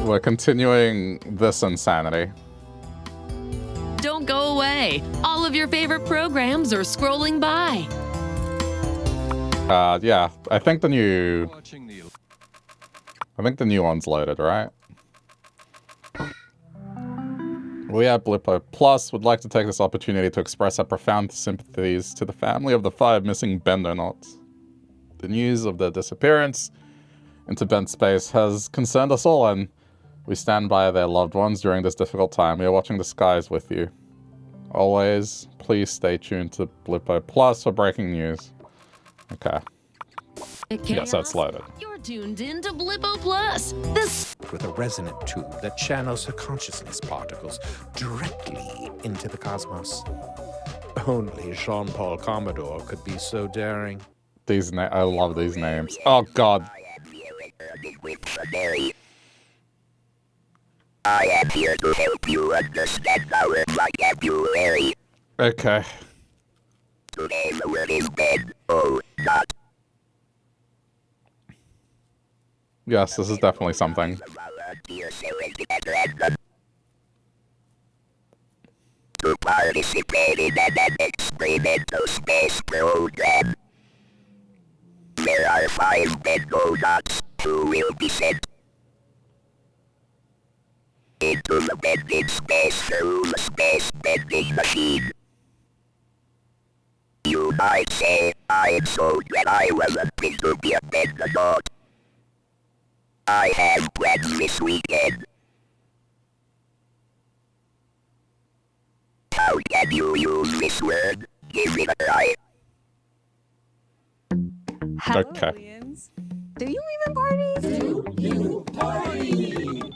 We're continuing this insanity. Don't go away. All of your favorite programs are scrolling by. Yeah, I think the new one's loaded, right? We at Blippo Plus would like to take this opportunity to express our profound sympathies to the family of the 5 missing Bendonauts. The news of their disappearance into bent space has concerned us all, and we stand by their loved ones during this difficult time. We are watching the skies with you. Always, please stay tuned to Blippo Plus for breaking news. Okay. Yes, that's loaded. You're tuned in to Blippo Plus. This with a resonant tube that channels her consciousness particles directly into the cosmos. Only Jean-Paul Commodore could be so daring. I love these names. Oh God. I am here to help you understand our vocabulary. Okay. Today the word is bed. Oh, not. Yes, this is definitely something. To participate in an experimental space program. There are 5 Bendonauts who will be sent into the bending space through the space bending machine. You might say, I'm so glad I wasn't meant to be a Bendonaut. I have plans this weekend. How can you use this word? Give it a try. Hello, Okay. aliens. Do you even party?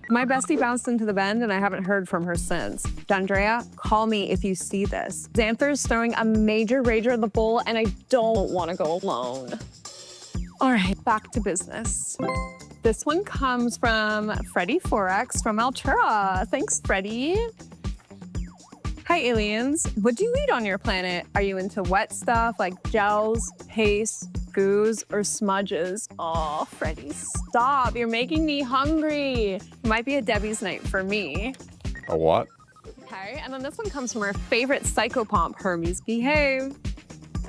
My bestie bounced into the bend and I haven't heard from her since. Dundrea, call me if you see this. Xanther's throwing a major rager at the bowl and I don't want to go alone. All right, back to business. This one comes from Freddie Forex from Altura. Thanks, Freddie. Hi, aliens. What do you eat on your planet? Are you into wet stuff like gels, paste, goos, or smudges? Oh, Freddie, stop. You're making me hungry. It might be a Debbie's night for me. A what? Okay, and then this one comes from our favorite psychopomp, Hermes Behave.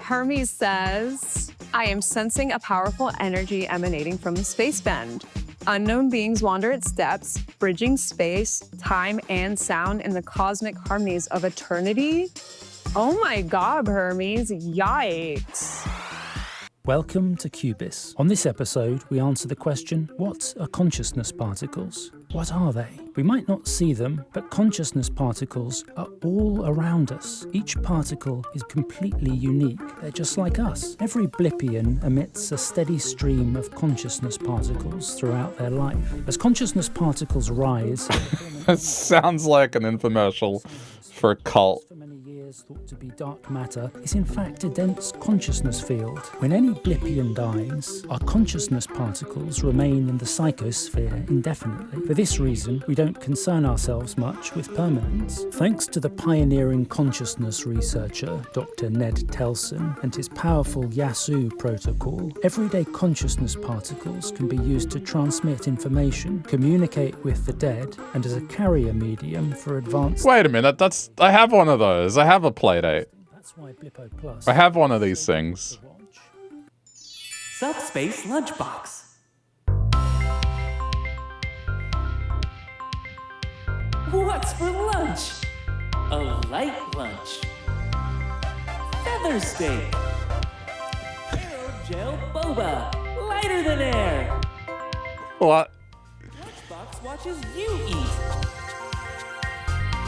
Hermes says, I am sensing a powerful energy emanating from the space bend. Unknown beings wander its depths, bridging space, time, and sound in the cosmic harmonies of eternity. Oh my God, Hermes, yikes. Welcome to Cubis. On this episode, we answer the question, what are consciousness particles? What are they? We might not see them, but consciousness particles are all around us. Each particle is completely unique. They're just like us. Every Blippian emits a steady stream of consciousness particles throughout their life. As consciousness particles rise... It sounds like an infomercial for a cult. Thought to be dark matter is in fact a dense consciousness field. When any Blippian dies, our consciousness particles remain in the psychosphere indefinitely. For this reason, we don't concern ourselves much with permanence. Thanks to the pioneering consciousness researcher, Dr. Ned Telson, and his powerful Yasu protocol, everyday consciousness particles can be used to transmit information, communicate with the dead, and as a carrier medium for advanced... Wait a minute, I have one of those. I have a Playdate. That's why Blippo Plus... I have one of these things. Subspace Lunchbox. What's for lunch? A light lunch. Feather steak. Aerogel boba. Lighter than air. What? Lunchbox watches you eat.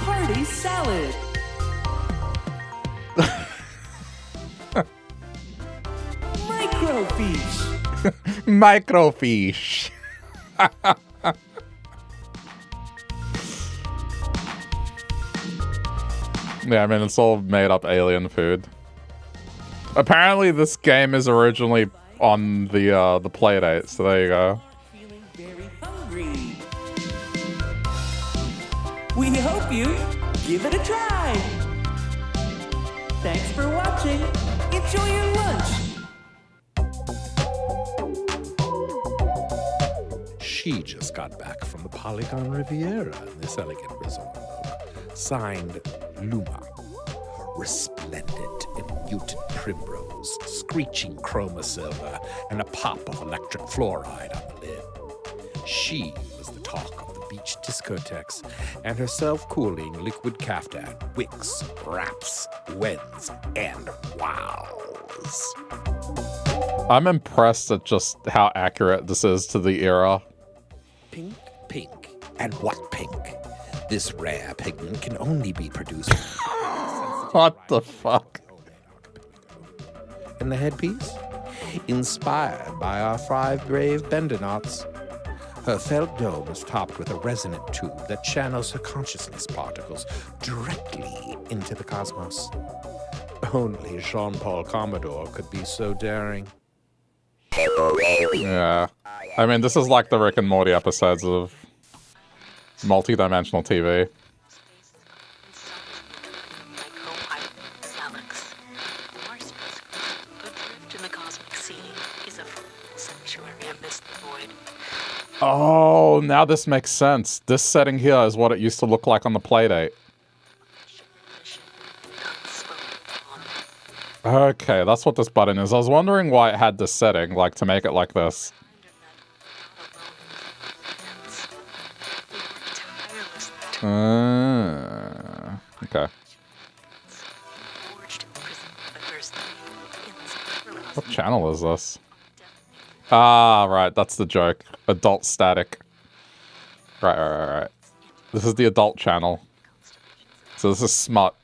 Party salad. Microfiche. Microfiche. Yeah, I mean, it's all made up alien food. Apparently, this game is originally on the Playdate, so there you go. Feeling very hungry. We hope you give it a try. Thanks for watching. Enjoy your lunch. She just got back from the Polygon Riviera in this elegant resort look. Signed, Luma. Resplendent in mutant primrose, screeching chroma silver, and a pop of electric fluoride on the lid. She was the talk of the beach discotheques, and her self-cooling liquid caftan wicks, wraps, wins, and wows. I'm impressed at just how accurate this is to the era. Pink, pink, and what pink? This rare pigment can only be produced. What the fuck? And the headpiece? Inspired by our 5 brave bender knots. Her felt dome is topped with a resonant tube that channels her consciousness particles directly into the cosmos. Only Jean-Paul Commodore could be so daring. Yeah. I mean, this is like the Rick and Morty episodes of multi-dimensional TV. Oh, now this makes sense. This setting here is what it used to look like on the Playdate. Okay, that's what this button is. I was wondering why it had this setting, like, to make it like this. Okay. What channel is this? Ah, right, that's the joke. Adult static. Right. This is the adult channel. So this is smut.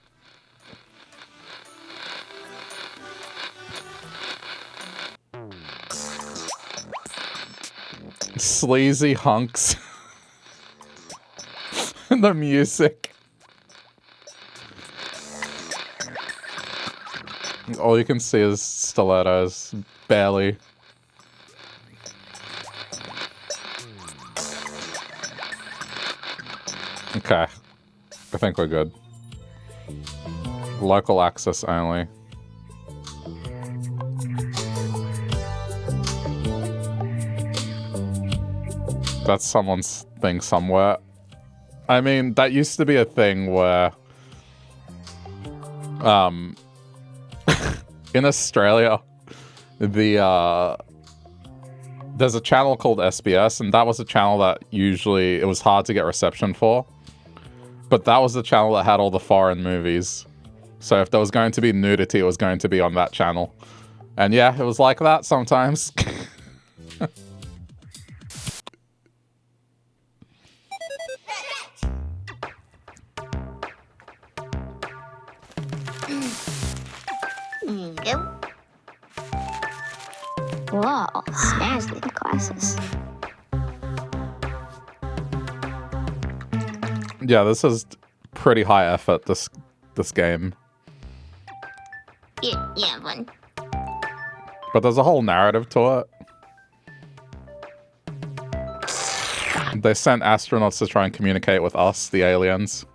Sleazy hunks. The music. All you can see is stilettos. Barely. Okay. I think we're good. Local access only. That's someone's thing somewhere. I mean, that used to be a thing where... in Australia, there's a channel called SBS, and that was a channel that usually it was hard to get reception for. But that was the channel that had all the foreign movies. So if there was going to be nudity, it was going to be on that channel. And yeah, it was like that sometimes. Whoa, snazzy glasses. Yeah, this is pretty high effort, this game. Yeah, one. But there's a whole narrative to it. They sent astronauts to try and communicate with us, the aliens.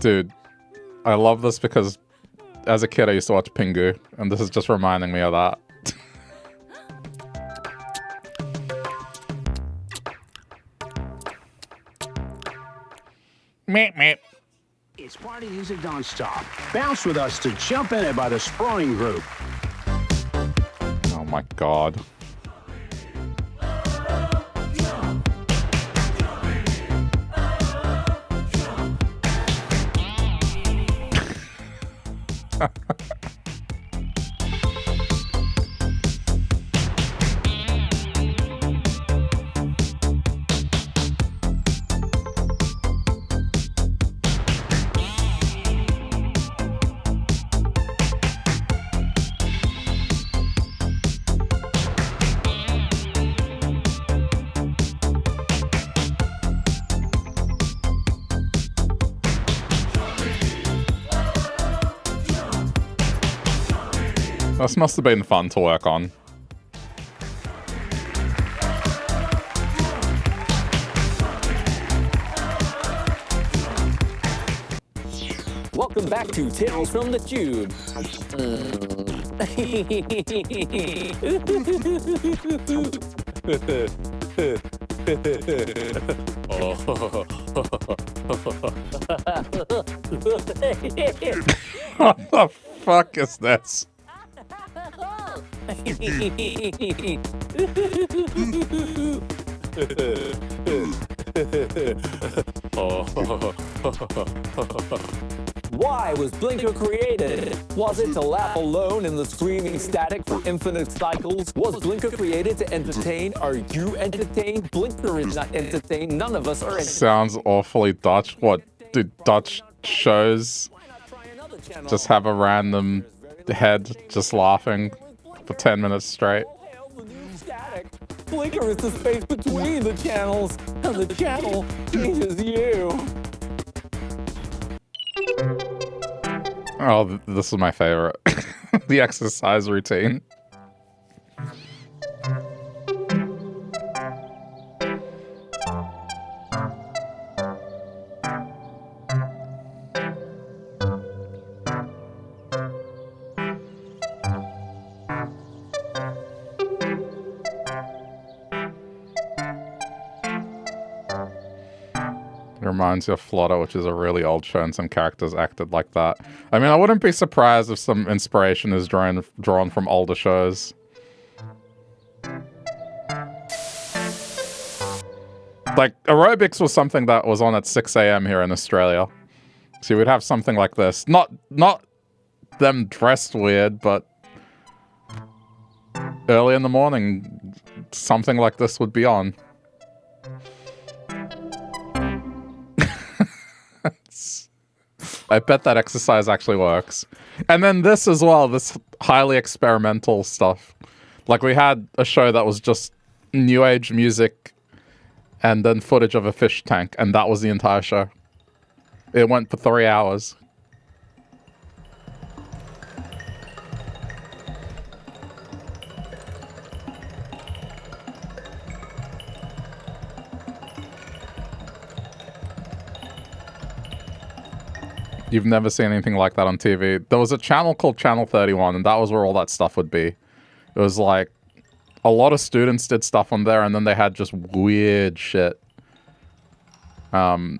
Dude, I love this because as a kid I used to watch Pingu, and this is just reminding me of that. Meep, meep. It's party music non-stop. Bounce with us to Jump In It by the Sprawling Group. Oh my god. This must have been fun to work on. Welcome Welcome back to Tales from the Tube. What the fuck is this? Why was Blinker created? Was it to laugh alone in the screaming static for infinite cycles? Was Blinker created to entertain? Are you entertained? Blinker is not entertained. None of us are entertained. Sounds awfully Dutch. What, do Dutch shows just have a random head just laughing for 10 minutes straight? Blinker is the space between the channels, and the channel changes you. Oh, this is my favorite. The exercise routine. Reminds you of Flutter, which is a really old show, and some characters acted like that. I mean, I wouldn't be surprised if some inspiration is drawn from older shows. Like, aerobics was something that was on at 6 a.m. here in Australia. So we'd have something like this. Not them dressed weird, but early in the morning, something like this would be on. I bet that exercise actually works. And then this as well, this highly experimental stuff. Like, we had a show that was just new age music and then footage of a fish tank, and that was the entire show. It went for 3 hours. You've never seen anything like that on TV. There was a channel called Channel 31, and that was where all that stuff would be. It was like, a lot of students did stuff on there, and then they had just weird shit. And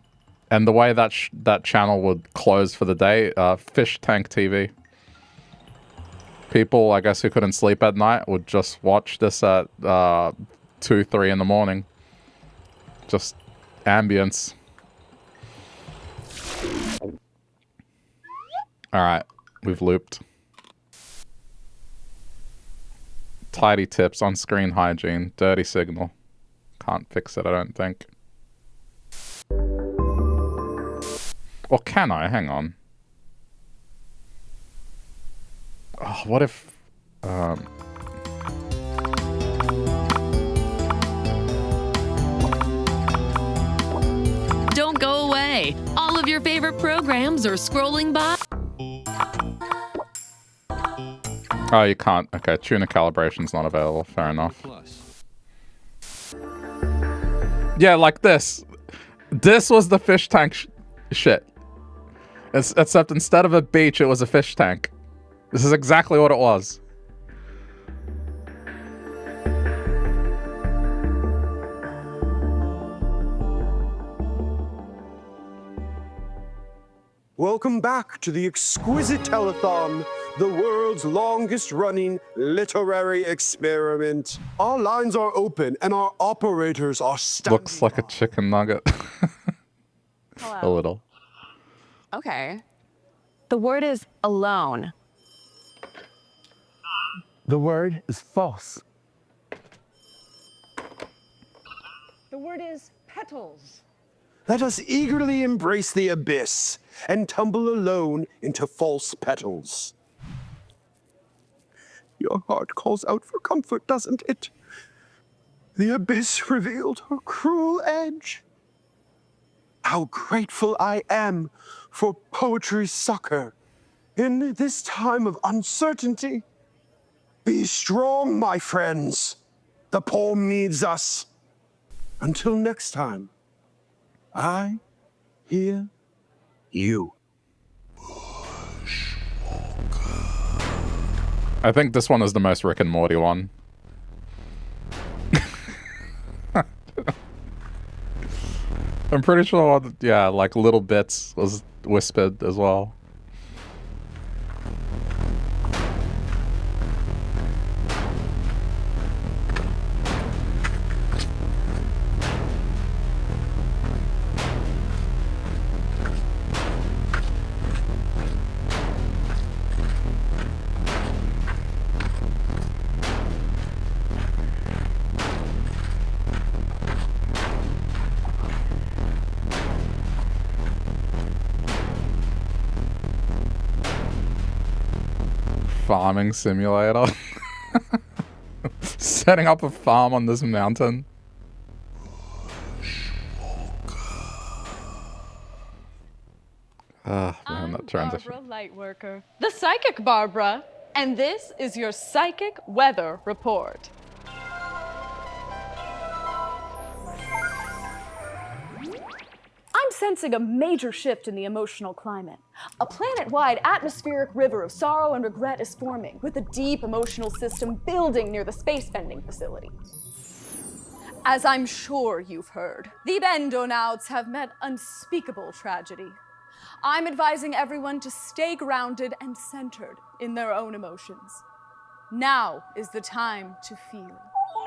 the way that that channel would close for the day, Fish Tank TV. People, I guess, who couldn't sleep at night would just watch this at 2, 3 in the morning. Just ambience. Alright, we've looped. Tidy tips, on-screen hygiene, dirty signal. Can't fix it, I don't think. Or can I? Hang on. Oh, what if... Don't go away. All of your favorite programs are scrolling by. Oh, you can't. Okay, tuner calibration's not available. Fair enough. Yeah, like this. This was the fish tank shit. Except instead of a beach, it was a fish tank. This is exactly what it was. Welcome back to the exquisite telethon, the world's longest running literary experiment. Our lines are open and our operators are standing. Looks like a chicken nugget. Hello. A little. Okay. The word is alone. The word is false. The word is petals. Let us eagerly embrace the abyss and tumble alone into false petals. Your heart calls out for comfort, doesn't it? The abyss revealed her cruel edge. How grateful I am for poetry's succor in this time of uncertainty. Be strong, my friends. The poem needs us. Until next time, I hear you. I think this one is the most Rick and Morty one. I'm pretty sure, yeah, like little bits was whispered as well. Farming simulator. Setting up a farm on this mountain. Ah, man, that transition. Barbara Lightworker, the psychic Barbara, and this is your psychic weather report. I'm sensing a major shift in the emotional climate. A planet-wide atmospheric river of sorrow and regret is forming, with a deep emotional system building near the space vending facility. As I'm sure you've heard, the Bendonauts have met unspeakable tragedy. I'm advising everyone to stay grounded and centered in their own emotions. Now is the time to feel.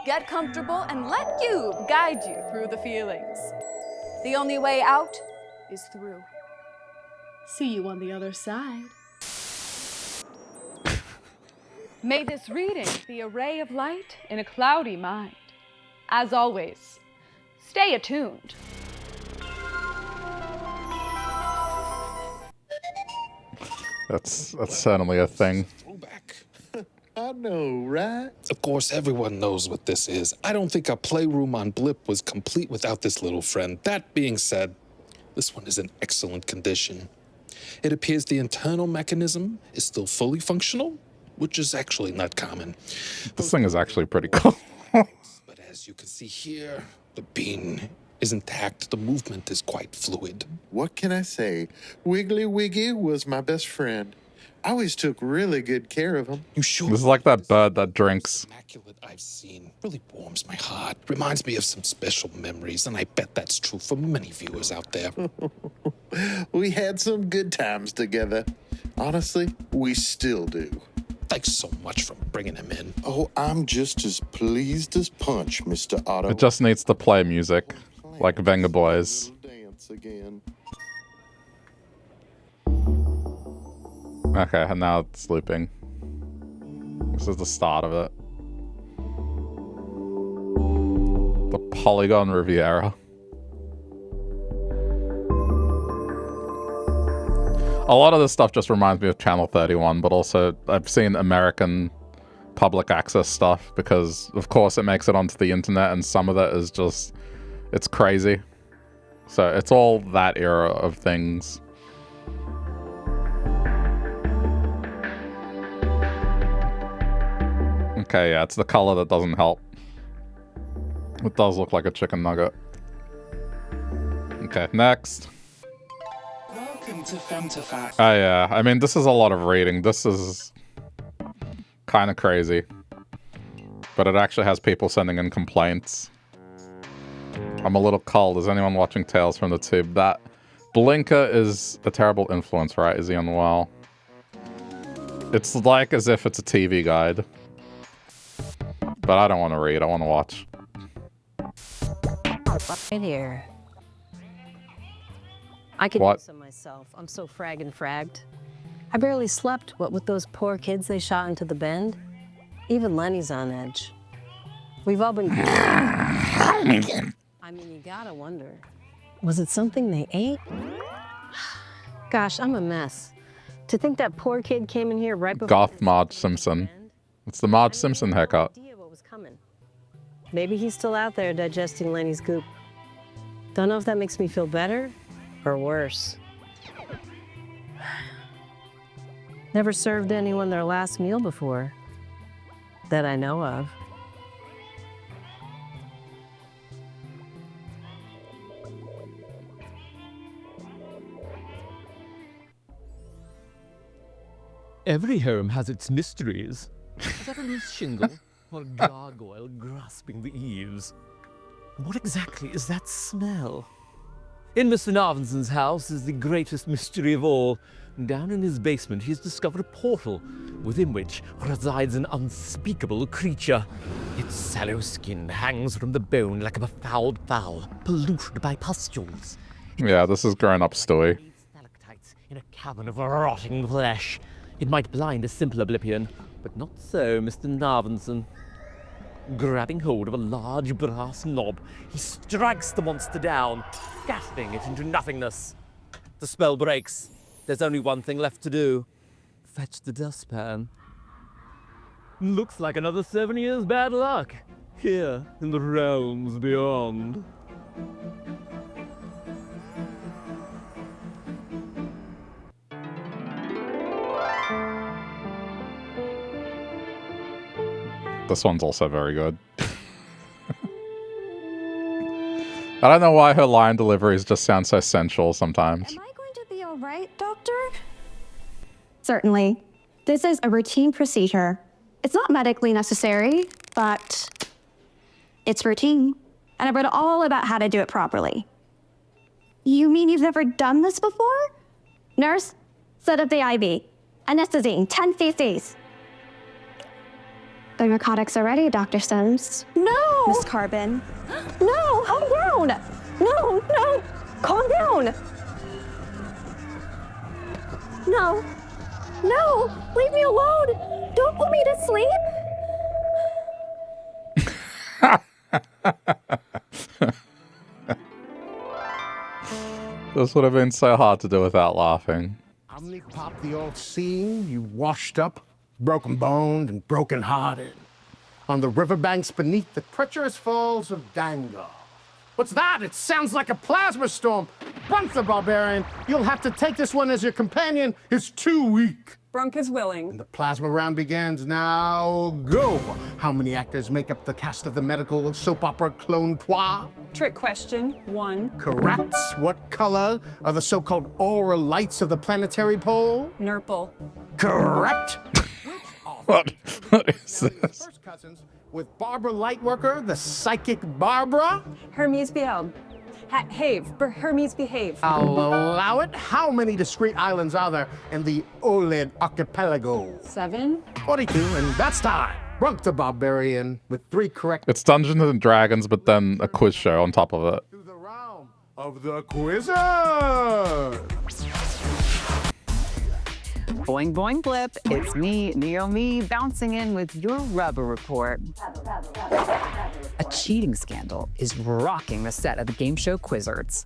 Get comfortable and let Cube guide you through the feelings. The only way out is through. See you on the other side. May this reading be a ray of light in a cloudy mind. As always, stay attuned. That's certainly a thing. I know, right? Of course, everyone knows what this is. I don't think our playroom on Blip was complete without this little friend. That being said, this one is in excellent condition. It appears the internal mechanism is still fully functional, which is actually not common. This thing is actually pretty cool. But as you can see here, the bean is intact. The movement is quite fluid. What can I say? Wiggly Wiggy was my best friend. I always took really good care of him. You sure? This is like that bird that drinks. Immaculate I've seen. Really warms my heart. Reminds me of some special memories, and I bet that's true for many viewers out there. We had some good times together. Honestly, we still do. Thanks so much for bringing him in. Oh, I'm just as pleased as punch, Mr. Otto. It just needs to play music, like Venga Boys. Dance again. Okay, and now it's looping. This is the start of it. The Polygon Riviera. A lot of this stuff just reminds me of Channel 31, but also I've seen American public access stuff because, of course, it makes it onto the internet, and some of that is just, it's crazy. So it's all that era of things. Okay, yeah, it's the color that doesn't help. It does look like a chicken nugget. Okay, next. Welcome to FemtoFact. Oh yeah, I mean, this is a lot of reading. This is kind of crazy. But it actually has people sending in complaints. I'm a little cold. Is anyone watching Tales from the Tube? That Blinker is a terrible influence, right? Is he unwell? It's like as if it's a TV guide. But I don't want to read, I want to watch. Right here. I could use some myself. I'm so fragging fragged. I barely slept, what with those poor kids they shot into the bend. Even Lenny's on edge. We've all been... I mean, you gotta wonder. Was it something they ate? Gosh, I'm a mess. To think that poor kid came in here right before... Goth Marge Simpson. It's the Marge Simpson haircut. Maybe he's still out there digesting Lenny's goop. Don't know if that makes me feel better or worse. Never served anyone their last meal before, that I know of. Every home has its mysteries. Is that a loose shingle? Or a gargoyle grasping the eaves? What exactly is that smell? In Mr. Narvinson's house is the greatest mystery of all. Down in his basement, he has discovered a portal, within which resides an unspeakable creature. Its sallow skin hangs from the bone like a befouled fowl, polluted by pustules. Yeah, this is grown-up story. In a cavern of rotting flesh. It might blind a simple Oblivion, but not so Mr. Narvinson. Grabbing hold of a large brass knob, he strikes the monster down, gasping it into nothingness. The spell breaks. There's only one thing left to do. Fetch the dustpan. Looks like another 7 years bad luck, here in the realms beyond. This one's also very good. I don't know why her line deliveries just sound so sensual sometimes. Am I going to be all right, Doctor? Certainly. This is a routine procedure. It's not medically necessary, but it's routine. And I've read all about how to do it properly. You mean you've never done this before? Nurse, set up the IV. Anesthetizing, 10 cc's. The narcotics are ready, Dr. Stones. No! Miss Carbon. No! Calm down! No, no! Calm down! No. No! Leave me alone! Don't put me to sleep! This would have been so hard to do without laughing. Omnipop the old scene, you washed up, broken-boned and broken-hearted, on the riverbanks beneath the treacherous falls of Dango. What's that? It sounds like a plasma storm. Brunk the barbarian. You'll have to take this one as your companion. It's too weak. Brunk is willing. And the plasma round begins now. Go! How many actors make up the cast of the medical soap opera Clone Trois? Trick question, 1. Correct. What color are the so-called aura lights of the planetary pole? Nurple. Correct. What is this? First cousins with Barbara Lightworker, the psychic Barbara. Hermes behave. Hermes behave. I'll allow it. How many discrete islands are there in the OLED archipelago? 7. 42, and that's time. Brunk the barbarian with 3 correct. It's Dungeons and Dragons, but then a quiz show on top of it. To the realm of the Quizzers. Boing, boing, blip. It's me, Naomi, bouncing in with your rubber report. A cheating scandal is rocking the set of the game show Quizzards.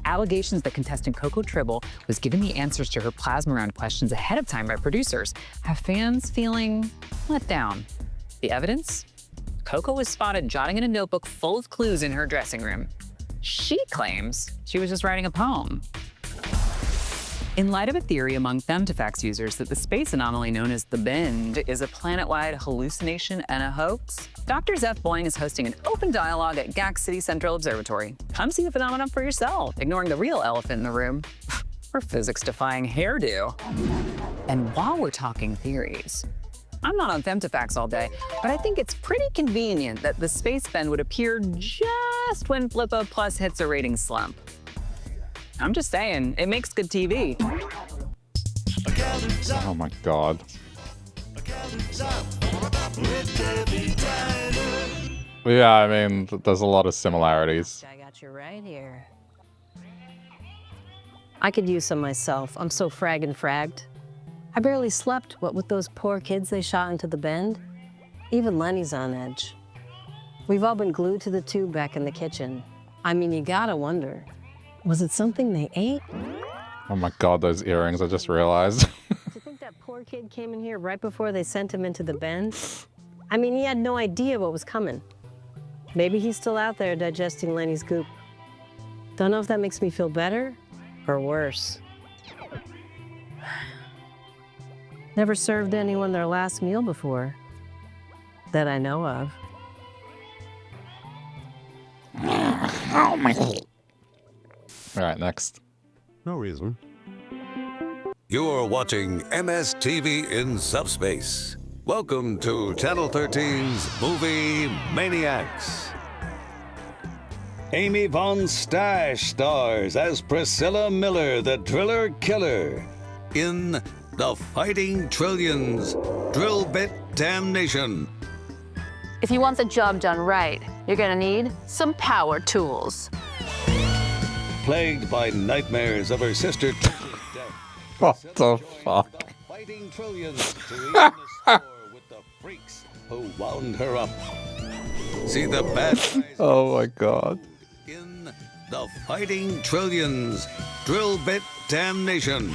Allegations that contestant Coco Tribble was given the answers to her plasma round questions ahead of time by producers have fans feeling let down. The evidence? Coco was spotted jotting in a notebook full of clues in her dressing room. She claims she was just writing a poem. In light of a theory among Femtifax users that the space anomaly known as the Bend is a planet-wide hallucination and a hoax, Dr. Zeph Boing is hosting an open dialogue at GAC City Central Observatory. Come see the phenomenon for yourself, ignoring the real elephant in the room, her physics-defying hairdo. And while we're talking theories, I'm not on Femtifax all day, but I think it's pretty convenient that the space bend would appear just when Blippo Plus hits a ratings slump. I'm just saying, it makes good TV. Oh my god. Yeah, I mean, there's a lot of similarities. I got you right here. I could use some myself. I'm so fragged. I barely slept, what with those poor kids they shot into the Bend. Even Lenny's on edge. We've all been glued to the tube back in the kitchen. I mean, you gotta wonder, was it something they ate? Oh my god, those earrings, I just realized. To think that poor kid came in here right before they sent him into the Bend? I mean, he had no idea what was coming. Maybe he's still out there digesting Lenny's goop. Don't know if that makes me feel better or worse. Never served anyone their last meal before, that I know of. Alright, next. No reason. You're watching MSTV in Subspace Welcome to Channel 13's Movie Maniacs. Amy Von Stash stars as Priscilla Miller, the Driller Killer, in The Fighting Trillions, Drill Bit Damnation. If you want the job done right, you're gonna need some power tools. Plagued by nightmares of her sister Trisha's death, What the fuck? fighting trillions to even the score with the freaks who wound her up. See the bad guys Oh my god. in The Fighting Trillions, Drill Bit Damnation.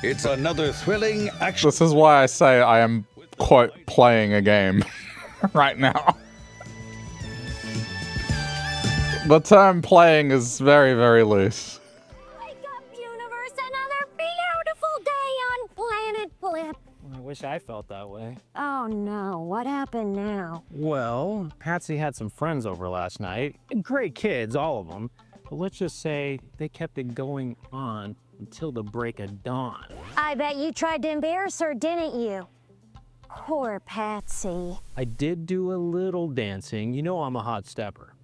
It's another thrilling action. This is why I say I am, quote, playing a game right now. The term playing is very, very loose. Universe, another beautiful day on Planet Blip. I wish I felt that way. Oh no, what happened now? Well, Patsy had some friends over last night. Great kids, all of them. But let's just say they kept it going on until the break of dawn. I bet you tried to embarrass her, didn't you? Poor Patsy. I did do a little dancing. You know I'm a hot stepper.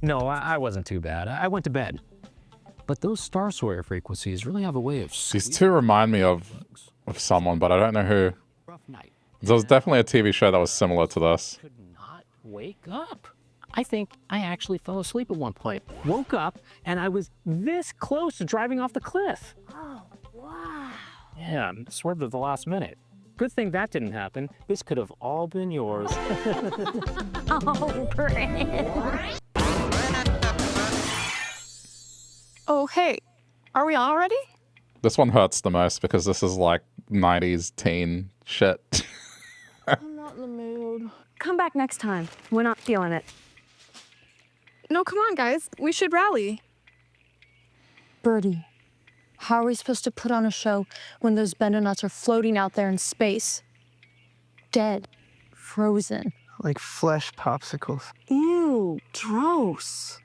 No, I wasn't too bad. I went to bed. But those Star Sawyer frequencies really have a way of... These two remind me of someone, but I don't know who. There was definitely a TV show that was similar to this. Could not wake up. I think I actually fell asleep at one point. Woke up, and I was this close to driving off the cliff. Oh, wow. Yeah, swerved at the last minute. Good thing that didn't happen. This could have all been yours. Oh, Brent. Oh, hey. Are we on already? This one hurts the most because this is like 90s teen shit. I'm not in the mood. Come back next time. We're not feeling it. No, come on, guys. We should rally. Birdie, how are we supposed to put on a show when those Bendernuts are floating out there in space? Dead. Frozen. Like flesh popsicles. Ew, gross.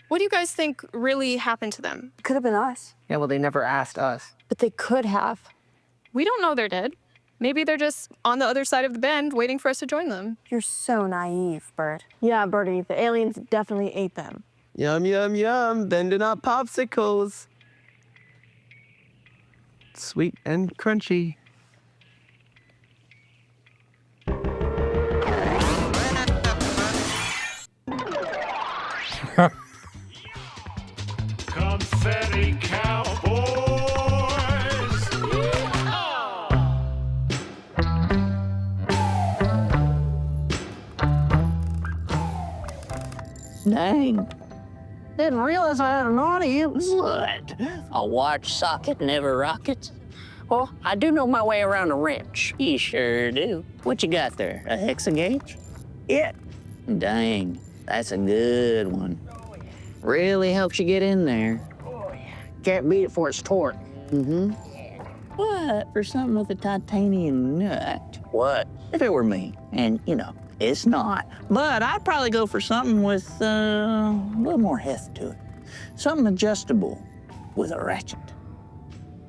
What do you guys think really happened to them? Could have been us. Yeah, well, they never asked us. But they could have. We don't know they're dead. Maybe they're just on the other side of the bend waiting for us to join them. You're so naive, Bert. Yeah, Birdie, the aliens definitely ate them. Yum, yum, yum. Bendernut popsicles. Sweet and crunchy. Confetti Cowboys! Dang. Didn't realize I had an audience. What? A watch socket never rockets? Well, I do know my way around a wrench. You sure do. What you got there? A hexagauge? Yeah. Dang, that's a good one. Really helps you get in there. Can't beat it for its torque. Mm-hmm. What? For something with a titanium nut? What? If it were me, and you know, it's not. But I'd probably go for something with a little more heft to it. Something adjustable with a ratchet.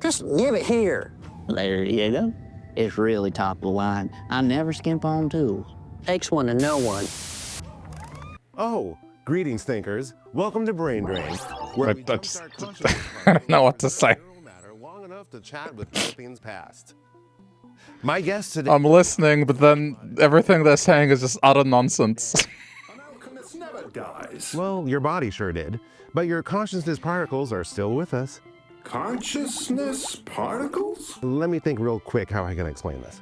Just give it here. There you go. It's really top of the line. I never skimp on tools. Takes one to know one. Oh, greetings, thinkers. Welcome to Brain Drain, where we I don't know what to say. long enough to chat with Philippines past. My guest today. I'm listening, but then everything they're saying is just utter nonsense. Guys. Well, your body sure did, but your consciousness particles are still with us. Consciousness particles? Let me think real quick how I can explain this.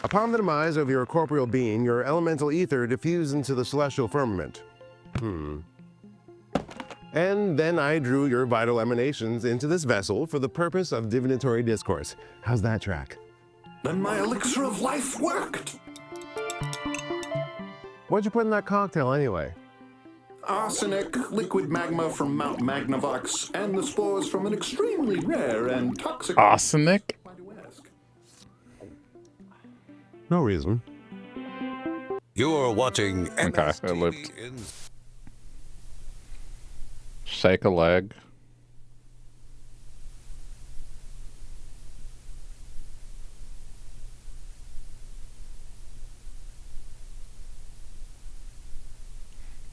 Upon the demise of your corporeal being, your elemental ether diffused into the celestial firmament. And then I drew your vital emanations into this vessel for the purpose of divinatory discourse. How's that track? Then my elixir of life worked. What'd you put in that cocktail anyway? Arsenic, liquid magma from Mount Magnavox, and the spores from an extremely rare and toxic... Arsenic? No reason. You're watching Okay, I looped. shake a leg.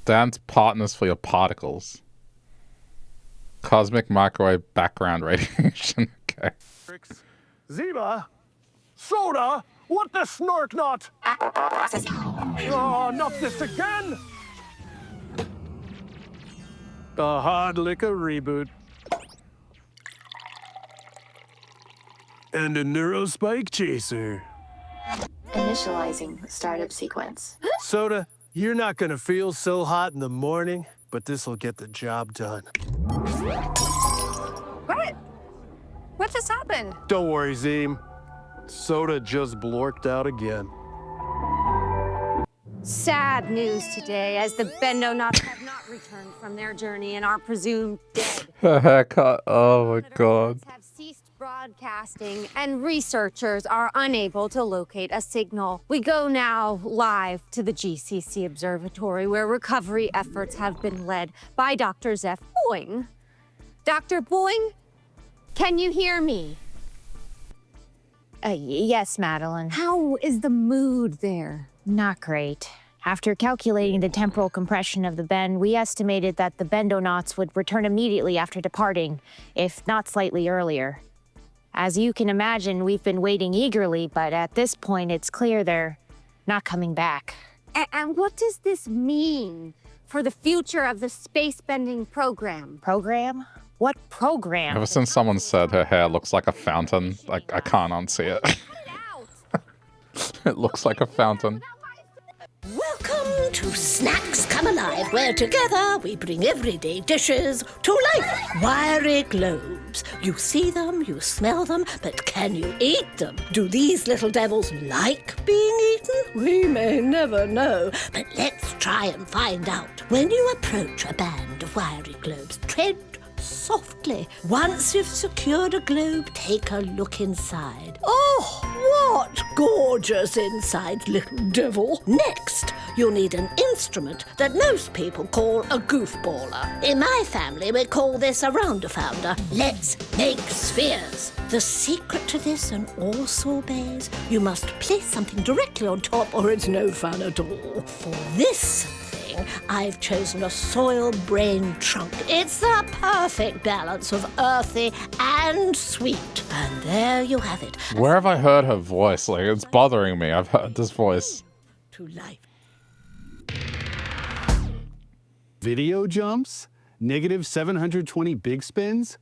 Dance partners for your particles. Cosmic microwave background radiation. Okay. Ziba? Soda? What the snort not? Oh, not this again! A hard liquor reboot. And a neurospike chaser. Initializing startup sequence. Soda, you're not gonna feel so hot in the morning, but this'll get the job done. What? What just happened? Don't worry, Zeem. Soda just blorked out again. Sad news today, as the Bendonauts have not returned from their journey and are presumed dead. Her haircut. Oh my god. Have ceased broadcasting, and researchers are unable to locate a signal. We go now live to the GCC Observatory, where recovery efforts have been led by Dr. Zeph Boing. Dr. Boing, can you hear me? Yes, Madeline. How is the mood there? Not great. After calculating the temporal compression of the bend, we estimated that the Bendonauts would return immediately after departing, if not slightly earlier. As you can imagine, we've been waiting eagerly, but at this point, it's clear they're not coming back. And what does this mean for the future of the space-bending program? Program? What program? Ever since someone said her hair looks like a fountain, I can't unsee it. It looks like a fountain. Welcome to Snacks Come Alive, where together we bring everyday dishes to life. Wiry globes. You see them, you smell them, but can you eat them? Do these little devils like being eaten? We may never know, but let's try and find out. When you approach a band of wiry globes, tread softly. Once you've secured a globe, take a look inside. Oh, what gorgeous inside, little devil. Next, you'll need an instrument that most people call a goofballer. In my family, we call this a rounder-founder. Let's make spheres. The secret to this and all sorbets, you must place something directly on top or it's no fun at all. For this I've chosen a soil brain trunk. It's the perfect balance of earthy and sweet. And there you have it. Where have I heard her voice? Like, it's bothering me. I've heard this voice. To life. Video jumps? Negative 720 big spins?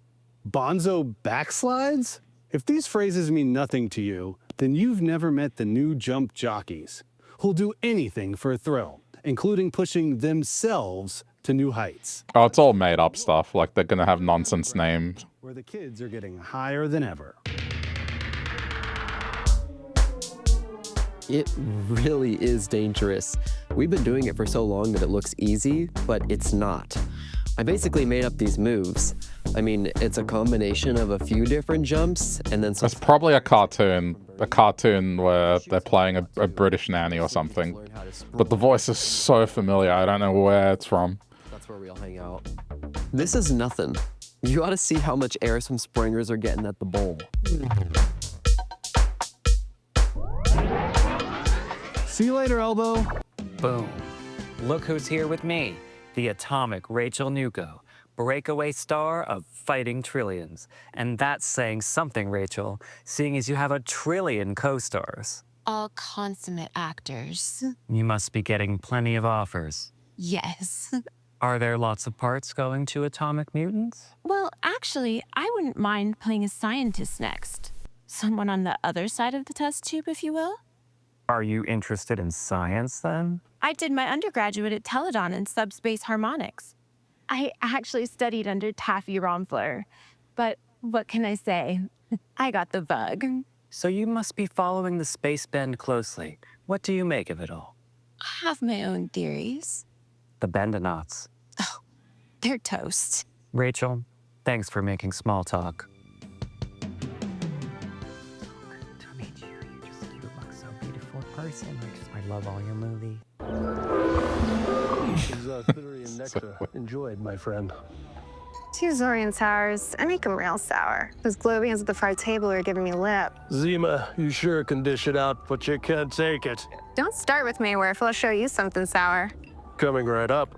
Bonzo backslides? If these phrases mean nothing to you, then you've never met the new jump jockeys, who'll do anything for a thrill, including pushing themselves to new heights. Oh, it's all made up stuff. Like, they're gonna have nonsense names. Where the kids are getting higher than ever. It really is dangerous. We've been doing it for so long that it looks easy, but it's not. I basically made up these moves. I mean, it's a combination of a few different jumps and then some... It's probably a cartoon where they're playing a British nanny or something. But the voice is so familiar, I don't know where it's from. That's where we all hang out. This is nothing. You ought to see how much air some springers are getting at the bowl. See you later, Elbow. Boom. Look who's here with me. The atomic Rachel Nuko, breakaway star of Fighting Trillions. And that's saying something, Rachel, seeing as you have 1 trillion co-stars. All consummate actors. You must be getting plenty of offers. Yes. Are there lots of parts going to Atomic Mutants? Well, actually, I wouldn't mind playing a scientist next. Someone on the other side of the test tube, if you will. Are you interested in science, then? I did my undergraduate at Teledon in subspace harmonics. I actually studied under Taffy Romfler. But what can I say? I got the bug. So you must be following the space bend closely. What do you make of it all? I have my own theories. The Bendonauts. Oh, they're toast. Rachel, thanks for making small talk. Person. I love all your movie. 'Tis, 'Theory and Nectar. Enjoyed, my friend. 'Tis Enjoyed, my friend. So Two Zorian sours. I make them real sour. Those glowy hands at the far table are giving me lip. Zima, you sure can dish it out, but you can't take it. Don't start with me, Werf. I'll show you something sour. Coming right up.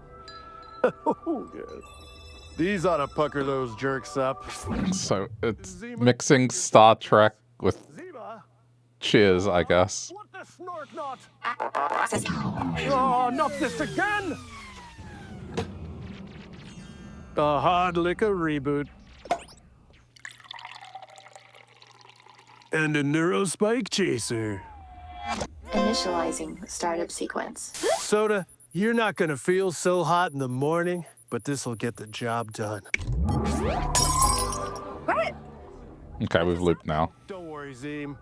These ought to pucker those jerks up. So it's mixing Star Trek with Cheers, I guess. Oh, not this again! A hard liquor reboot. And a neurospike chaser. Initializing startup sequence. Soda, you're not gonna feel so hot in the morning, but this'll get the job done. What? Okay, we've looped now. Don't worry, Zim.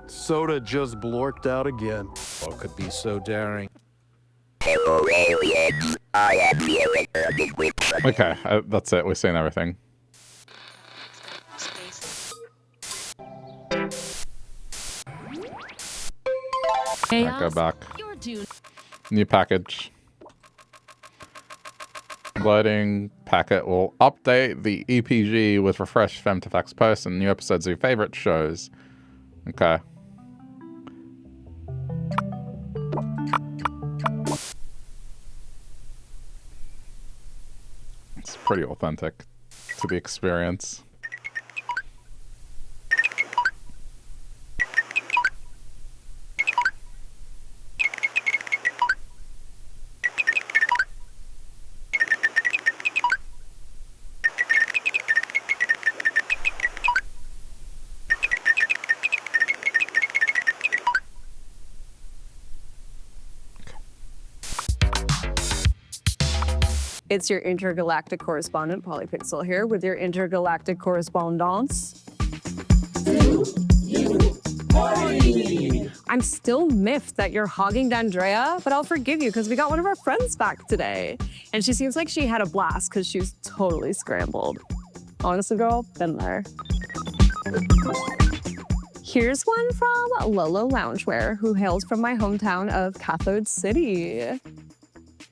Soda just blorked out again. What could be so daring? Okay, that's it. We've seen everything. Alright, go back. New package. Loading packet will update the EPG with refreshed Femtofax posts and new episodes of your favorite shows. Okay. It's pretty authentic to the experience. It's your intergalactic correspondent, Polypixel, here with your intergalactic correspondence. I'm still miffed that you're hogging Dandrea, but I'll forgive you because we got one of our friends back today. And she seems like she had a blast because she was totally scrambled. Honestly, girl, been there. Here's one from Lolo Loungewear, who hails from my hometown of Cathode City.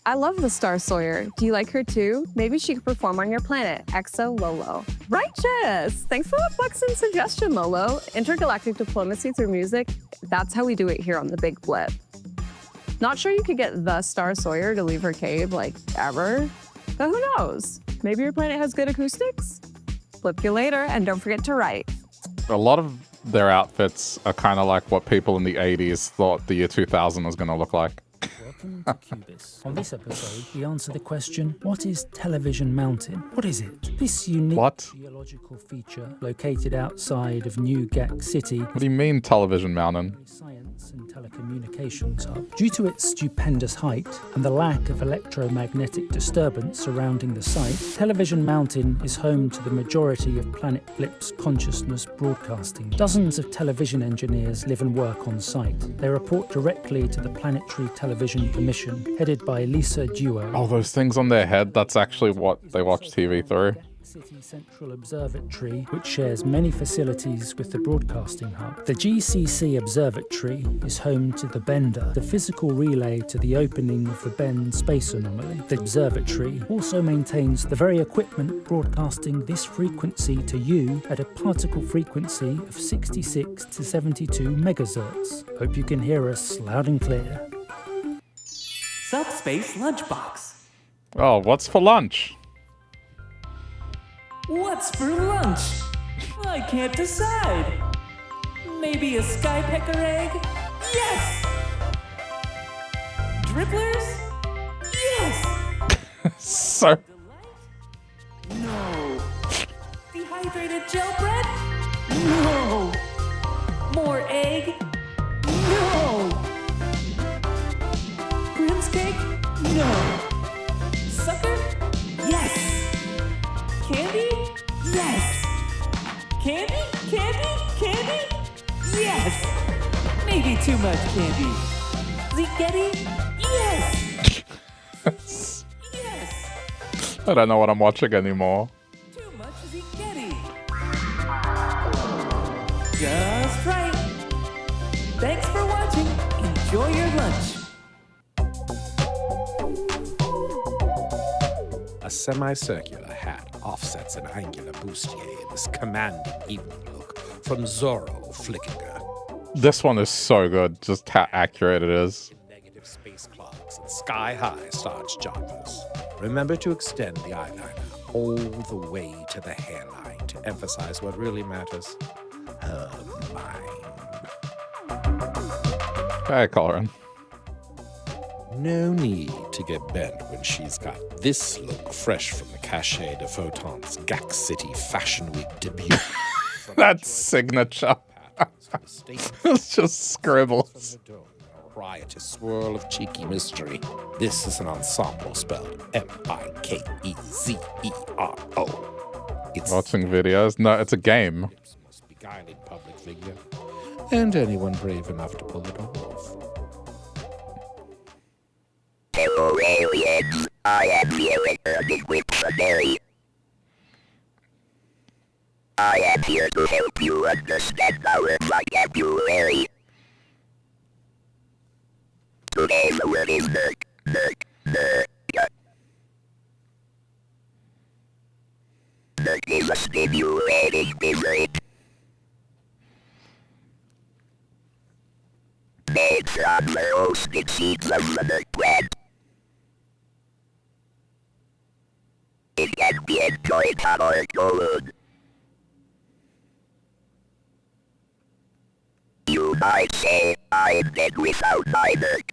I love the Star Sawyer. Do you like her too? Maybe she could perform on your planet. Exo Lolo. Righteous! Thanks for the Buxton suggestion, Lolo. Intergalactic diplomacy through music, that's how we do it here on the Big Blip. Not sure you could get the Star Sawyer to leave her cave, like, ever. But who knows? Maybe your planet has good acoustics? Flip you later, and don't forget to write. A lot of their outfits are kind of like what people in the 80s thought the year 2000 was going to look like. Welcome to Cubis. On this episode, we answer the question, what is Television Mountain? What is it? This unique geological feature located outside of New Gak City. What do you mean, Television Mountain? Science and telecommunications hub. Due to its stupendous height and the lack of electromagnetic disturbance surrounding the site, Television Mountain is home to the majority of Planet Blip's consciousness broadcasting. Dozens of television engineers live and work on site. They report directly to the Planetary Television Commission, headed by Lisa Duo. Oh, those things on their head, that's actually what they watch TV through. City Central Observatory, which shares many facilities with the broadcasting hub. The GCC Observatory is home to the Bender, the physical relay to the opening of the Bend space anomaly. The observatory also maintains the very equipment broadcasting this frequency to you at a particle frequency of 66 to 72 megahertz. Hope you can hear us loud and clear. Subspace Lunchbox. Oh, what's for lunch? What's for lunch? I can't decide. Maybe a skypecker egg? Yes! Dribblers? Yes! So... No. Dehydrated gel bread? No. More egg? No. Grim's cake? No. Sucker? Yes. Candy? Yes! Candy? Candy? Candy? Yes! Maybe too much candy. Ziggetti? Yes! Yes! I don't know what I'm watching anymore. Too much Ziggetti. Just right. Thanks for watching. Enjoy your lunch. A semicircular hat offsets an angular bustier in this commanding evening look from Zorro Flickinger. This one is so good, just how accurate it is. Negative space clocks and sky-high starch jumpers. Remember to extend the eyeliner all the way to the hairline to emphasize what really matters. Her mind. Hey, Colin. No need to get bent when she's got this look fresh from the Cachet de Photon's Gack City Fashion Week debut. That's signature. It's just scribbles. Riotous swirl of cheeky mystery. This is an ensemble spelled M-I-K-E-Z-E-R-O. It's Watching videos? No, it's a game. most beguiling public figure, and anyone brave enough to pull it off. Hello, aliens. I am here with the dictionary. I am here to help you understand our vocabulary. Today's word is nerd. Nerd is a stimulating dessert. Made from the roasted seeds of the nut plant. It can be enjoyed hot or cold. You might say, I'm dead without my nut.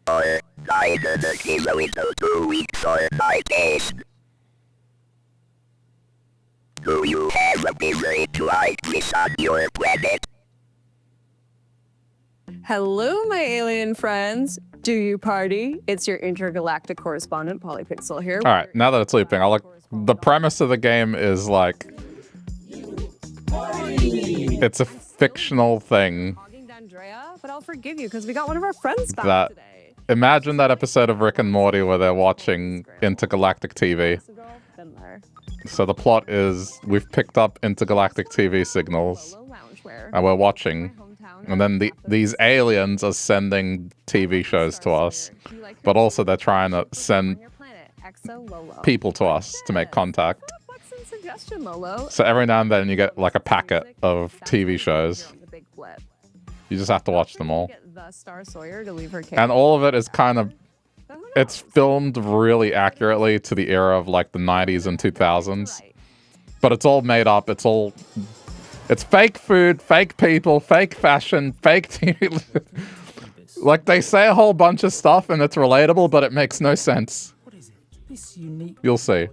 Or, neither nut is a window 2 weeks or my taste. Do you have a dessert like this on your planet? Hello, my alien friends. Do you party? It's your intergalactic correspondent, Polypixel here. All right, now that it's looping, the premise of the game is like, it's a fictional thing. But I'll forgive you because we got one of our friends back That today. imagine that episode of Rick and Morty where they're watching intergalactic TV. So the plot is we've picked up intergalactic TV signals and we're watching, and then these aliens are sending TV shows to us, but also they're trying to send people to us to make contact. Suggestion, Lolo. So every now and then you get like a packet of TV shows. You just have to watch them all. And all of it is kind of, it's filmed really accurately to the era of like the 90s and 2000s. But it's all made up. It's fake food, fake people, fake fashion, fake TV. Like they say a whole bunch of stuff and it's relatable, but it makes no sense. You'll see.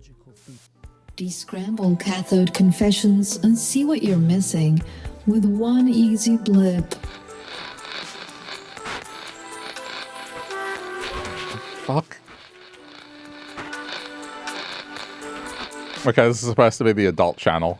Descramble cathode confessions and see what you're missing with one easy blip. Fuck. Okay, this is supposed to be the adult channel.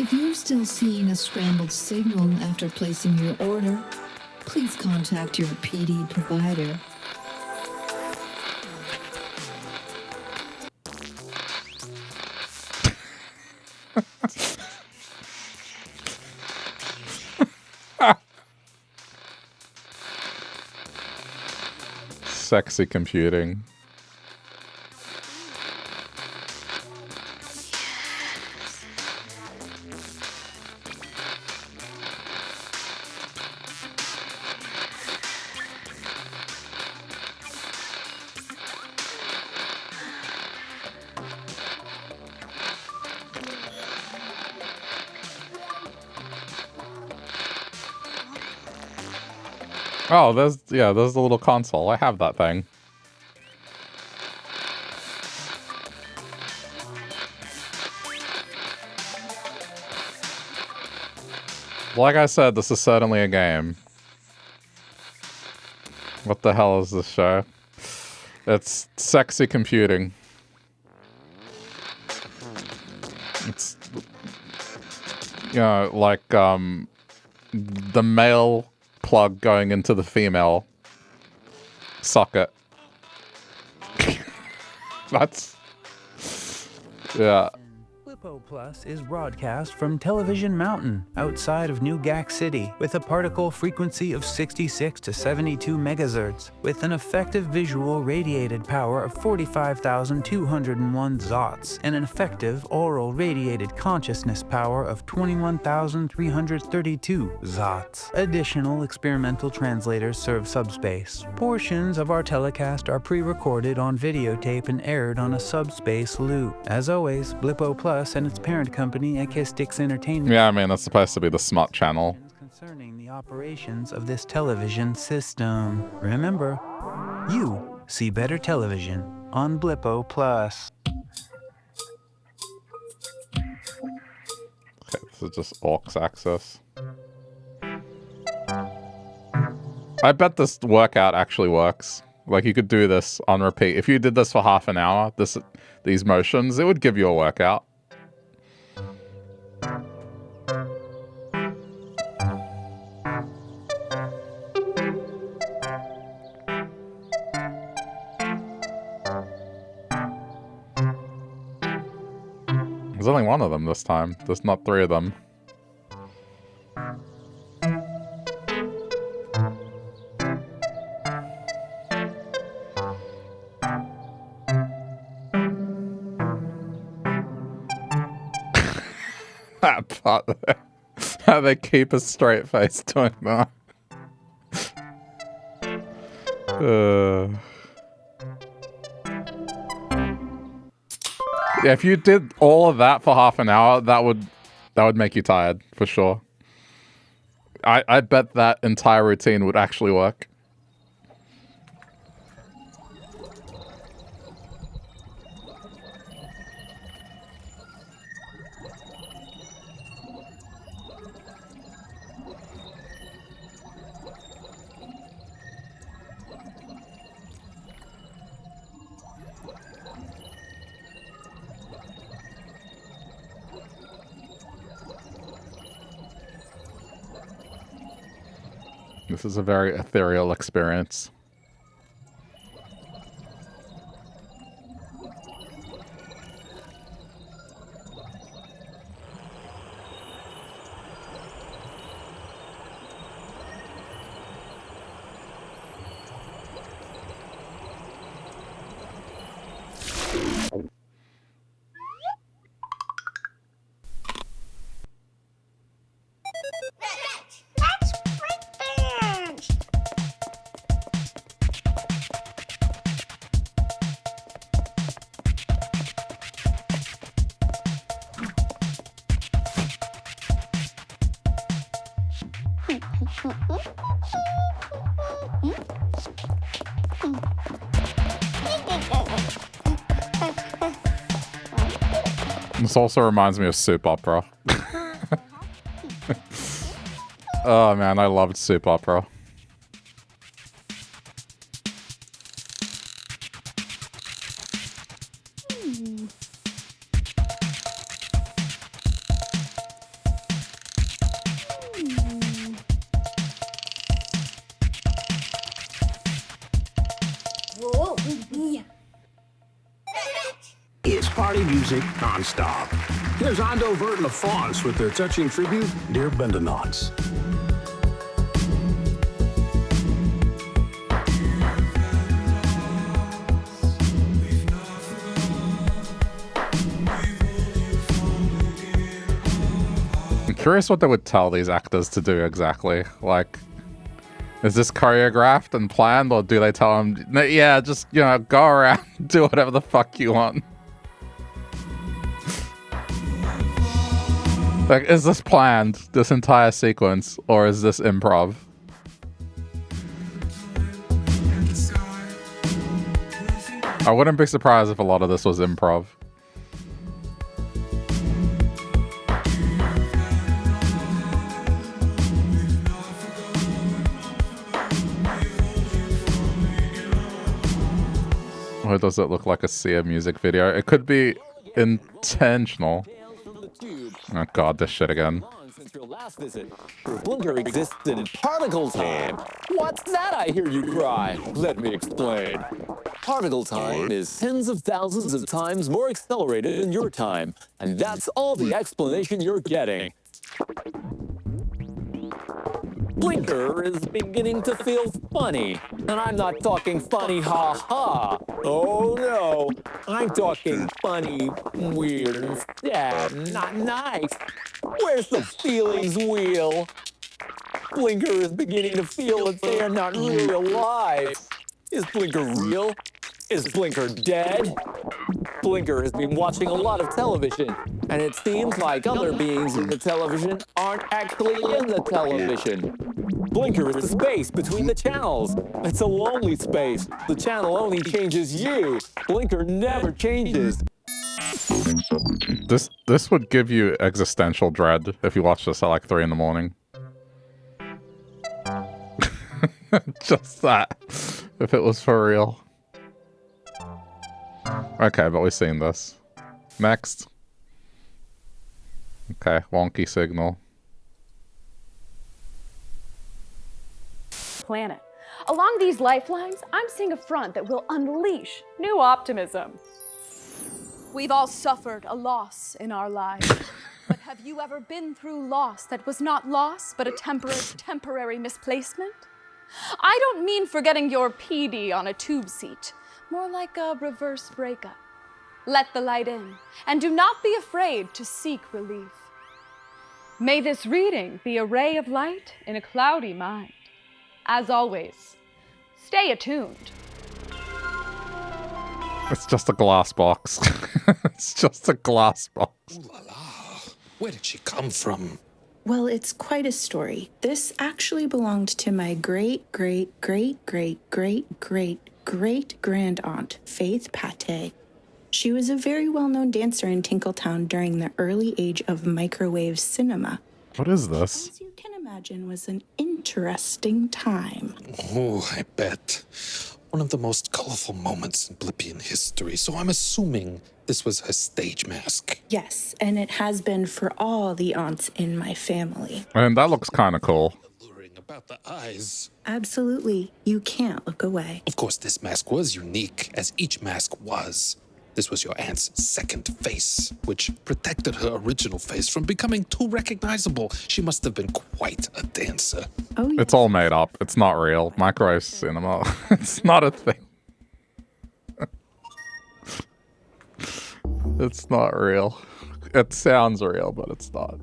If you're still seeing a scrambled signal after placing your order, please contact your PD provider. Sexy computing. Oh, there's the little console. I have that thing. Like I said, this is certainly a game. What the hell is this show? It's sexy computing. You know, like, the male plug going into the female socket. That's... Yeah. Blippo Plus is broadcast from Television Mountain outside of New Gack City with a particle frequency of 66 to 72 megahertz with an effective visual radiated power of 45,201 zots and an effective aural radiated consciousness power of 21,332 zots. Additional experimental translators serve subspace. Portions of our telecast are pre-recorded on videotape and aired on a subspace loop. As always, Blippo Plus and its parent company, Akistix Entertainment. Yeah, I mean, that's supposed to be the smart channel. Concerning the operations of this television system. Remember, you see better television on Blippo Plus. Okay, this is just aux access. I bet this workout actually works. Like, you could do this on repeat. If you did this for half an hour, these motions, it would give you a workout. There's only one of them this time. There's not three of them. That part there. How they keep a straight face doing that. Yeah, if you did all of that for half an hour, that would make you tired, for sure. I bet that entire routine would actually work. This is a very ethereal experience. This also reminds me of soap opera. Oh man, I loved soap opera. It's party music non-stop. Here's Ando, Vert, and the Fonts with their touching tribute, Dear Bendonauts. I'm curious what they would tell these actors to do exactly. Like, is this choreographed and planned, or do they tell them, yeah, just, you know, go around, do whatever the fuck you want? Like, is this planned, this entire sequence, or is this improv? I wouldn't be surprised if a lot of this was improv. Or does it look like a Sia music video? It could be intentional. Oh god, this shit again. since your last visit. Your Blinker existed in particle time. What's that I hear you cry? Let me explain. Particle time is tens of thousands of times more accelerated than your time, and that's all the explanation you're getting. Blinker is beginning to feel funny. And I'm not talking funny ha-ha. Oh no, I'm talking funny, weird, and sad, not nice. Where's the feelings wheel? Blinker is beginning to feel that they are not really alive. Is Blinker real? Is Blinker dead? Blinker has been watching a lot of television, and it seems like other beings in the television aren't actually in the television. Blinker is the space between the channels. It's a lonely space. The channel only changes you. Blinker never changes. This would give you existential dread if you watched this at like 3 in the morning. Just that. If it was for real. Okay, but we've seen this. Next. Okay, wonky signal. Planet. Along these lifelines, I'm seeing a front that will unleash new optimism. We've all suffered a loss in our lives. But have you ever been through loss that was not loss, but a temporary misplacement? I don't mean forgetting your PD on a tube seat, more like a reverse breakup. Let the light in, and do not be afraid to seek relief. May this reading be a ray of light in a cloudy mind. As always, stay attuned. It's just a glass box. It's just a glass box. Ooh la la. Where did she come from? Well, it's quite a story. This actually belonged to my great-great-great-great-great-great-great-grand-aunt, Faith Pate. She was a very well-known dancer in Tinkletown during the early age of microwave cinema. What is this? As you can imagine, was an interesting time. Oh, I bet. One of the most colorful moments in Blippian history, so I'm assuming this was her stage mask. Yes, and it has been for all the aunts in my family. And that looks kind of cool. About the eyes. Absolutely. You can't look away. Of course, this mask was unique, as each mask was. This was your aunt's second face, which protected her original face from becoming too recognizable. She must have been quite a dancer. Oh, yes. It's all made up. It's not real. Microwave cinema. It's not a thing. It's not real. It sounds real, but it's not.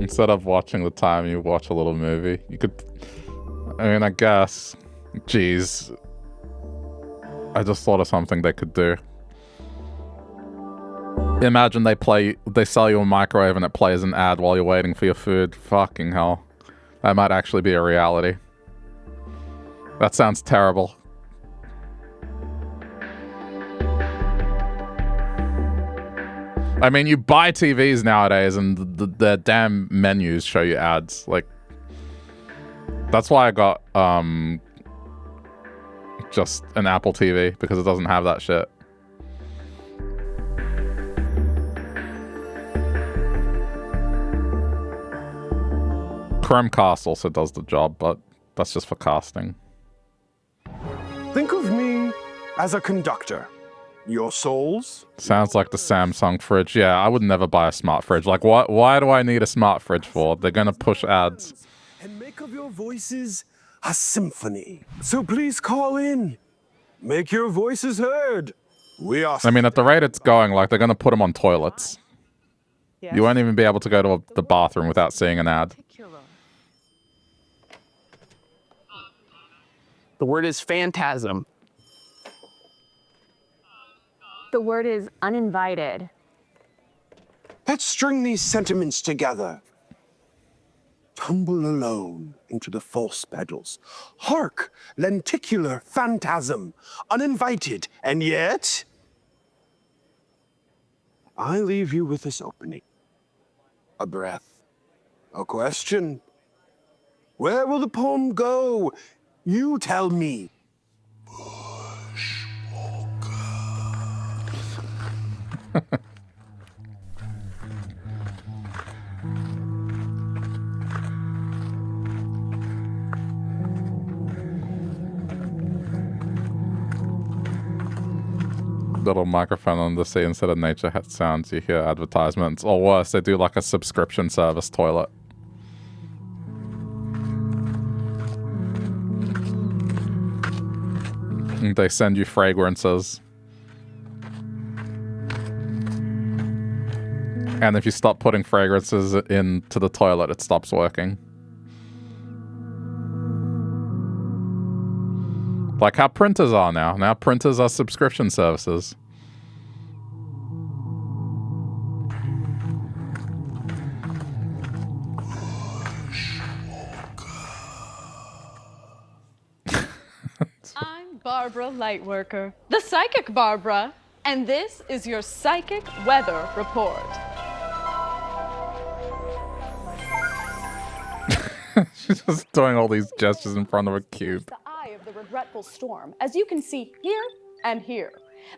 Instead of watching the time, you watch a little movie. You could... I mean, I guess. Jeez. I just thought of something they could do. Imagine they sell you a microwave and it plays an ad while you're waiting for your food. Fucking hell. That might actually be a reality. That sounds terrible. I mean, you buy TVs nowadays and the damn menus show you ads. Like, that's why I got just an Apple TV, because it doesn't have that shit. Chromecast also does the job, but that's just for casting. Think of me as a conductor. Your souls? Sounds like the Samsung fridge. Yeah, I would never buy a smart fridge. Like, why do I need a smart fridge for? They're gonna push ads. And make of your voices a symphony. So please call in. Make your voices heard. We are... I mean, at the rate it's going, like, they're gonna put them on toilets. Yes. You won't even be able to go to the bathroom without seeing an ad. The word is phantasm. The word is uninvited. Let's string these sentiments together. Tumble alone into the false pedals. Hark, lenticular phantasm, uninvited, and yet... I leave you with this opening. A breath, a question. Where will the poem go? You tell me. little microphone on the seat instead of nature sounds. You hear advertisements. Or worse, they do like a subscription service toilet. And they send you fragrances. And if you stop putting fragrances into the toilet, it stops working. Like how printers are now. Now printers are subscription services. I'm Barbara Lightworker, the psychic Barbara, and this is your psychic weather report. She's just doing all these gestures in front of a cube. The eye of the regretful storm, as you can see here and here.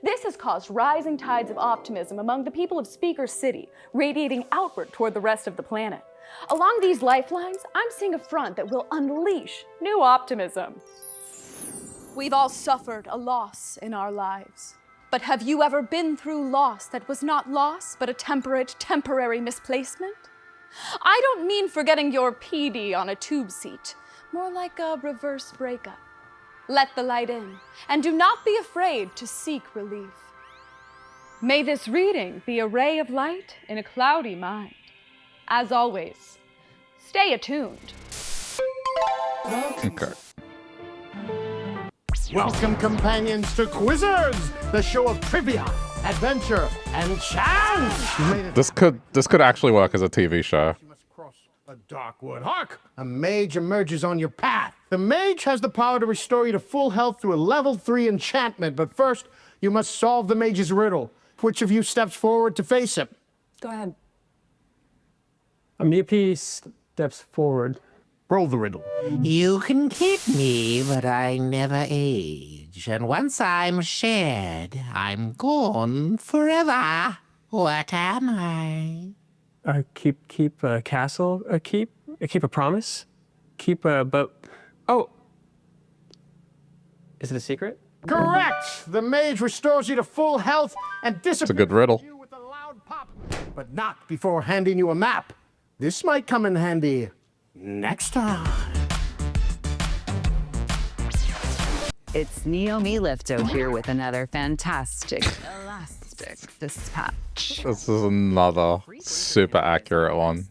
This has caused rising tides of optimism among the people of Speaker City, radiating outward toward the rest of the planet. Along these lifelines, I'm seeing a front that will unleash new optimism. We've all suffered a loss in our lives. But have you ever been through loss that was not loss, but a temporary misplacement? I don't mean forgetting your PD on a tube seat, more like a reverse breakup. Let the light in, and do not be afraid to seek relief. May this reading be a ray of light in a cloudy mind. As always, stay attuned. Okay. Welcome, companions, to Quizzers, the show of trivia, adventure, and chance. You made it. This could actually work as a TV show. You must cross a dark wood. Hark! A mage emerges on your path. The mage has the power to restore you to full health through a level 3 enchantment, but first, you must solve the mage's riddle. Which of you steps forward to face him? Go ahead. Meepi steps forward. Roll the riddle. You can keep me, but I never age. And once I'm shed, I'm gone forever. What am I? Keep a castle. Keep a promise. Keep a boat. Oh. Is it a secret? Correct! The mage restores you to full health and disappears. It's a good riddle. You with a loud pop, but not before handing you a map. This might come in handy next time. It's Naomi Lifto here with another fantastic elastic dispatch. This is another super accurate one.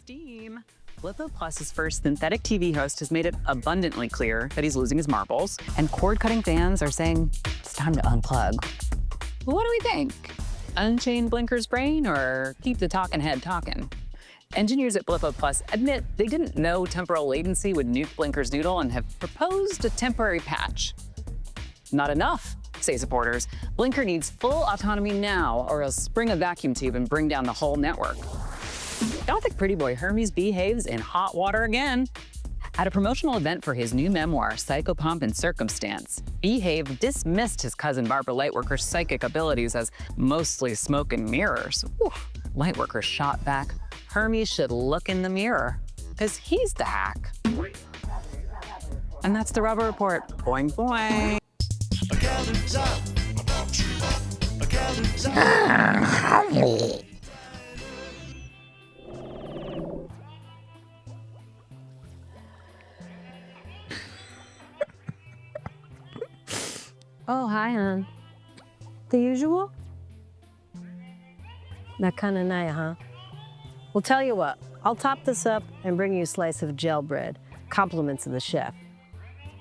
Blippo Plus's first synthetic TV host has made it abundantly clear that he's losing his marbles, and cord-cutting fans are saying it's time to unplug. What do we think? Unchain Blinker's brain or keep the talking head talking? Engineers at Blippo Plus admit they didn't know temporal latency would nuke Blinker's noodle and have proposed a temporary patch. Not enough, say supporters. Blinker needs full autonomy now, or else spring a vacuum tube and bring down the whole network. Gothic pretty boy Hermes behaves in hot water again. At a promotional event for his new memoir, Psychopomp and Circumstance, Behave dismissed his cousin Barbara Lightworker's psychic abilities as mostly smoke and mirrors. Whew. Lightworker shot back, Hermes should look in the mirror, because he's the hack. And that's the Rubber Report. Boing, boing. Oh, hi, hon. The usual? That kind of night, huh? Well, tell you what, I'll top this up and bring you a slice of gel bread. Compliments of the chef.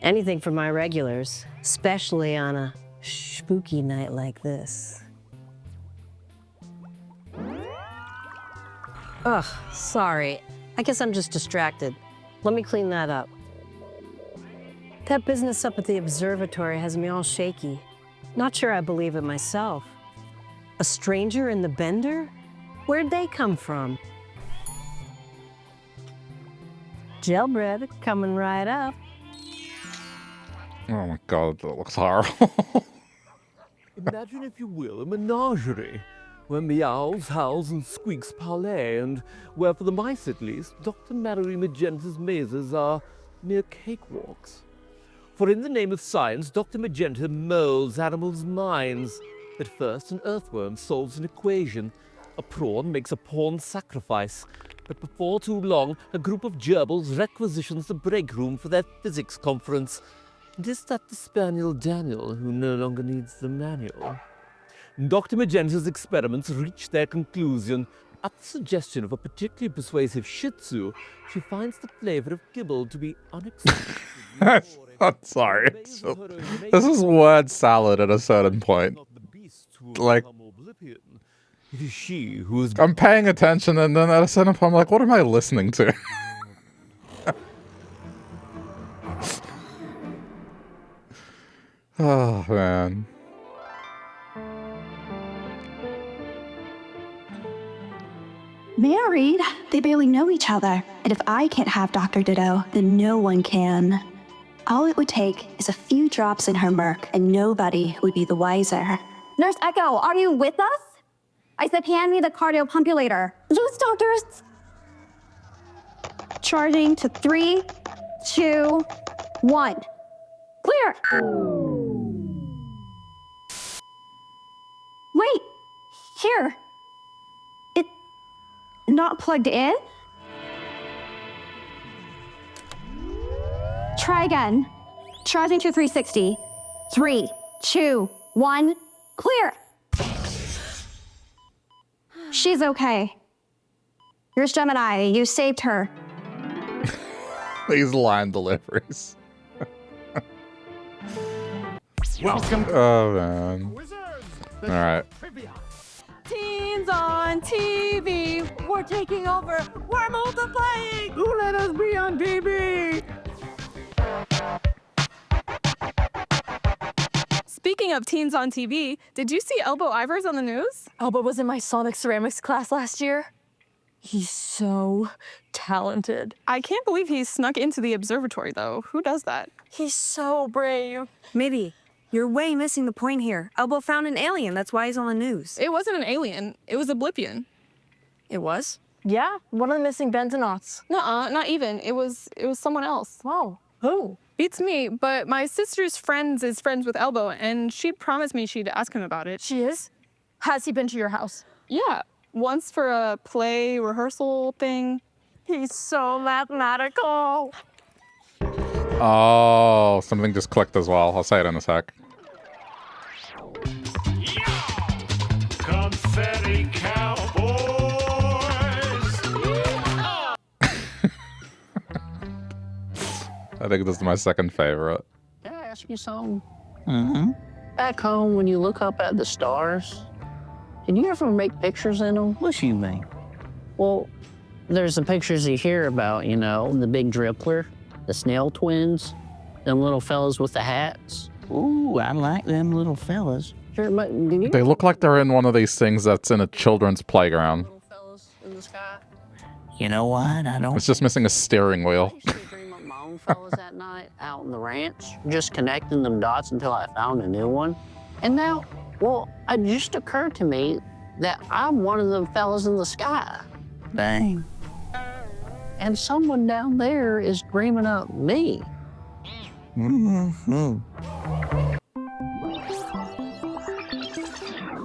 Anything for my regulars, especially on a spooky night like this. Ugh, sorry. I guess I'm just distracted. Let me clean that up. That business up at the observatory has me all shaky. Not sure I believe it myself. A stranger in the Bender? Where'd they come from? Gel bread coming right up. Oh my god, that looks horrible. Imagine, if you will, a menagerie, where meows, howls, and squeaks parlay, and where, for the mice at least, Dr. Mallory Magenta's mazes are mere cakewalks. For in the name of science, Dr. Magenta molds animals' minds. At first, an earthworm solves an equation. A prawn makes a pawn sacrifice. But before too long, a group of gerbils requisitions the break room for their physics conference. And is that the spaniel Daniel who no longer needs the manual? Dr. Magenta's experiments reach their conclusion. At the suggestion of a particularly persuasive Shih Tzu, she finds the flavor of kibble to be unexpectedly I'm sorry. This is word salad at a certain point. Like, it is she who is... I'm paying attention, and then at a certain point, I'm like, what am I listening to? Oh, man. Married? They barely know each other. And if I can't have Dr. Ditto, then no one can. All it would take is a few drops in her murk, and nobody would be the wiser. Nurse Echo, are you with us? I said hand me the cardiopulpator. Loose, doctors. Charging to 3, 2, 1. Clear. Wait, here. It's not plugged in? Try again. Charging to 360. 3, 2, 1. Clear. She's okay. Here's Gemini. You saved her. These line deliveries. Welcome. Oh, man. All right. Teens on TV. We're taking over. We're multiplying. Who let us be on TV? Speaking of teens on TV, did you see Elbow Ivers on the news? Elbow was in my Sonic Ceramics class last year. He's so talented. I can't believe he snuck into the observatory, though. Who does that? He's so brave. Maybe. You're way missing the point here. Elbow found an alien, that's why he's on the news. It wasn't an alien. It was a Blipian. It was? Yeah, one of the missing Bentonauts. Nuh-uh, not even. It was someone else. Wow. Who? Beats me, but my sister's friend is friends with Elbow, and she promised me she'd ask him about it. She is? Has he been to your house? Yeah, once for a play rehearsal thing. He's so mathematical. Oh, something just clicked as well. I'll say it in a sec. Confetti Cowboys! I think this is my second favorite. Can I ask you something? Mm-hmm. Back home, when you look up at the stars, did you ever make pictures in them? What you mean? Well, there's the pictures you hear about, you know, the big drippler, the snail twins, them little fellas with the hats. Ooh, I like them little fellas. Sure, but did you They look like they're in one of these things that's in a children's playground. in the sky? You know what? I don't. It's just missing a steering wheel. Fellas that night out on the ranch, just connecting them dots until I found a new one. And now, well, it just occurred to me that I'm one of them fellas in the sky. Dang. And someone down there is dreaming up me. Mm-hmm.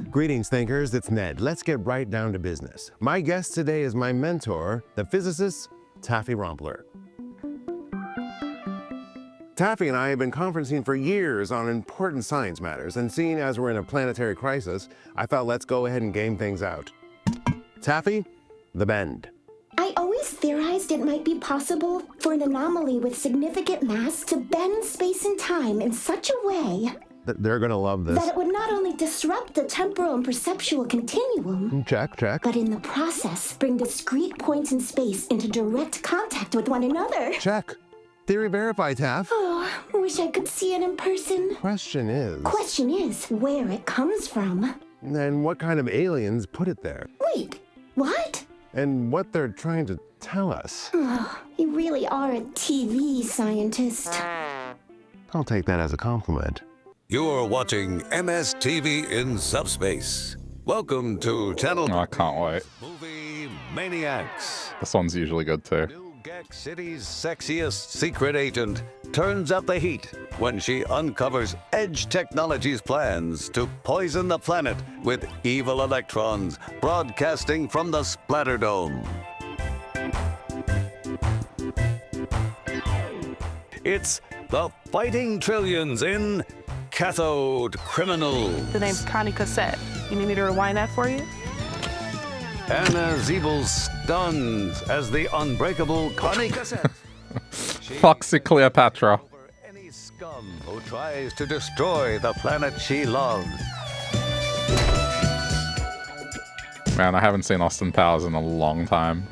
Greetings, thinkers. It's Ned. Let's get right down to business. My guest today is my mentor, the physicist Taffy Rompler. Taffy and I have been conferencing for years on important science matters, and seeing as we're in a planetary crisis, I thought let's go ahead and game things out. Taffy, the bend. I always theorized it might be possible for an anomaly with significant mass to bend space and time in such a way They're gonna love this. that it would not only disrupt the temporal and perceptual continuum, Check. but in the process bring discrete points in space into direct contact with one another. Check. Theory verified, Taff. Oh, wish I could see it in person. Question is, where it comes from. and what kind of aliens put it there? Wait, what? And what they're trying to tell us. Oh, you really are a TV scientist. I'll take that as a compliment. You're watching MSTV in Subspace. Welcome to Channel... Oh, I can't wait. Movie Maniacs. This one's usually good too. Gak City's sexiest secret agent turns up the heat when she uncovers Edge Technology's plans to poison the planet with evil electrons broadcasting from the Splatterdome. It's the Fighting Trillions in Cathode Criminal. The name's Connie Cassette. You need me to rewind that for you? Anna Zeebel stuns as the unbreakable Connie Cassette. Foxy Cleopatra. Any scum who tries to destroy the planet she loves. Man, I haven't seen Austin Powers in a long time.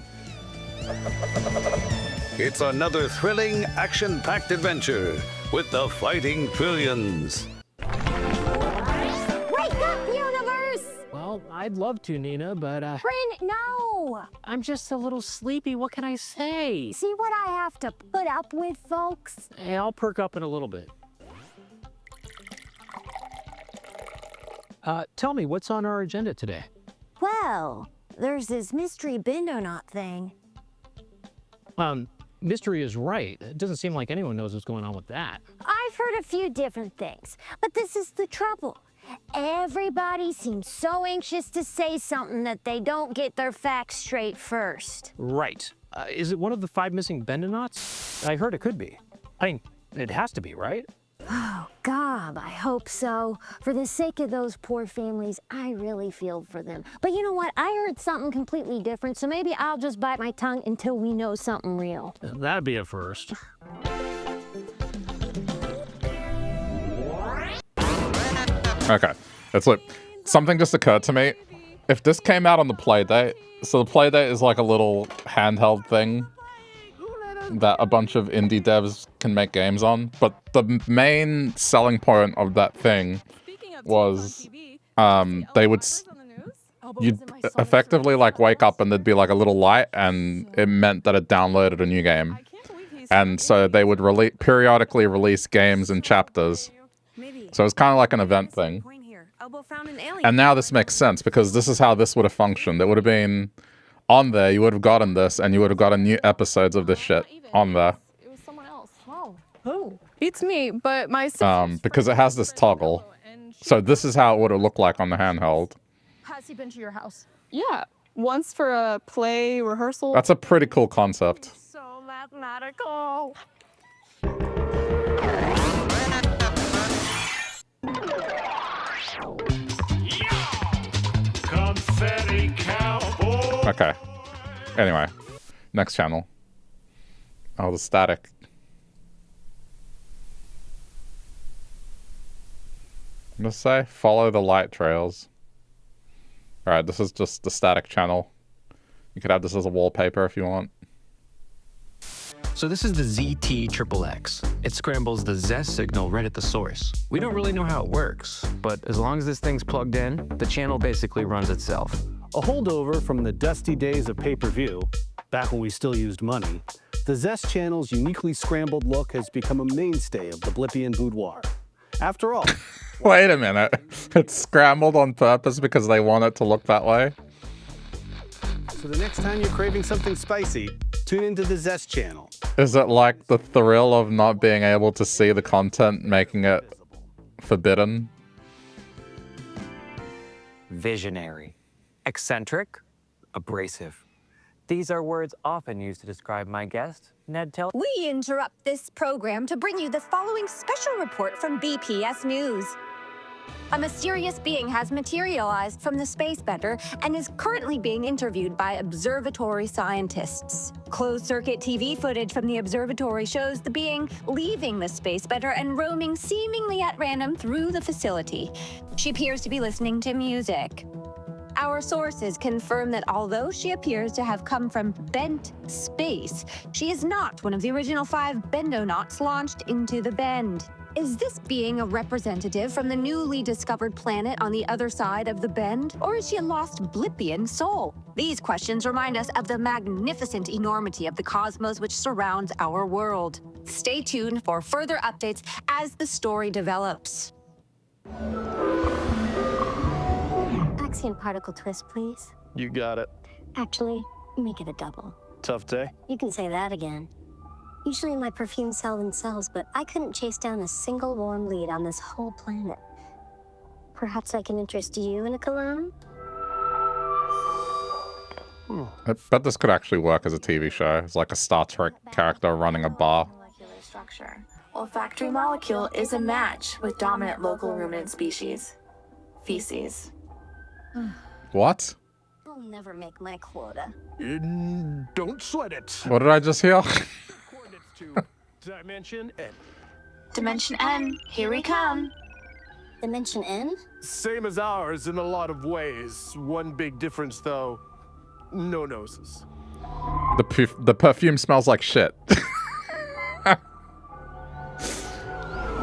It's another thrilling, action-packed adventure with the Fighting Trillions. Wake up, universe! Well, I'd love to, Nina, but, Bryn, no! I'm just a little sleepy. What can I say? See what I have to put up with, folks? Hey, I'll perk up in a little bit. Tell me, what's on our agenda today? Well, there's this mystery Bindonaut thing. Mystery is right. It doesn't seem like anyone knows what's going on with that. I've heard a few different things, but this is the trouble. Everybody seems so anxious to say something that they don't get their facts straight first. Right. Is it one of the 5 missing Bendonauts? I heard it could be. I mean, it has to be, right? Oh, God, I hope so. For the sake of those poor families, I really feel for them. But you know what? I heard something completely different, so maybe I'll just bite my tongue until we know something real. That'd be a first. Okay, it's like something just occurred to me. If this came out on the Playdate, so the Playdate is like a little handheld thing that a bunch of indie devs can make games on, but the main selling point of that thing was they would you'd effectively like wake up and there'd be like a little light and it meant that it downloaded a new game, and so they would periodically release games in chapters, so it's kind of like an event thing. And now this makes sense because this is how this would have functioned. It would have been on there, you would have gotten this, and you would have gotten new episodes of this shit on there. It was someone else. Oh. Who? It's me, but my sister's because it has this toggle. So this is how it would have looked like on the handheld. Has he been to your house? Yeah. Once for a play rehearsal. That's a pretty cool concept. So mathematical. Confetti cowboy. Okay. Anyway, next channel. Oh, the static. I'm gonna say follow the light trails. Alright, this is just the static channel. You could have this as a wallpaper if you want. So this is the ZT-XXX. It scrambles the Zest signal right at the source. We don't really know how it works, but as long as this thing's plugged in, the channel basically runs itself. A holdover from the dusty days of pay-per-view, back when we still used money, the Zest channel's uniquely scrambled look has become a mainstay of the Blippian boudoir. After all... Wait a minute. It's scrambled on purpose because they want it to look that way? So the next time you're craving something spicy, tune into the Zest channel. Is it like the thrill of not being able to see the content making it forbidden? Visionary. Eccentric. Abrasive. These are words often used to describe my guest, Ned Till. We interrupt this program to bring you the following special report from BPS News. A mysterious being has materialized from the space bender and is currently being interviewed by observatory scientists. Closed-circuit TV footage from the observatory shows the being leaving the space bender and roaming seemingly at random through the facility. She appears to be listening to music. Our sources confirm that although she appears to have come from Bent Space, she is not one of the original 5 Bendonauts launched into the Bend. Is this being a representative from the newly discovered planet on the other side of the Bend, or is she a lost Blippian soul? These questions remind us of the magnificent enormity of the cosmos which surrounds our world. Stay tuned for further updates as the story develops. Axion particle twist, please. You got it. Actually, make it a double. Tough day. You can say that again. Usually my perfumes sell themselves, but I couldn't chase down a single warm lead on this whole planet. Perhaps I can interest you in a cologne? I bet this could actually work as a TV show. It's like a Star Trek character running a bar. Structure. Olfactory molecule is a match with dominant local ruminant species. Feces. What? I'll never make my quota. Don't sweat it. What did I just hear? Dimension N. Dimension N, here we come. Dimension N? Same as ours in a lot of ways. One big difference, though. No noses. The perfume smells like shit.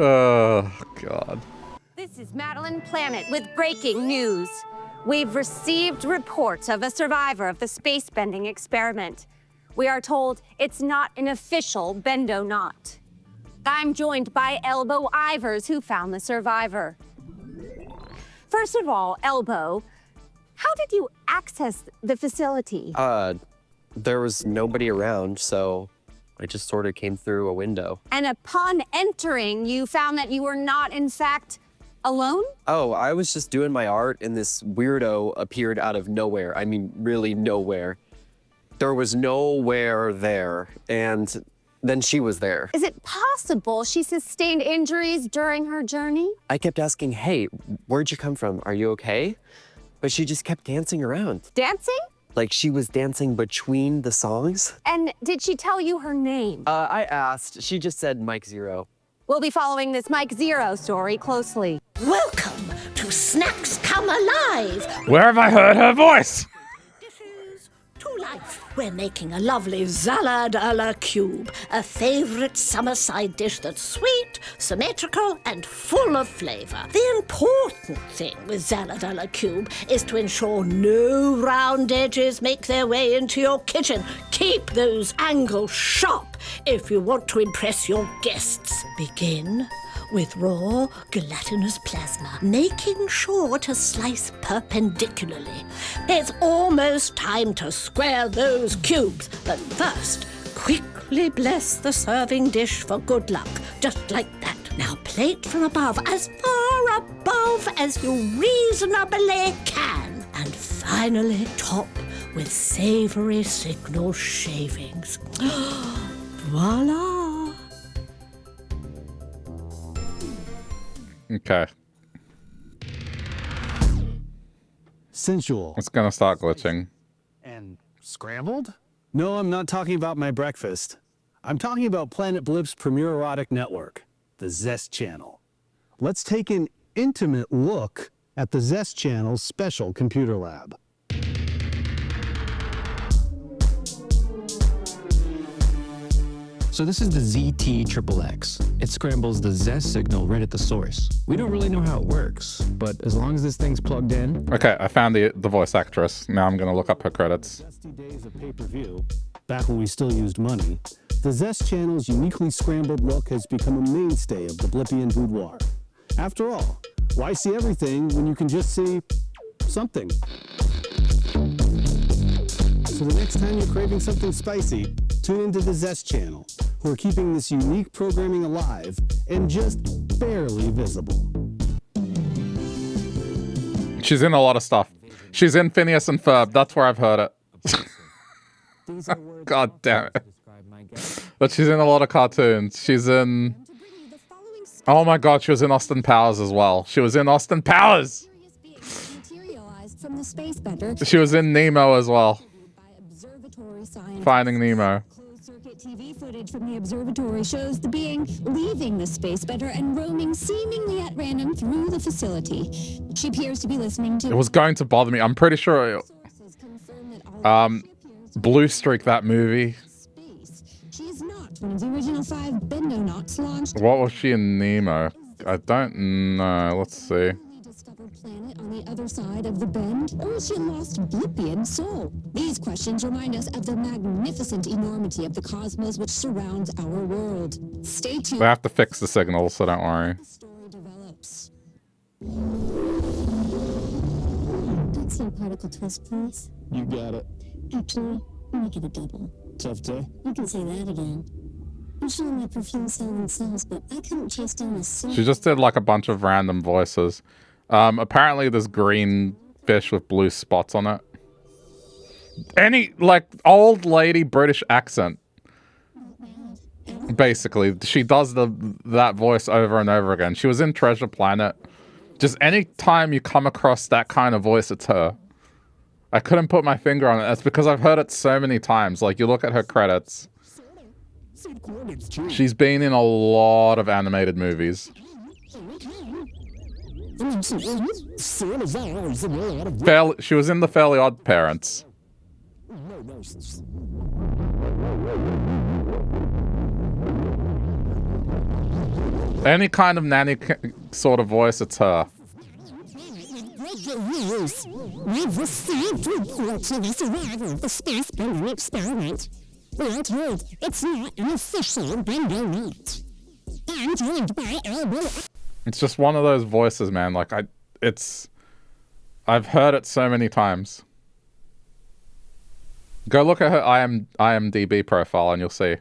Oh, God. This is Madeline Planet with breaking news. We've received reports of a survivor of the space-bending experiment. We are told it's not an official bendo-knot. I'm joined by Elbow Ivers, who found the survivor. First of all, Elbow, how did you access the facility? There was nobody around, so I just sort of came through a window. And upon entering, you found that you were not, in fact, alone? Oh, I was just doing my art, and this weirdo appeared out of nowhere. I mean, really nowhere. There was nowhere there, and then she was there. Is it possible she sustained injuries during her journey? I kept asking, hey, where'd you come from? Are you okay? But she just kept dancing around. Dancing? Like she was dancing between the songs. And did she tell you her name? I asked. She just said Mike Zero. We'll be following this Mike Zero story closely. Welcome to Snacks Come Alive. Where have I heard her voice? To life. We're making a lovely salad a la cube, a favorite summer side dish that's sweet, symmetrical, and full of flavor. The important thing with salad a la cube is to ensure no round edges make their way into your kitchen. Keep those angles sharp if you want to impress your guests. Begin with raw gelatinous plasma, making sure to slice perpendicularly. It's almost time to square those cubes, but first, quickly bless the serving dish for good luck, just like that. Now plate from above, as far above as you reasonably can. And finally, top with savory signal shavings. Voila! Okay. Sensual. It's gonna start glitching. And scrambled? No, I'm not talking about my breakfast. I'm talking about Planet Blip's premier erotic network, the Zest Channel. Let's take an intimate look at the Zest Channel's special computer lab. So this is the ZT-XXX. It scrambles the Zest signal right at the source. We don't really know how it works, but as long as this thing's plugged in... Okay, I found the voice actress. Now I'm gonna look up her credits. Dusty days of pay-per-view, back when we still used money, the Zest Channel's uniquely scrambled look has become a mainstay of the Blippian boudoir. After all, why see everything when you can just see something? So the next time you're craving something spicy, tune into the Zest Channel, who are keeping this unique programming alive and just barely visible. She's in a lot of stuff. She's in Phineas and Ferb. That's where I've heard it. God damn it. But she's in a lot of cartoons. She's in... Oh my god, she was in Austin Powers as well. She was in Austin Powers! From the space bender. She was in Nemo as well. Finding Nemo. Closed-circuit TV footage from the observatory shows the being leaving the space bender and roaming seemingly at random through the facility. She appears to be listening to... It was going to bother me. I'm pretty sure... Blue Streak, that movie. She is not one of the original 5 bendo-knots launched. What was she in Nemo? I don't know. Let's see. Planet on the other side of the bend, or is she a lost Blippian soul? These questions remind us of the magnificent enormity of the cosmos which surrounds our world. Stay tuned. They have to fix the signal, so don't worry. The story develops. Axiom particle twist, please. You got it. Actually, make it a double. Tough day. You can say that again. I'm sure my perfume selling sells, but I couldn't chase down a single. She just did like a bunch of random voices. Apparently there's green fish with blue spots on it. Any, like, old lady British accent. Basically, she does that voice over and over again. She was in Treasure Planet. Just any time you come across that kind of voice, it's her. I couldn't put my finger on it. That's because I've heard it so many times. Like, you look at her credits. She's been in a lot of animated movies. She was in The Fairly Odd Parents. Any kind of nanny sort of voice, it's her. We've received reports of the survival of the space bender experiment. We are told it's not an official bender meat. And joined by Elbow. It's just one of those voices, man. Like, I've heard it so many times. Go look at her IMDb profile and you'll see.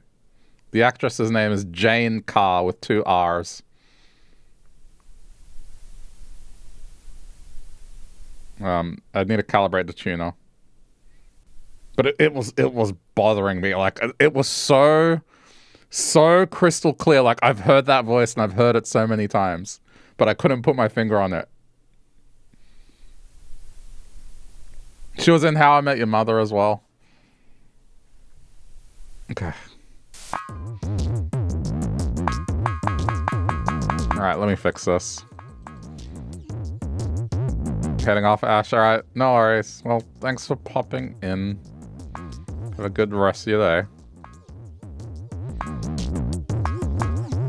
The actress's name is Jane Carr with 2 R's. I need to calibrate the tuner. But it was bothering me. Like, it was so crystal clear. Like, I've heard that voice and I've heard it so many times, but I couldn't put my finger on it. She was in How I Met Your Mother as well. Okay. Alright, let me fix this. Heading off, Ash. Alright, no worries. Well, thanks for popping in. Have a good rest of your day.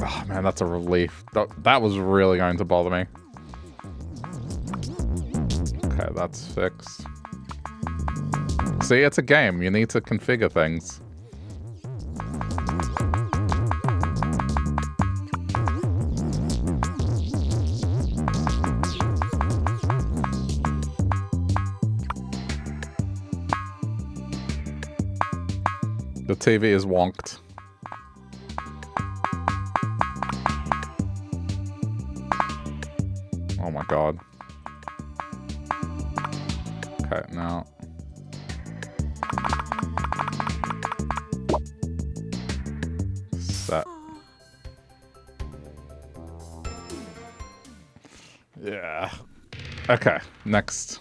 Oh man, that's a relief. That was really going to bother me. Okay, that's fixed. See, it's a game. You need to configure things. The TV is wonked. Oh my god. Okay, now. Set. Yeah. Okay, next.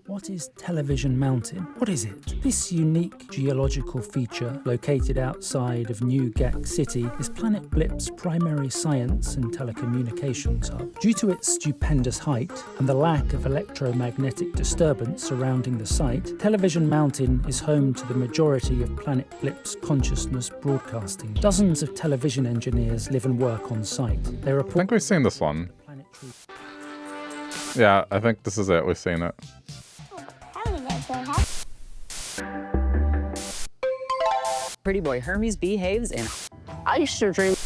What is Television Mountain? What is it? This unique geological feature located outside of New Gak City is Planet Blip's primary science and telecommunications hub. Due to its stupendous height and the lack of electromagnetic disturbance surrounding the site, Television Mountain is home to the majority of Planet Blip's consciousness broadcasting. Dozens of television engineers live and work on site. They report I think we've seen this one. Yeah, I think this is it. We've seen it. Pretty boy Hermes behaves and I used to dream.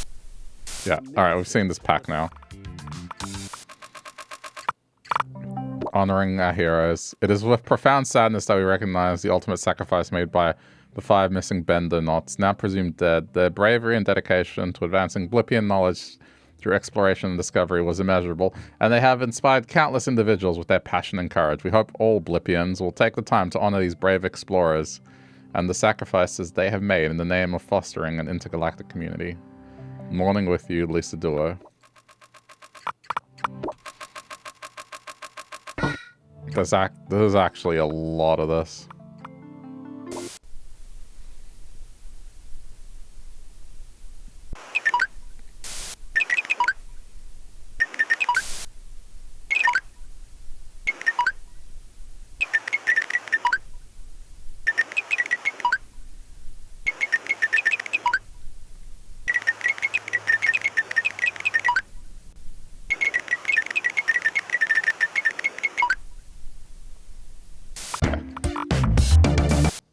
Yeah, alright, we've seen this pack now. Honoring our heroes. It is with profound sadness that we recognize the ultimate sacrifice made by the 5 missing Bender Knots, now presumed dead. Their bravery and dedication to advancing Blippian knowledge through exploration and discovery was immeasurable, and they have inspired countless individuals with their passion and courage. We hope all Blippians will take the time to honor these brave explorers and the sacrifices they have made in the name of fostering an intergalactic community. Mourning with you, Lisa Duo. There's actually a lot of this.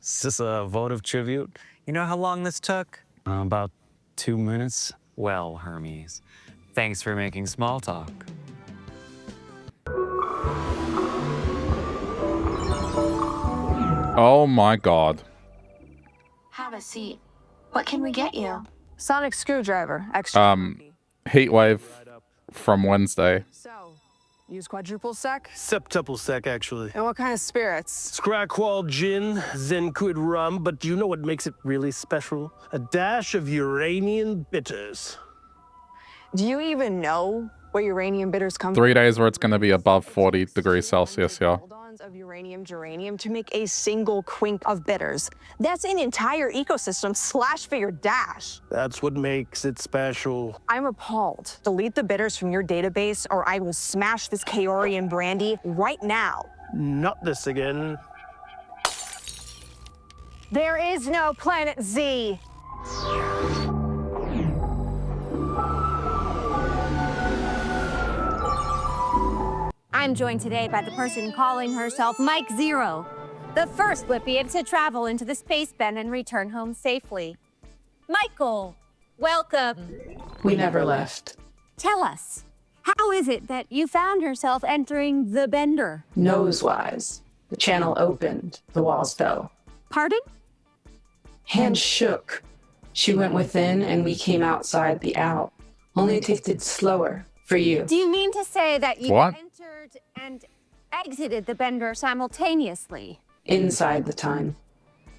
Is this a vote of tribute? You know how long this took? About 2 minutes. Well, Hermes, thanks for making small talk. Oh my god. Have a seat. What can we get you? Sonic screwdriver, extra. Heatwave from Wednesday. Use quadruple sec? Septuple sec, actually. And what kind of spirits? Scrackwall gin, Zenquid rum, but do you know what makes it really special? A dash of Uranian bitters. Do you even know where uranium bitters come 3 days where it's going to be above 40 degrees Celsius, yeah. of uranium geranium to make a single quink of bitters? That's an entire ecosystem slashed for your dash. That's what makes it special. I'm appalled. Delete the bitters from your database or I will smash this Kaorian brandy right now. Not this again. There is no Planet Z. I'm joined today by the person calling herself Mike Zero, the first Blippian to travel into the space bend and return home safely. Michael, welcome. We never left. Tell us, how is it that you found yourself entering the bender? Nose-wise. The channel opened, the walls fell. Pardon? Hands shook. She went within and we came outside the out. Only it tasted slower for you. Do you mean to say that you What? entered and exited the bender simultaneously? Inside the time.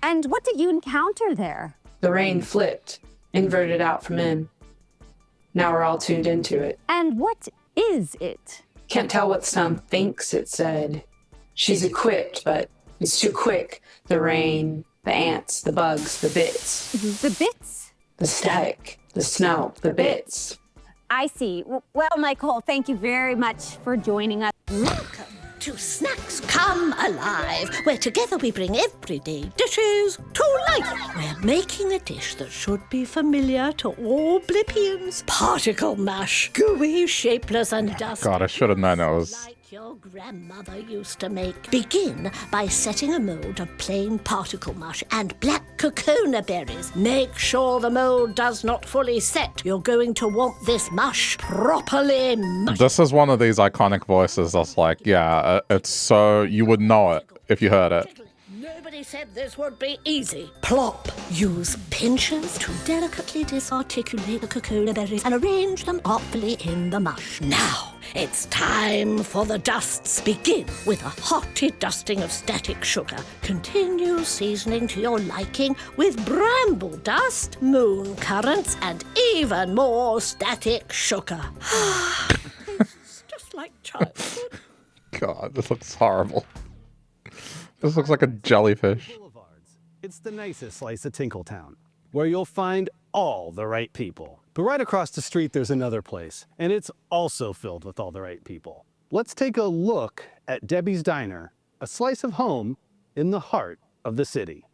And what did you encounter there? The rain flipped, inverted out from in. Now we're all tuned into it. And what is it? Can't tell what Stum thinks it said. She's equipped, but it's too quick. The rain, the ants, the bugs, the bits. The bits? The static, the smell, the bits. I see. Well, Michael, thank you very much for joining us. Welcome to Snacks Come Alive, where together we bring everyday dishes to life. We're making a dish that should be familiar to all Blippians. Particle mash, gooey, shapeless and dusty. God, I should have known it was... Your grandmother used to make. Begin by setting a mold of plain particle mush and black cocona berries. Make sure the mold does not fully set. You're going to want this mush properly mushed. This is one of these iconic voices that's like, yeah, it's so... You would know it if you heard it. Nobody said this would be easy. Plop. Use pinchers to delicately disarticulate the cocona berries and arrange them artfully in the mush. Now, it's time for the dusts. Begin with a hearty dusting of static sugar. Continue seasoning to your liking with bramble dust, moon currants, and even more static sugar. It's just like childhood. God, this looks horrible. This looks like a jellyfish. It's the nicest slice of Tinkletown, where you'll find all the right people. But right across the street, there's another place, and it's also filled with all the right people. Let's take a look at Debbie's Diner, a slice of home in the heart of the city.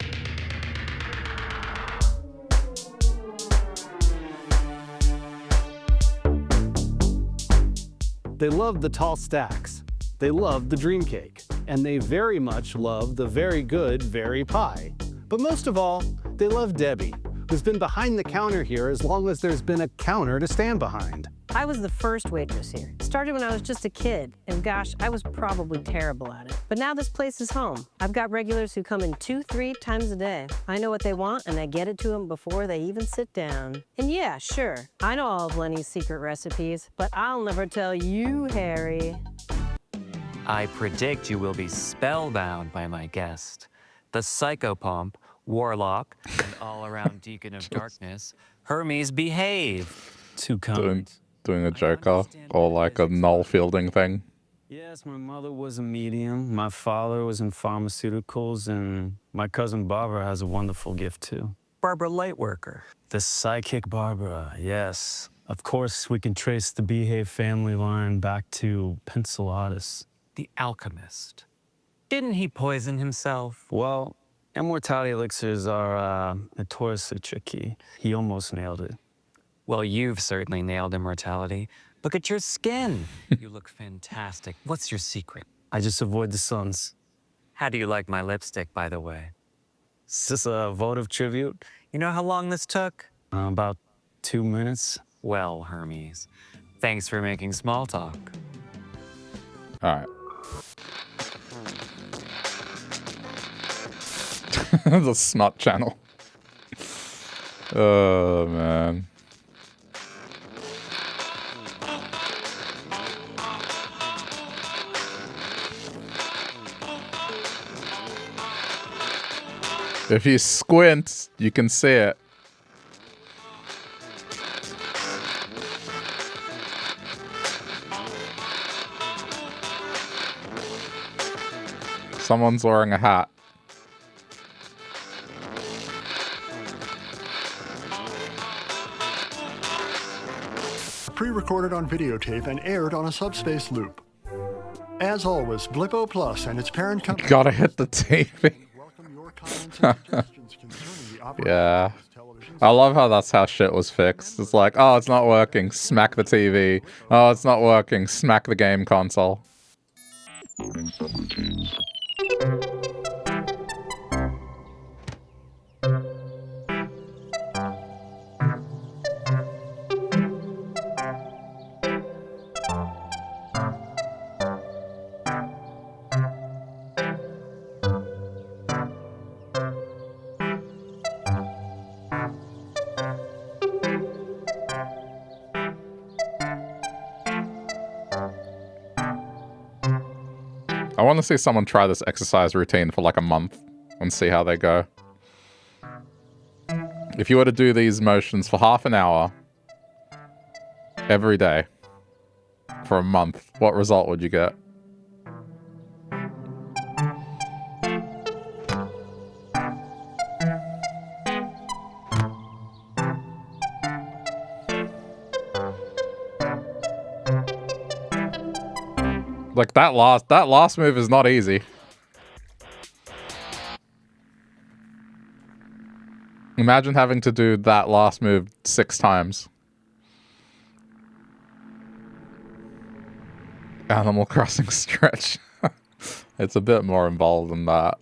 They love the tall stacks. They love the dream cake. And they very much love the very good Very Pie. But most of all, they love Debbie, who's been behind the counter here as long as there's been a counter to stand behind. I was the first waitress here. Started when I was just a kid, and gosh, I was probably terrible at it. But now this place is home. I've got regulars who come in 2-3 times a day. I know what they want, and I get it to them before they even sit down. And yeah, sure, I know all of Lenny's secret recipes, but I'll never tell you, Harry. I predict you will be spellbound by my guest, the psychopomp, warlock, and all-around deacon of darkness, Hermes Behave. Too kind. Doing a Joker or like a Null Fielding thing. Yes, my mother was a medium, my father was in pharmaceuticals, and my cousin Barbara has a wonderful gift too. Barbara Lightworker. The psychic Barbara, yes. Of course, we can trace the Behave family line back to Pencelatus. The alchemist. Didn't he poison himself? Well, immortality elixirs are notoriously tricky. He almost nailed it. Well, you've certainly nailed immortality. Look at your skin. You look fantastic. What's your secret? I just avoid the suns. How do you like my lipstick, by the way? Is this a vote of tribute? You know how long this took? About 2 minutes. Well, Hermes, thanks for making small talk. All right. The smut channel. Oh, man. If you squint, you can see it. Someone's wearing a hat. Pre-recorded on videotape and aired on a subspace loop. As always, Blippo Plus and its parent company... Gotta hit the TV. Yeah. I love how that's how shit was fixed. It's like, oh, it's not working, smack the TV. Oh, it's not working, smack the game console. I want to see someone try this exercise routine for like a month and see how they go. If you were to do these motions for half an hour every day for a month, what result would you get? Like that last move is not easy. Imagine having to do that last move 6 times. Animal Crossing stretch. It's a bit more involved than that.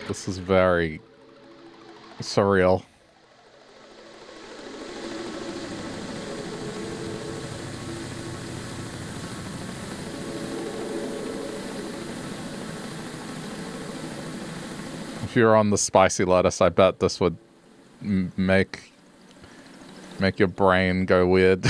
This is very surreal. If you're on the spicy lettuce, I bet this would make your brain go weird.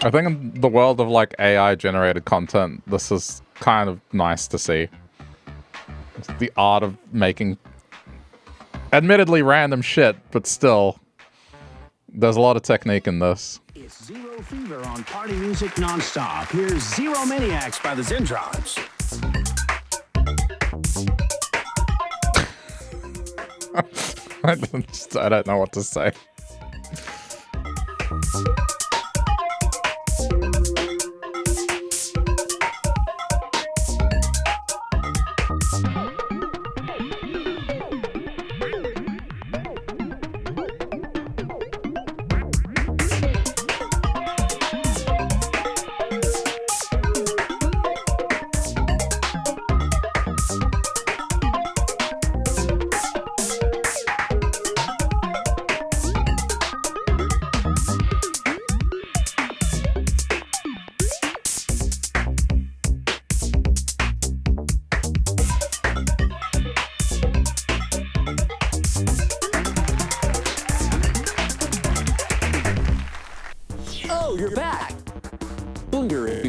I think in the world of like AI generated content, this is kind of nice to see. It's the art of making admittedly random shit, but still, there's a lot of technique in this. It's Zero Fever on Party Music Nonstop. Here's Zero Maniacs by the Zentrons. I don't know what to say.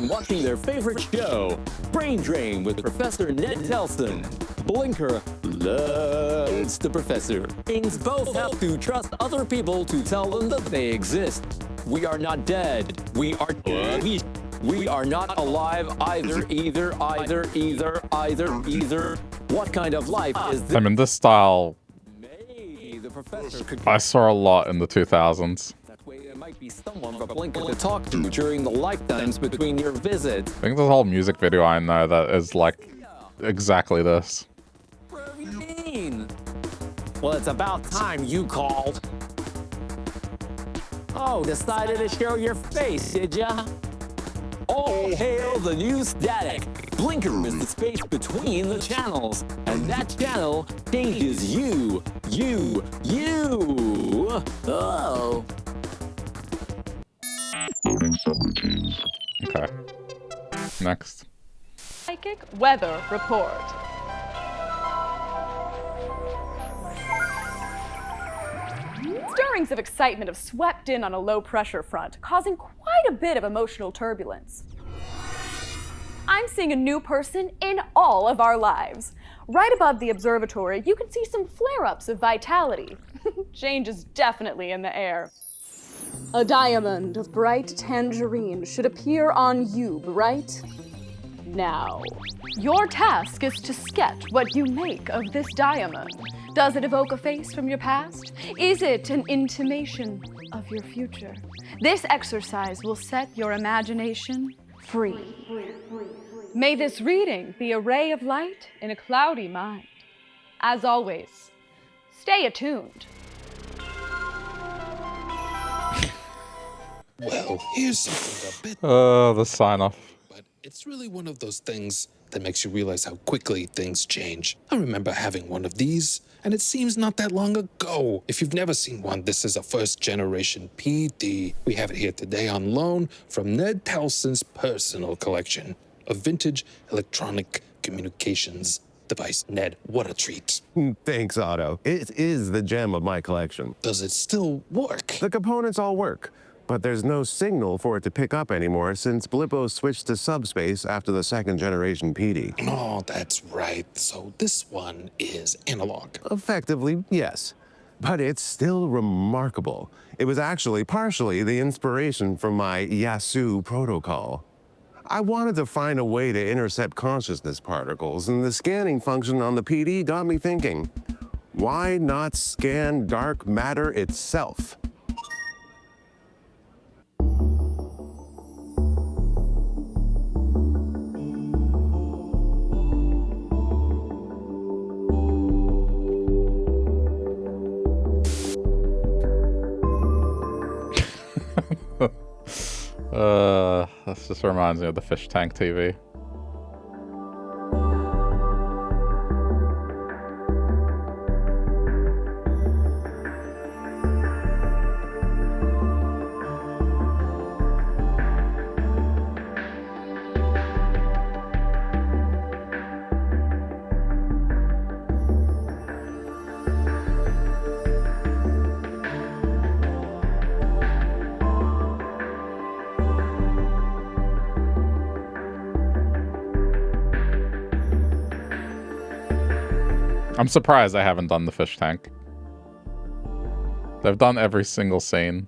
Watching their favorite show, Brain Drain with Professor Ned Telston. Blinker loves the professor. Things both have to trust other people to tell them that they exist. We are not dead. We are dead. We are not alive either. What kind of life is this? I mean, this style The professor could I saw a lot in the 2000s. there might be someone for Blinker to talk to during the lifetimes between your visits. I think there's a whole music video I know that is like exactly this. Well, it's about time you called. Oh, decided to show your face, did ya? All hail the new static. Blinker is the space between the channels, and that channel changes you. Oh. Okay. Next. Psychic weather report. Stirrings of excitement have swept in on a low-pressure front, causing quite a bit of emotional turbulence. I'm seeing a new person in all of our lives. Right above the observatory, you can see some flare-ups of vitality. Change is definitely in the air. A diamond of bright tangerine should appear on you right now. Your task is to sketch what you make of this diamond. Does it evoke a face from your past? Is it an intimation of your future? This exercise will set your imagination free. May this reading be a ray of light in a cloudy mind. As always, stay attuned. Well, here's something a bit. The sign off. But it's really one of those things that makes you realize how quickly things change. I remember having one of these, and it seems not that long ago. If you've never seen one, this is a first-generation PD. We have it here today on loan from Ned Towson's personal collection of vintage electronic communications device. Ned, what a treat. Thanks, Otto. It is the gem of my collection. Does it still work? The components all work, but there's no signal for it to pick up anymore since Blippo switched to subspace after the second-generation PD. Oh, that's right. So this one is analog. Effectively, yes. But it's still remarkable. It was actually partially the inspiration from my Yasu protocol. I wanted to find a way to intercept consciousness particles, and the scanning function on the PD got me thinking, why not scan dark matter itself? This just reminds me of the fish tank TV. I'm surprised I haven't done the fish tank. They've done every single scene.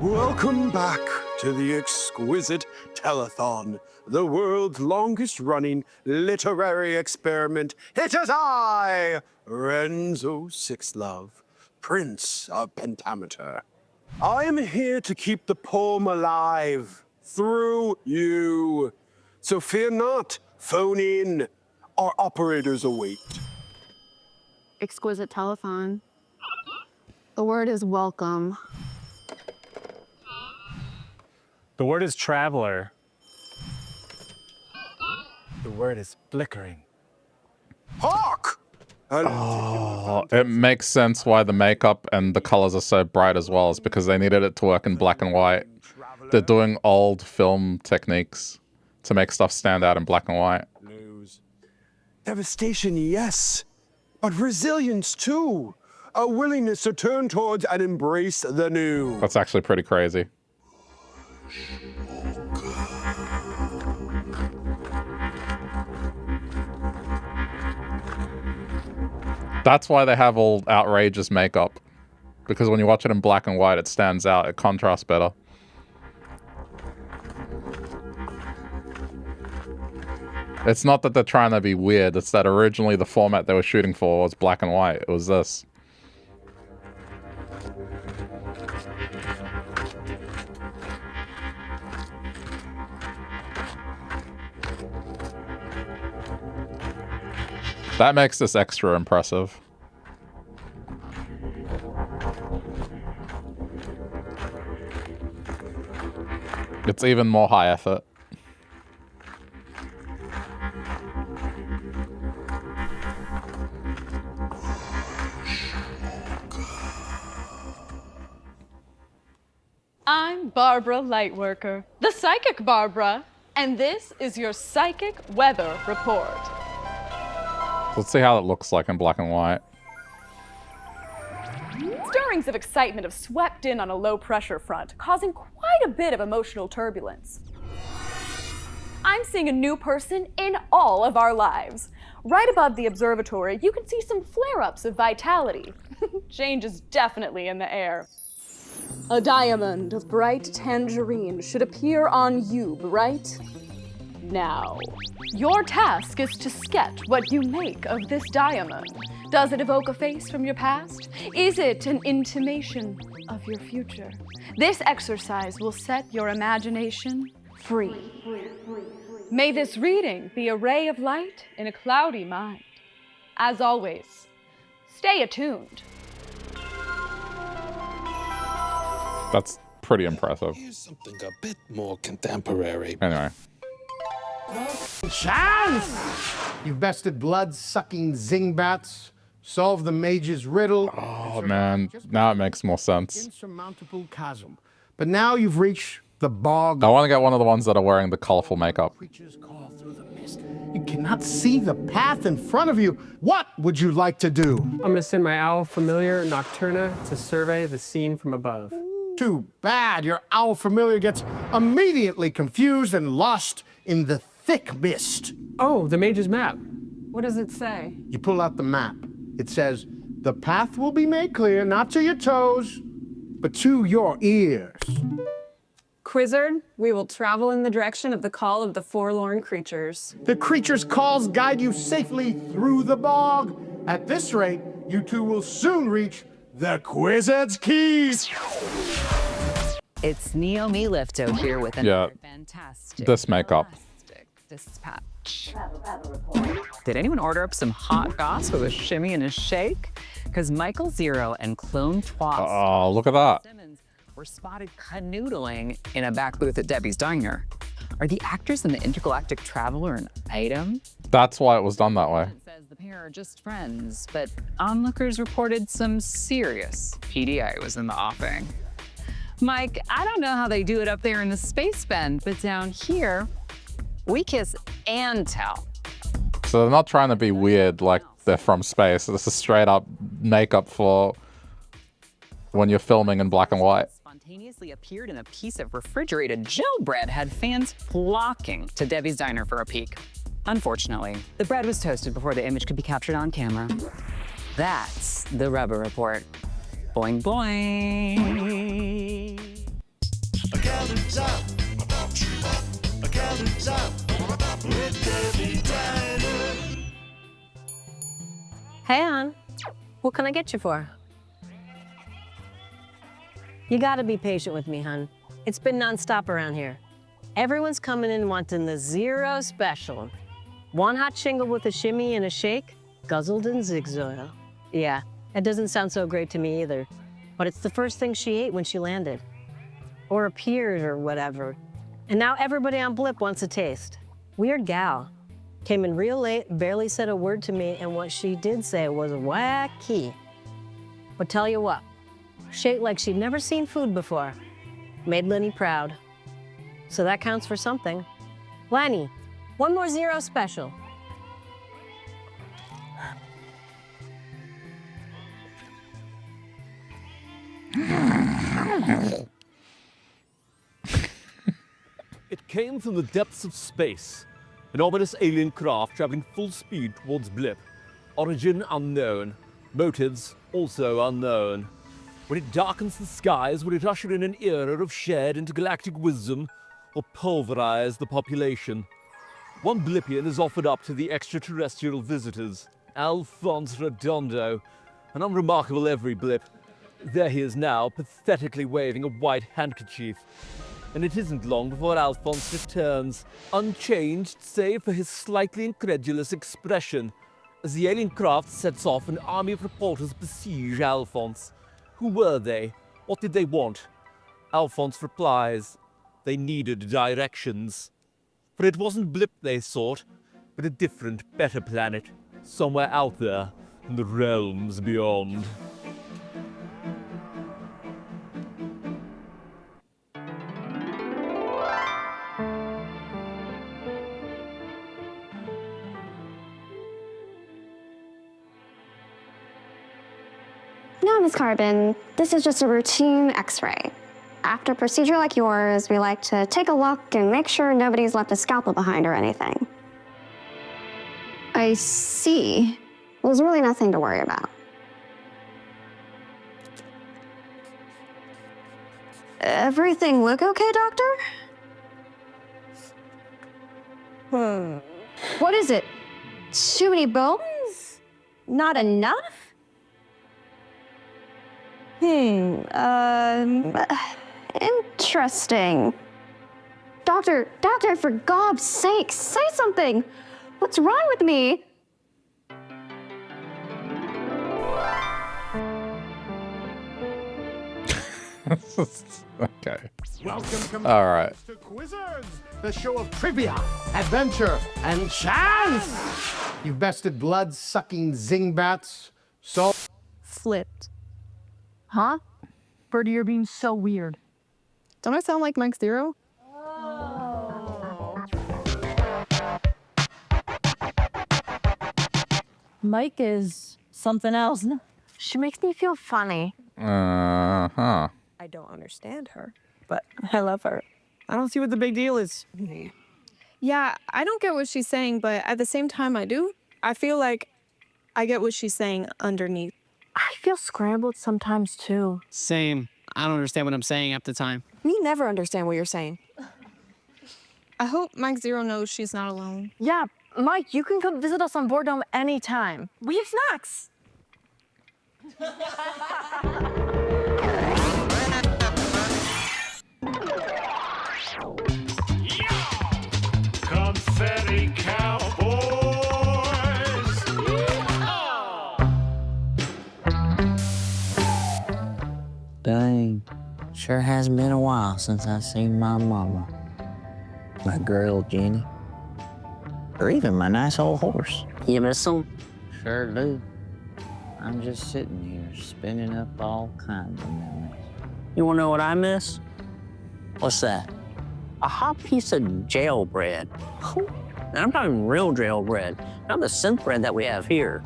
Welcome back to the exquisite telethon, the world's longest running literary experiment. It is I, Renzo Sixlove, Prince of Pentameter. I am here to keep the poem alive through you. So fear not, phone in. Our operators await. Exquisite telethon. The word is welcome. The word is traveler. The word is flickering. Hawk! Oh, it makes sense why the makeup and the colors are so bright as well. It's because they needed it to work in black and white. They're doing old film techniques to make stuff stand out in black and white. Devastation, yes, but resilience too. A willingness to turn towards and embrace the new. That's actually pretty crazy. That's why they have all outrageous makeup. Because when you watch it in black and white, it stands out. It contrasts better. It's not that they're trying to be weird. It's that originally the format they were shooting for was black and white. It was this. That makes this extra impressive. It's even more high effort. I'm Barbara Lightworker, the psychic Barbara, and this is your psychic weather report. Let's see how it looks like in black and white. Stirrings of excitement have swept in on a low-pressure front, causing quite a bit of emotional turbulence. I'm seeing a new person in all of our lives. Right above the observatory, you can see some flare-ups of vitality. Change is definitely in the air. A diamond of bright tangerine should appear on you right now. Your task is to sketch what you make of this diamond. Does it evoke a face from your past? Is it an intimation of your future? This exercise will set your imagination free. May this reading be a ray of light in a cloudy mind. As always, stay attuned. That's pretty impressive. Here's something a bit more contemporary. Anyway. Chance! You've bested blood-sucking zingbats, solved the mage's riddle. Oh man, now it makes more sense. Insurmountable chasm. But now you've reached the bog. I want to get one of the ones that are wearing the colorful makeup. You cannot see the path in front of you. What would you like to do? I'm gonna send my owl familiar, Nocturna, to survey the scene from above. Too bad. Your owl familiar gets immediately confused and lost in the thick mist. Oh, the mage's map. What does it say? You pull out the map. It says, the path will be made clear, not to your toes, but to your ears. Quizzard, we will travel in the direction of the call of the forlorn creatures. The creatures' calls guide you safely through the bog. At this rate, you two will soon reach the Quizzard's Keys. It's Naomi Lifto here with another fantastic this makeup. dispatch. Did anyone order up some hot goss with a shimmy and a shake? Because Michael Zero and Clone Twas Oh, look at that. were spotted canoodling in a back booth at Debbie's Diner. Are the actors in the Intergalactic Traveler an item? That's why it was done that way. It says the pair are just friends, but onlookers reported some serious PDA was in the offing. Mike, I don't know how they do it up there in the space bend, but down here, we kiss and tell. So they're not trying to be weird like they're from space. This is straight up makeup for when you're filming in black and white. Spontaneously appeared in a piece of refrigerated gel bread had fans flocking to Debbie's Diner for a peek. Unfortunately, the bread was toasted before the image could be captured on camera. That's the Rubber Report. Boing, boing. Hey, Ann. What can I get you for? You gotta be patient with me, hun. It's been nonstop around here. Everyone's coming in wanting the Zero special. One hot shingle with a shimmy and a shake, guzzled in zigzag. Yeah, it doesn't sound so great to me either, but it's the first thing she ate when she landed. Or appeared or whatever. And now everybody on Blip wants a taste. Weird gal. Came in real late, barely said a word to me, and what she did say was wacky. But tell you what, she ate like she'd never seen food before. Made Lenny proud. So that counts for something. Lenny, one more Zero special. It came from the depths of space. An ominous alien craft traveling full speed towards Blip. Origin unknown. Motives also unknown. When it darkens the skies, will it usher in an era of shared intergalactic wisdom, or pulverize the population? One Blippian is offered up to the extraterrestrial visitors, Alphonse Redondo, an unremarkable every blip. There he is now, pathetically waving a white handkerchief. And it isn't long before Alphonse returns, unchanged save for his slightly incredulous expression, as the alien craft sets off an army of reporters besiege Alphonse. Who were they? What did they want? Alphonse replies, they needed directions. For it wasn't Blip they sought, but a different, better planet, somewhere out there, in the realms beyond. No, Miss Carbon, this is just a routine x-ray. After a procedure like yours, we like to take a look and make sure nobody's left a scalpel behind or anything. I see. There's really nothing to worry about. Everything look okay, Doctor? What is it? Too many bones? Not enough? Interesting. Doctor, for God's sake, say something! What's wrong with me? Okay. Welcome, All right. to Quizzards, the show of trivia, adventure, and chance. You've bested blood-sucking zingbats, so... Flipped. Huh? Birdie, you're being so weird. Don't I sound like Mike Zero? Mike is something else. She makes me feel funny. Uh-huh. I don't understand her, but I love her. I don't see what the big deal is. Yeah, I don't get what she's saying, but at the same time I do. I feel like I get what she's saying underneath. I feel scrambled sometimes too. Same. I don't understand what I'm saying half the time. Me never understand what you're saying. I hope Mike Zero knows she's not alone. Yeah, Mike, you can come visit us on Boredom anytime. We have snacks. Confetti Cowboys! Dang, sure has been a while since I seen my mama, my girl Jenny, or even my nice old horse. You miss them? Sure do. I'm just sitting here spinning up all kinds of memories. You wanna know what I miss? What's that? A hot piece of jail bread. And I'm not even real jail bread. Not the synth bread that we have here.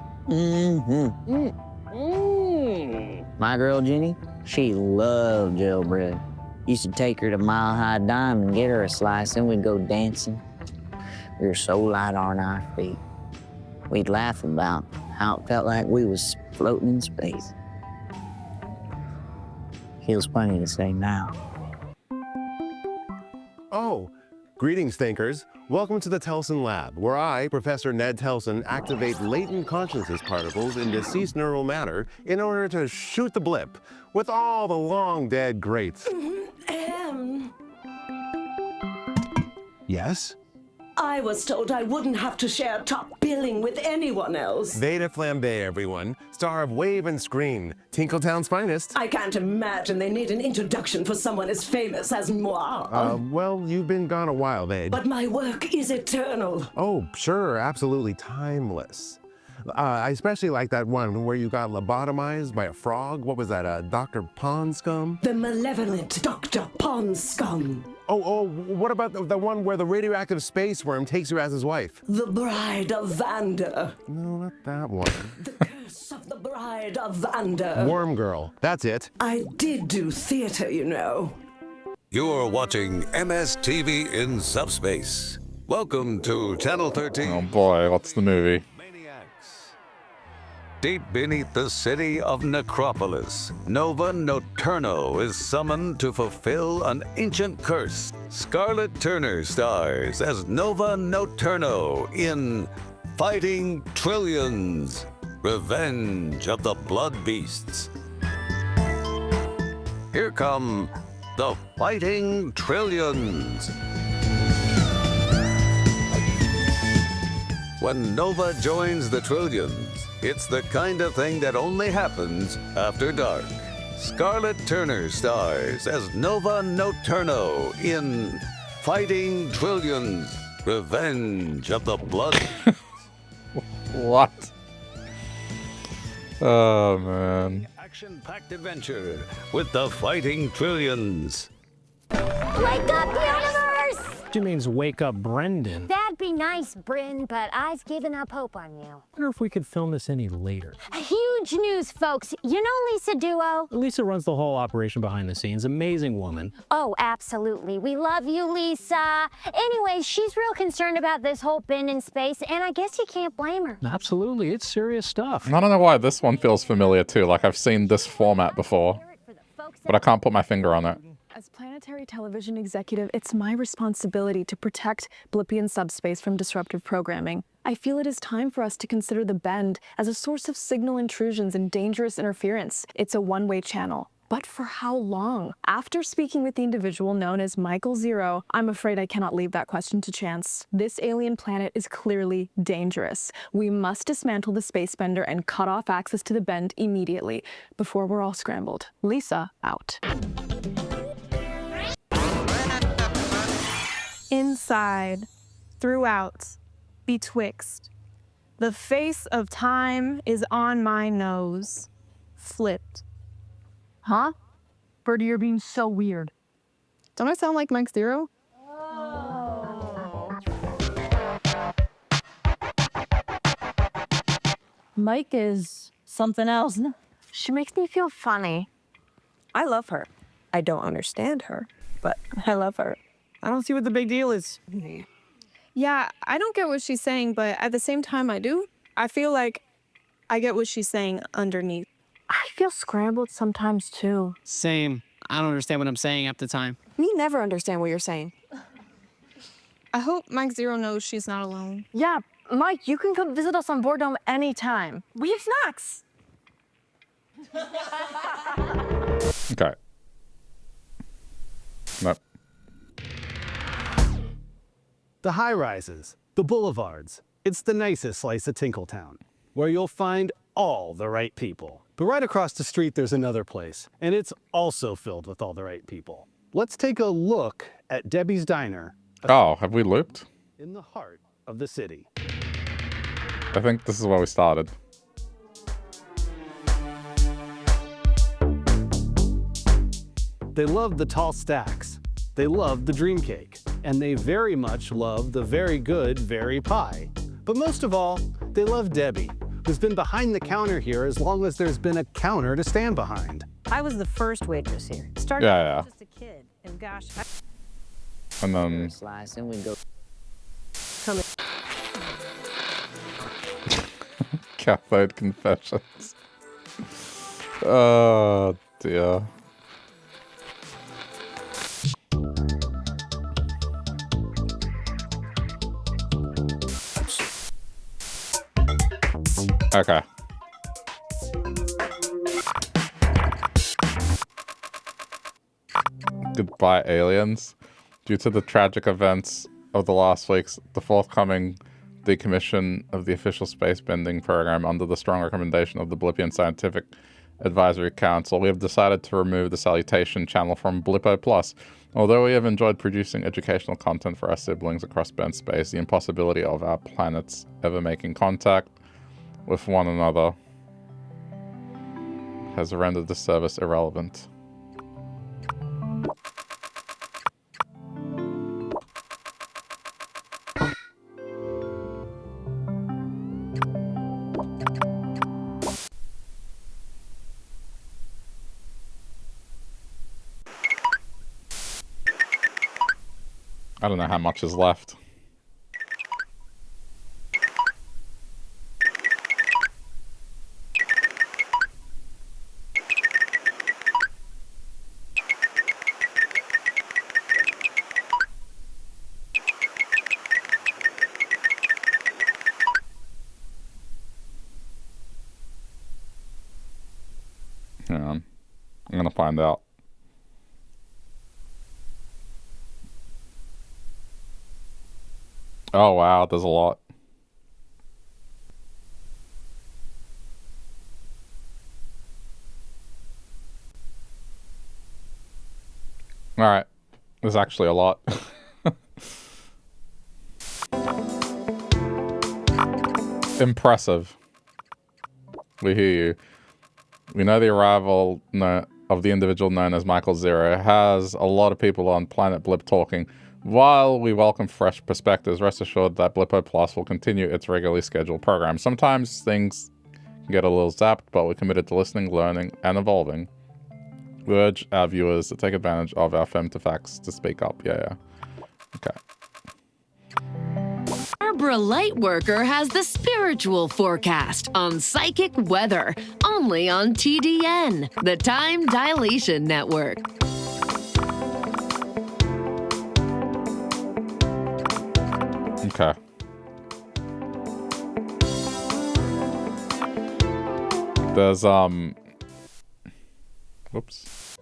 My girl Jenny, she loved jail bread. Used to take her to Mile High Dime and get her a slice, and we'd go dancing. We were so light on our feet. We'd laugh about how it felt like we was floating in space. Feels funny to say now. Oh, greetings, thinkers. Welcome to the Telson Lab, where I, Professor Ned Telson, activate latent consciousness particles in deceased neural matter in order to shoot the blip with all the long-dead greats. Yes? I was told I wouldn't have to share top billing with anyone else. Veda Flambe, everyone. Star of Wave and Screen. Tinkletown's finest. I can't imagine they need an introduction for someone as famous as moi. Well, you've been gone a while, Vade. But my work is eternal. Oh, sure, absolutely timeless. I especially like that one where you got lobotomized by a frog. What was that, Dr. Ponscum? The malevolent Dr. Ponscum. Oh, what about the one where the radioactive space worm takes you as his wife? The Bride of Vander. No, not that one. The Curse of the Bride of Vander. Worm Girl, that's it. I did do theater, you know. You're watching MSTV in Subspace. Welcome to Channel 13. Oh boy, what's the movie? Deep beneath the city of Necropolis, Nova Noturno is summoned to fulfill an ancient curse. Scarlett Turner stars as Nova Noturno in Fighting Trillions, Revenge of the Blood Beasts. Here come the Fighting Trillions. When Nova joins the Trillions, it's the kind of thing that only happens after dark. Scarlett Turner stars as Nova Noturno in Fighting Trillions, Revenge of the Blood. What? Oh, man. Action-packed adventure with the Fighting Trillions. Wake up, universe! She means wake up, Brendan. That'd be nice, Bryn, but I've given up hope on you. I wonder if we could film this any later. Huge news, folks. You know Lisa Duo? Lisa runs the whole operation behind the scenes. Amazing woman. Oh, absolutely. We love you, Lisa. Anyway, she's real concerned about this whole bin in space, and I guess you can't blame her. Absolutely. It's serious stuff. I don't know why this one feels familiar too. Like I've seen this format before, but I can't put my finger on it. As planetary television executive, it's my responsibility to protect Blippian subspace from disruptive programming. I feel it is time for us to consider the Bend as a source of signal intrusions and dangerous interference. It's a one-way channel. But for how long? After speaking with the individual known as Michael Zero, I'm afraid I cannot leave that question to chance. This alien planet is clearly dangerous. We must dismantle the space bender and cut off access to the Bend immediately before we're all scrambled. Lisa, out. Inside, throughout, betwixt. The face of time is on my nose, flipped. Huh? Birdie, you're being so weird. Don't I sound like Mike Zero? Mike is something else. She makes me feel funny. I love her. I don't understand her, but I love her. I don't see what the big deal is. Yeah, I don't get what she's saying, but at the same time I do. I feel like I get what she's saying underneath. I feel scrambled sometimes too. Same. I don't understand what I'm saying half the time. Me never understand what you're saying. I hope Mike Zero knows she's not alone. Yeah, Mike, you can come visit us on Boredom anytime. We have snacks. Okay. Nope. The high-rises, the boulevards. It's the nicest slice of Tinkletown, where you'll find all the right people. But right across the street, there's another place, and it's also filled with all the right people. Let's take a look at Debbie's Diner. Oh, have we looped? In the heart of the city. I think this is where we started. They love the tall stacks. They love the dream cake. And they very much love the very good very pie. But most of all, they love Debbie, who's been behind the counter here as long as there's been a counter to stand behind. I was the first waitress here. Started Yeah. just a kid, and gosh, And then Slice, and we go. come in. cathode confessions. Oh dear. Okay. Goodbye, aliens. Due to the tragic events of the last weeks, the forthcoming decommission of the official space bending program under the strong recommendation of the Blippian Scientific Advisory Council, we have decided to remove the salutation channel from Blippo Plus. Although we have enjoyed producing educational content for our siblings across bent space, the impossibility of our planets ever making contact with one another has rendered the service irrelevant. I don't know how much is left. find out. Oh wow, there's a lot. Alright. There's actually a lot. Impressive. We hear you. We know the arrival of the individual known as Michael Zero has a lot of people on Planet Blip talking. While we welcome fresh perspectives, rest assured that Blippo Plus will continue its regularly scheduled program. Sometimes things can get a little zapped, but we're committed to listening, learning, and evolving. We urge our viewers to take advantage of our femtofacts to speak up. Yeah. Okay. Barbara Lightworker has the spiritual forecast on psychic weather, only on TDN, the Time Dilation Network. Okay. There's, whoops.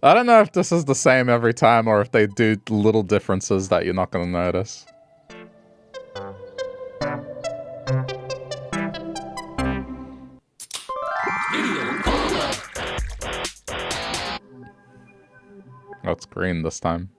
I don't know if this is the same every time or if they do little differences that you're not going to notice. Oh, it's green this time.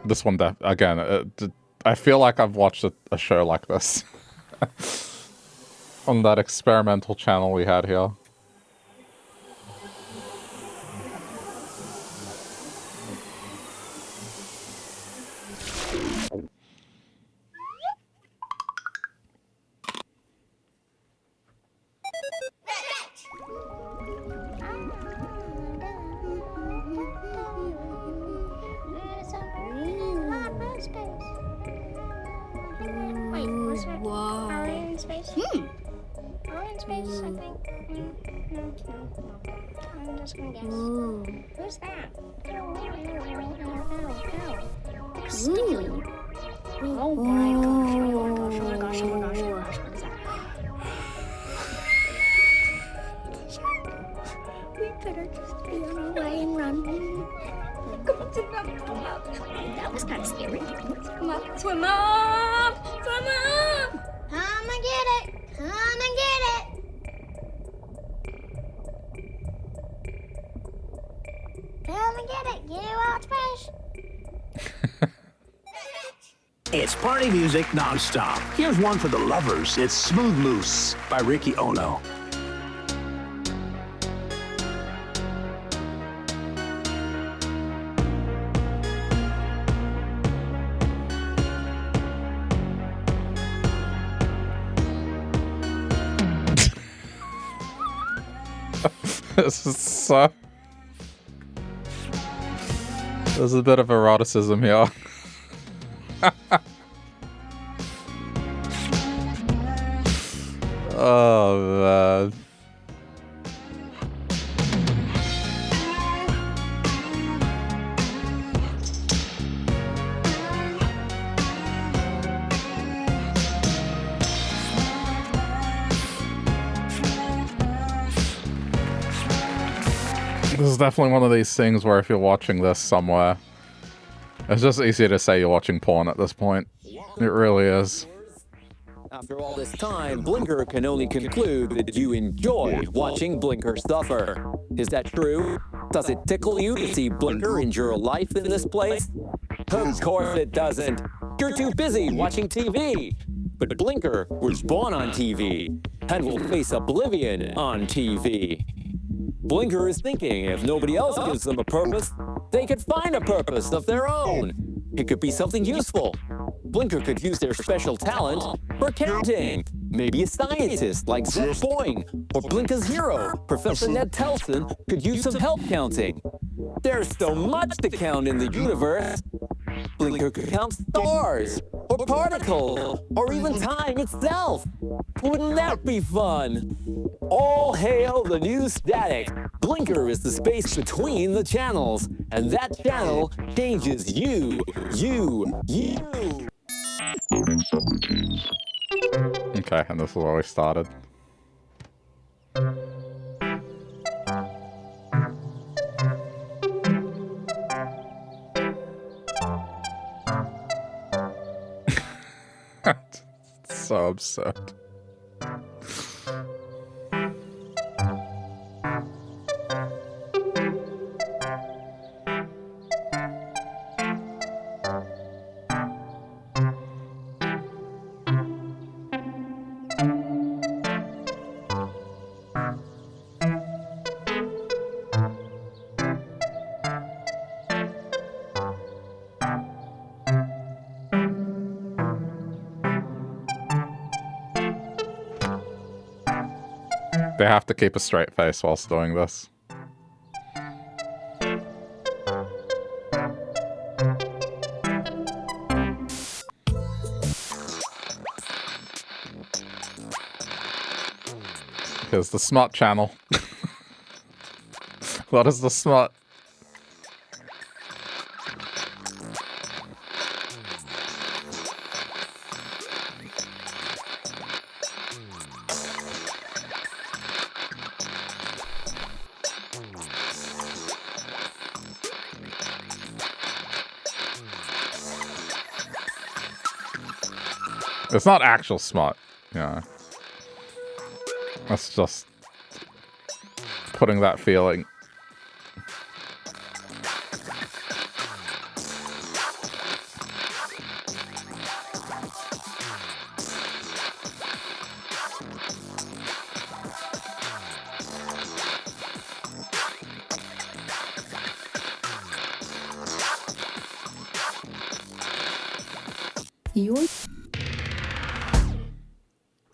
This one, again, I feel like I've watched a show like this on that experimental channel we had here. Wait, what's that? Are we in space? Are we in space, I think? No. I'm just gonna guess. Who's that? Sticky. Oh my gosh, what is that? We better just be on our way and run. Come up. That was kind of scary. Come up. Swim up! Swim up! Come and get it! Come and get it! Come and get it! You want space? It's party music nonstop. Here's one for the lovers. It's Smooth Moose by Ricky Ono. This is so... There's a bit of eroticism here. Oh, man. This is definitely one of these things where if you're watching this somewhere, it's just easier to say you're watching porn at this point. It really is. After all this time, Blinker can only conclude that you enjoy watching Blinker suffer. Is that true? Does it tickle you to see Blinker endure life in this place? Of course it doesn't. You're too busy watching TV. But Blinker was born on TV and will face oblivion on TV. Blinker is thinking if nobody else gives them a purpose, They could find a purpose of their own. It could be something useful. Blinker could use their special talent for counting. Maybe a scientist like Zeb Boing or Blinker's hero, Professor Ned Telson, could use some help counting. There's so much to count in the universe. Blinker could count stars, or particles, or even time itself. Wouldn't that be fun? All hail the new static. Blinker is the space between the channels, and that channel changes you. Okay, and this is where we started. So absurd. They have to keep a straight face whilst doing this. Here's the smut channel. What is the smut? It's not actual smut, yeah. That's just putting that feeling.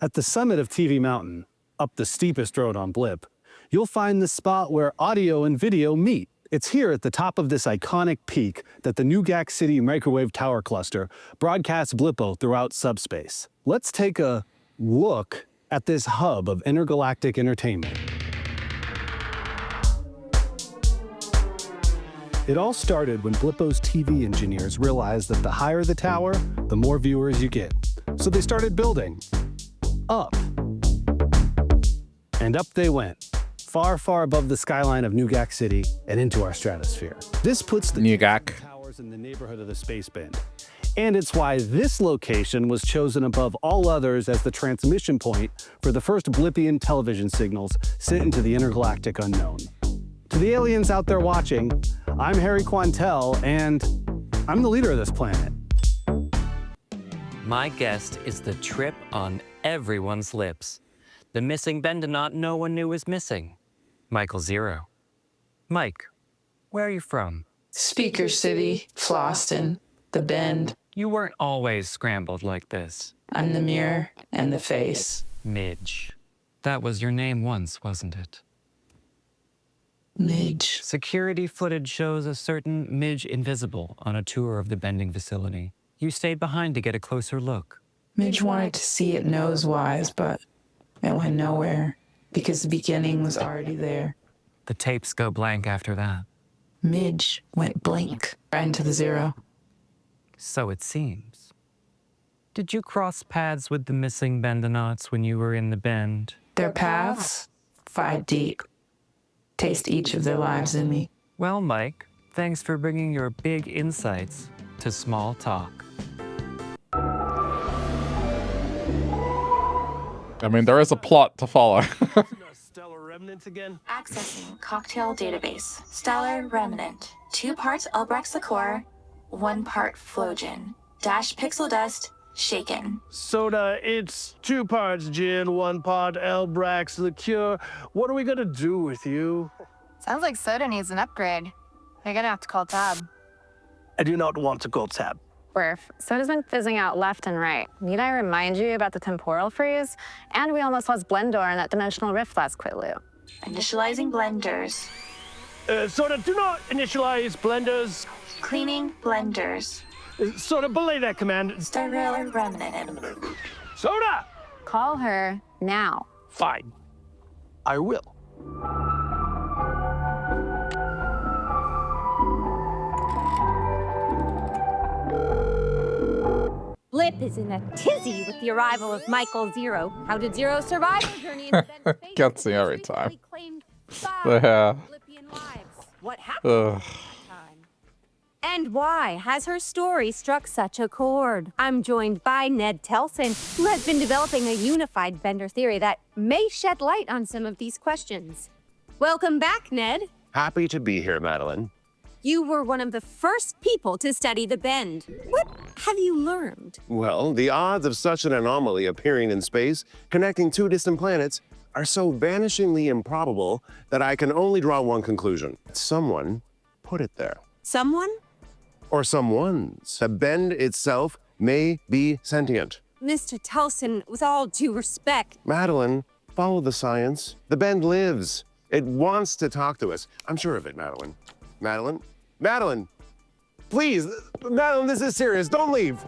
At the summit of TV Mountain, up the steepest road on Blip, you'll find the spot where audio and video meet. It's here at the top of this iconic peak that the Newgak City Microwave Tower Cluster broadcasts Blippo throughout subspace. Let's take a look at this hub of intergalactic entertainment. It all started when Blippo's TV engineers realized that the higher the tower, the more viewers you get. So they started building up. And up they went, far, far above the skyline of Newgak City and into our stratosphere. This puts the Newgak towers in the neighborhood of the space bend. And it's why this location was chosen above all others as the transmission point for the first Blippian television signals sent into the intergalactic unknown. To the aliens out there watching, I'm Harry Quantel, and I'm the leader of this planet. My guest is the trip on everyone's lips. The missing Bendonaut no one knew was missing. Michael Zero. Mike, where are you from? Speaker City, Floston, the Bend. You weren't always scrambled like this. I'm the mirror and the face. Midge. That was your name once, wasn't it? Midge. Security footage shows a certain Midge Invisible on a tour of the bending facility. You stayed behind to get a closer look. Midge wanted to see it nose-wise, but it went nowhere because the beginning was already there. The tapes go blank after that. Midge went blink right into the zero. So it seems. Did you cross paths with the missing Bendonauts when you were in the Bend? Their paths? 5 deep. Taste each of their lives in me. Well, Mike, thanks for bringing your big insights to small talk. I mean, there is a plot to follow. Stellar remnants again? Accessing cocktail database. Stellar remnant. 2 parts Elbrex liqueur, 1 part Flogen. Dash pixel dust, shaken. Soda, it's 2 parts gin, 1 part Elbrax liqueur. What are we gonna do with you? Sounds like soda needs an upgrade. You're gonna have to call Tab. I do not want to call Tab. Worf, soda's been fizzing out left and right. Need I remind you about the temporal freeze? And we almost lost Blendor in that dimensional rift last Quitlu. Initializing blenders. Soda, do not initialize blenders. Cleaning blenders. Soda, belay that command. Sterile remnant. Soda! Call her now. Fine. I will. Blip is in a tizzy with the arrival of Michael Zero. How did Zero survive her journey into Ben's space? Gets me every time. Yeah. Yeah. What happened Ugh. at that time? And why has her story struck such a chord? I'm joined by Ned Telson, who has been developing a unified Bender theory that may shed light on some of these questions. Welcome back, Ned. Happy to be here, Madeline. You were one of the first people to study the Bend. What have you learned? Well, the odds of such an anomaly appearing in space, connecting two distant planets, are so vanishingly improbable that I can only draw one conclusion. Someone put it there. Someone? Or someones. The Bend itself may be sentient. Mr. Telson, with all due respect. Madeline, follow the science. The Bend lives. It wants to talk to us. I'm sure of it, Madeline. Madeline? Madeline! Please, Madeline, this is serious. Don't leave.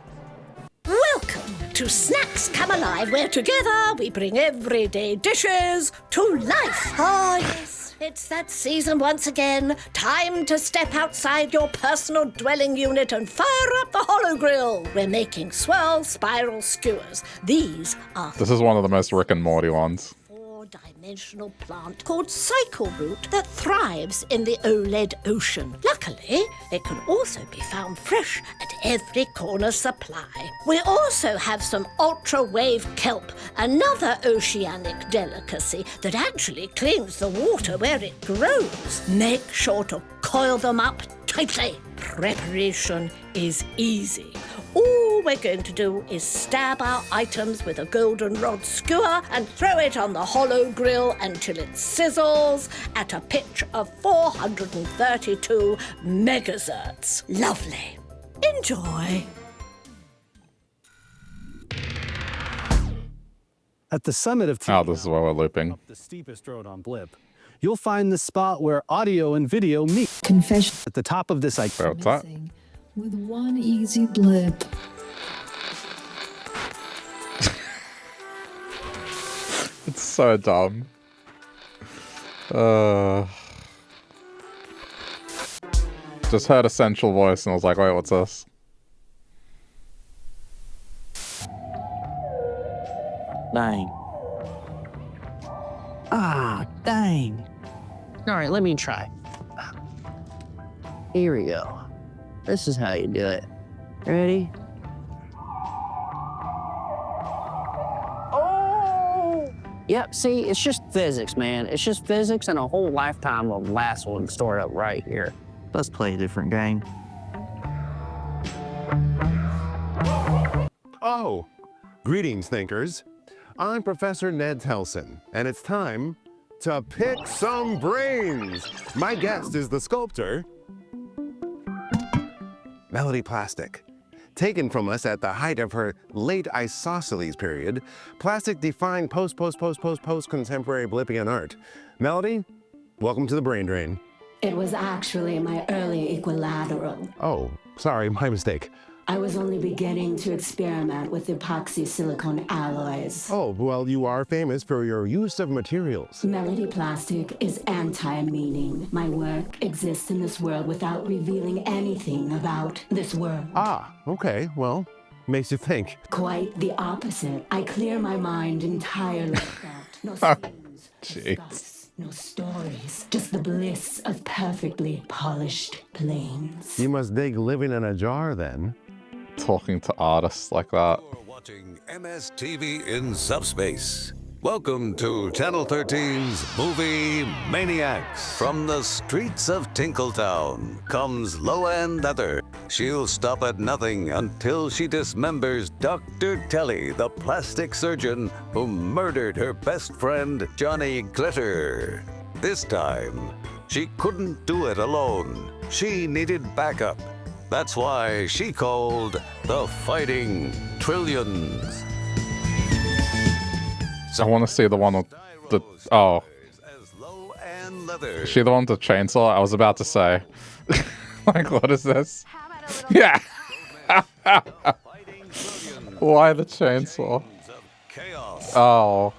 Welcome to Snacks Come Alive, where together we bring everyday dishes to life. Ah, yes, it's that season once again. Time to step outside your personal dwelling unit and fire up the Hollow Grill. We're making swirl spiral skewers. These are This is one of the most Rick and Morty ones. four-dimensional plant called cycle root that thrives in the OLED ocean. Luckily, it can also be found fresh at every corner supply. We also have some ultra-wave kelp, another oceanic delicacy that actually cleans the water where it grows. Make sure to coil them up tightly. Preparation is easy. All we're going to do is stab our items with a goldenrod skewer and throw it on the Hollow Grill until it sizzles at a pitch of 432 megahertz. Lovely. Enjoy. At the summit of Oh, this is where we're looping. up the steepest road on Blip, you'll find the spot where audio and video meet. Confession. At the top of this icon. What's that? With one easy blip. It's so dumb. Just heard a central voice and I was like, wait, what's this? Dang. Ah, dang. All right, let me try. Here we go. This is how you do it. Ready? Oh! Yep, see, it's just physics, man. It's just physics and a whole lifetime of lassoing stored up right here. Let's play a different game. Oh, greetings, thinkers. I'm Professor Ned Telson, and it's time to pick some brains. My guest is the sculptor, Melody Plastic. Taken from us at the height of her late isosceles period, Plastic defined post-contemporary Blippian art. Melody, welcome to the Brain Drain. It was actually my early equilateral. Oh, sorry, my mistake. I was only beginning to experiment with epoxy silicone alloys. Oh, well, you are famous for your use of materials. Melody Plastic is anti-meaning. My work exists in this world without revealing anything about this world. Ah, okay, well, makes you think. Quite the opposite. I clear my mind entirely of that. No schemes, Jeez. no stories, just the bliss of perfectly polished planes. You must dig living in a jar then. Talking to artists like that. Watching MSTV in subspace. Welcome to Channel 13's Movie Maniacs. From the streets of Tinkletown comes Loan Leather. She'll stop at nothing until she dismembers Dr. Telly, the plastic surgeon who murdered her best friend, Johnny Glitter. This time, she couldn't do it alone. She needed backup. That's why she called the Fighting Trillions. I want to see the one with the... Oh. Is she the one with the chainsaw? I was about to say. Like, what is this? Yeah! Why the chainsaw? Oh.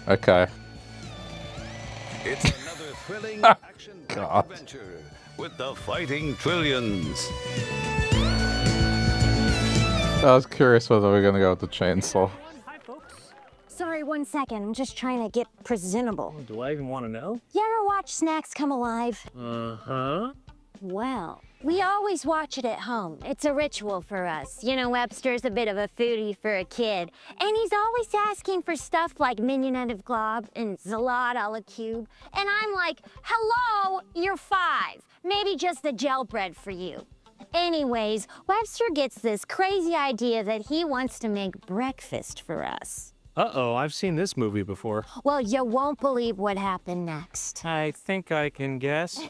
Okay. It's another thrilling action adventure with the Fighting Trillions. I was curious whether we're gonna go with the chainsaw. Sorry, 1 second. I'm just trying to get presentable. Do I even want to know? You ever watch Snacks Come Alive? Uh-huh. Well, we always watch it at home. It's a ritual for us. You know, Webster's a bit of a foodie for a kid, and he's always asking for stuff like mignonette of globe and salad a la cube. And I'm like, hello, you're 5. Maybe just the gel bread for you. Anyways, Webster gets this crazy idea that he wants to make breakfast for us. Uh-oh, I've seen this movie before. Well, you won't believe what happened next. I think I can guess.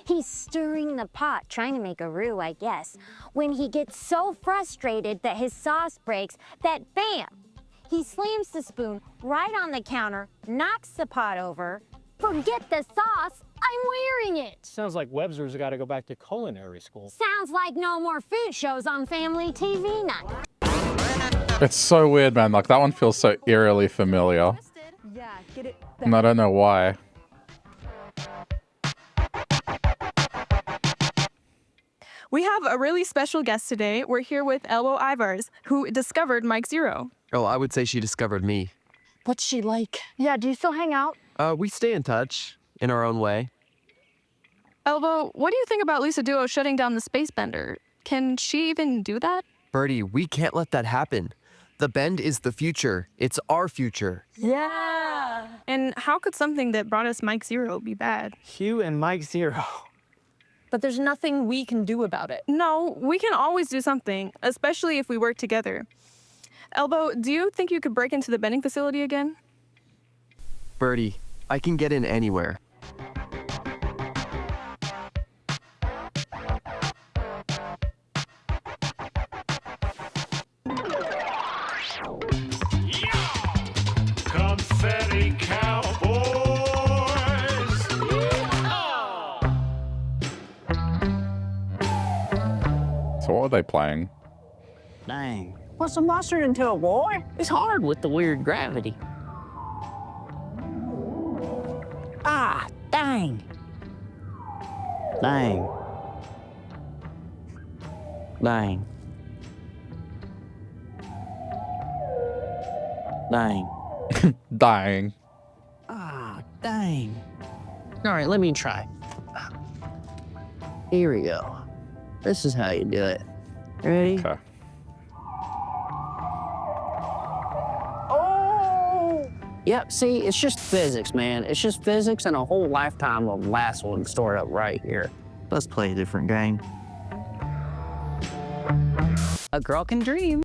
He's stirring the pot, trying to make a roux, I guess, when he gets so frustrated that his sauce breaks that, bam, he slams the spoon right on the counter, knocks the pot over. Forget the sauce, I'm wearing it. Sounds like Webster's got to go back to culinary school. Sounds like no more food shows on family TV night. It's so weird, man. Like, that one feels so eerily familiar. Yeah, get it. And I don't know why. We have a really special guest today. We're here with Elbow Ivars, who discovered Mike Zero. Oh, I would say she discovered me. What's she like? Yeah, do you still hang out? We stay in touch, in our own way. Elbow, what do you think about Lisa Duo shutting down the Space Bender? Can she even do that? Birdie, we can't let that happen. The Bend is the future. It's our future. Yeah. And how could something that brought us Mike Zero be bad? Hugh and Mike Zero. But there's nothing we can do about it. No, we can always do something, especially if we work together. Elbow, do you think you could break into the bending facility again? Birdie, I can get in anywhere. Confetti Cowboys! So what are they playing? Dang. What's a mustard into a boy? It's hard with the weird gravity. Ah, dang. Dang. Dang. Dang. Dying. Ah, dang. All right, let me try. Here we go. This is how you do it. Ready? Okay. Oh! Yep, see, it's just physics, man. It's just physics and a whole lifetime of lassoing stored up right here. Let's play a different game. A girl can dream.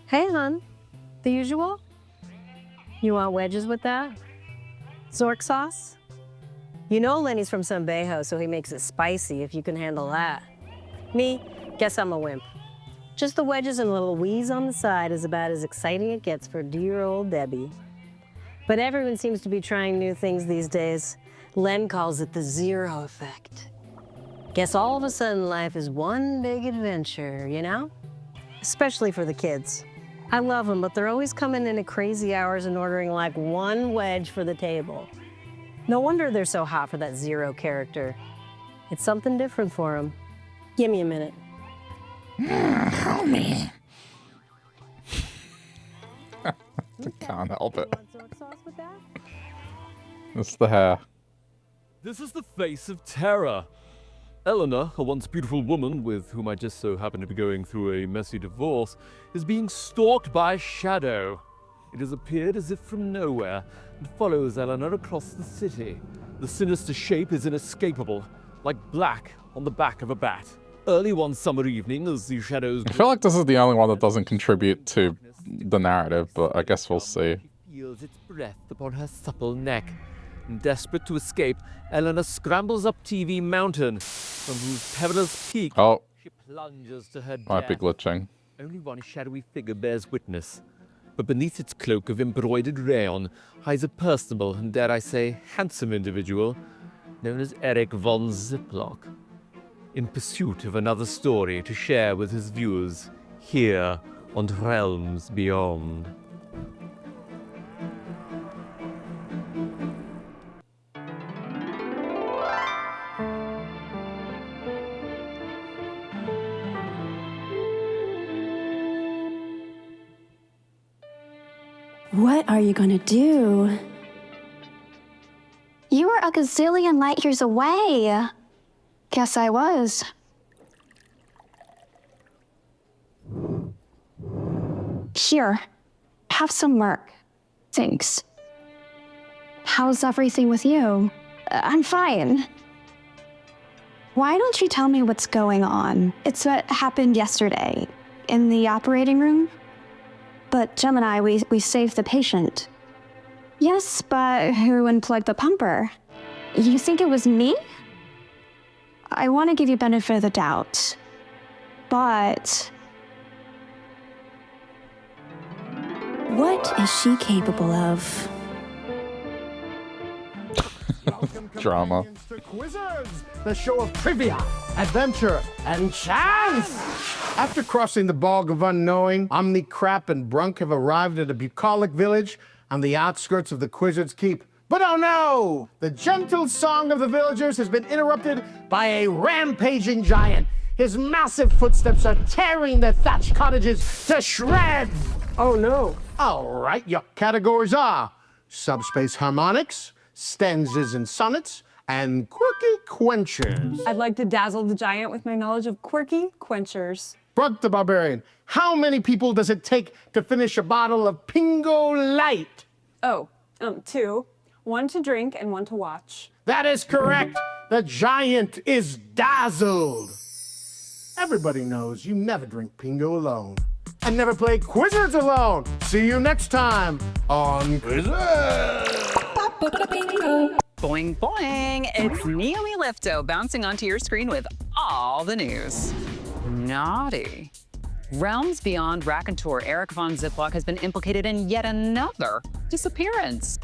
Hey, hon. The usual? You want wedges with that? Zork sauce? You know Lenny's from Sambejo, so he makes it spicy if you can handle that. Me, guess I'm a wimp. Just the wedges and a little wheeze on the side is about as exciting it gets for dear old Debbie. But everyone seems to be trying new things these days. Len calls it the zero effect. Guess all of a sudden life is one big adventure, you know? Especially for the kids. I love them, but they're always coming in at crazy hours and ordering like one wedge for the table. No wonder they're so hot for that Zero character. It's something different for them. Give me a minute. Homie. I can't help it. It's the hair. This is the face of terror. Eleanor, a once beautiful woman with whom I just so happen to be going through a messy divorce, is being stalked by a shadow. It has appeared as if from nowhere and follows Eleanor across the city. The sinister shape is inescapable, like black on the back of a bat. Early one summer evening, as the shadows... I feel like this is the only one that doesn't contribute to the narrative, but I guess we'll see. Feels its breath upon her supple neck. Desperate to escape, Eleanor scrambles up TV Mountain, from whose perilous peak she plunges to her Might be death. glitching. Only one shadowy figure bears witness. But beneath its cloak of embroidered rayon hides a personable and, dare I say, handsome individual known as Eric von Ziplock, in pursuit of another story to share with his viewers here on Realms Beyond. What are you gonna do? You were a gazillion light years away. Guess I was. Here, have some work. Thanks. How's everything with you? I'm fine. Why don't you tell me what's going on? It's what happened yesterday, in the operating room. But Gemini, we saved the patient. Yes, but who unplugged the pumper? You think it was me? I want to give you benefit of the doubt. But... What is she capable of? Drama. Quizzards, the show of trivia, adventure, and chance. After crossing the bog of unknowing, Omnicrap and Brunk have arrived at a bucolic village on the outskirts of the Quizzards Keep. But oh no! The gentle song of the villagers has been interrupted by a rampaging giant. His massive footsteps are tearing the thatched cottages to shreds. Oh no. All right, your categories are subspace harmonics, stanzas and sonnets, and quirky quenchers. I'd like to dazzle the giant with my knowledge of quirky quenchers. Brunk the Barbarian, how many people does it take to finish a bottle of Pingo Light? Oh, 2. 1 to drink and 1 to watch. That is correct. The giant is dazzled. Everybody knows you never drink Pingo alone. And never play Quizzards alone. See you next time on Quizzards. Boing, boing! It's Naomi Lifto bouncing onto your screen with all the news. Naughty. Realms Beyond raconteur Eric von Ziplock has been implicated in yet another disappearance.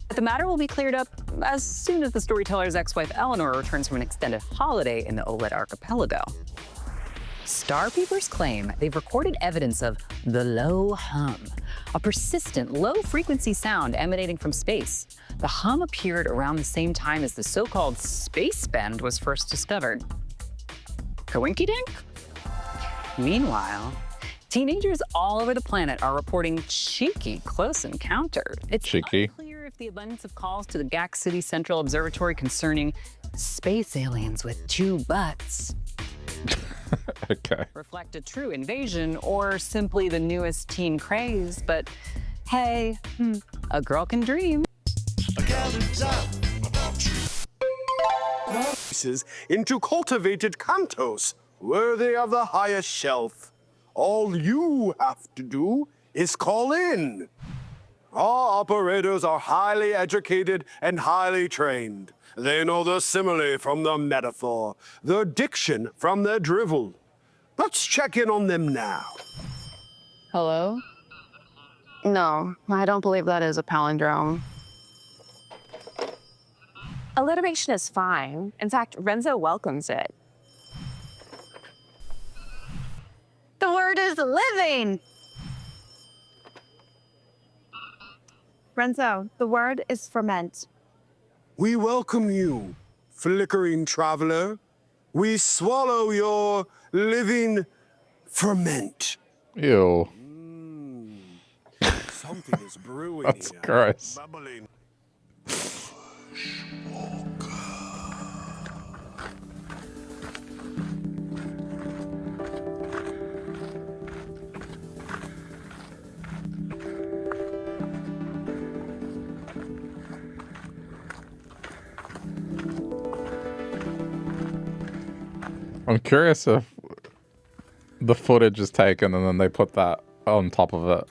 The matter will be cleared up as soon as the storyteller's ex-wife Eleanor returns from an extended holiday in the OLED archipelago. Star Peepers claim they've recorded evidence of the low hum, a persistent low-frequency sound emanating from space. The hum appeared around the same time as the so-called space bend was first discovered. Coinky-dink? Meanwhile, teenagers all over the planet are reporting cheeky close encounters. It's unclear if the abundance of calls to the GAC City Central Observatory concerning space aliens with 2 butts Okay. reflect a true invasion or simply the newest teen craze, but hey, a girl can dream. Into cultivated cantos, worthy of the highest shelf. All you have to do is call in. Our operators are highly educated and highly trained. They know the simile from the metaphor, the diction from the drivel. Let's check in on them now. Hello? No, I don't believe that is a palindrome. Alliteration is fine. In fact, Renzo welcomes it. The word is living. Renzo, the word is ferment. We welcome you, flickering traveler. We swallow your living ferment. Ew. Something is brewing That's here. gross. Bubbling. I'm curious if the footage is taken and then they put that on top of it.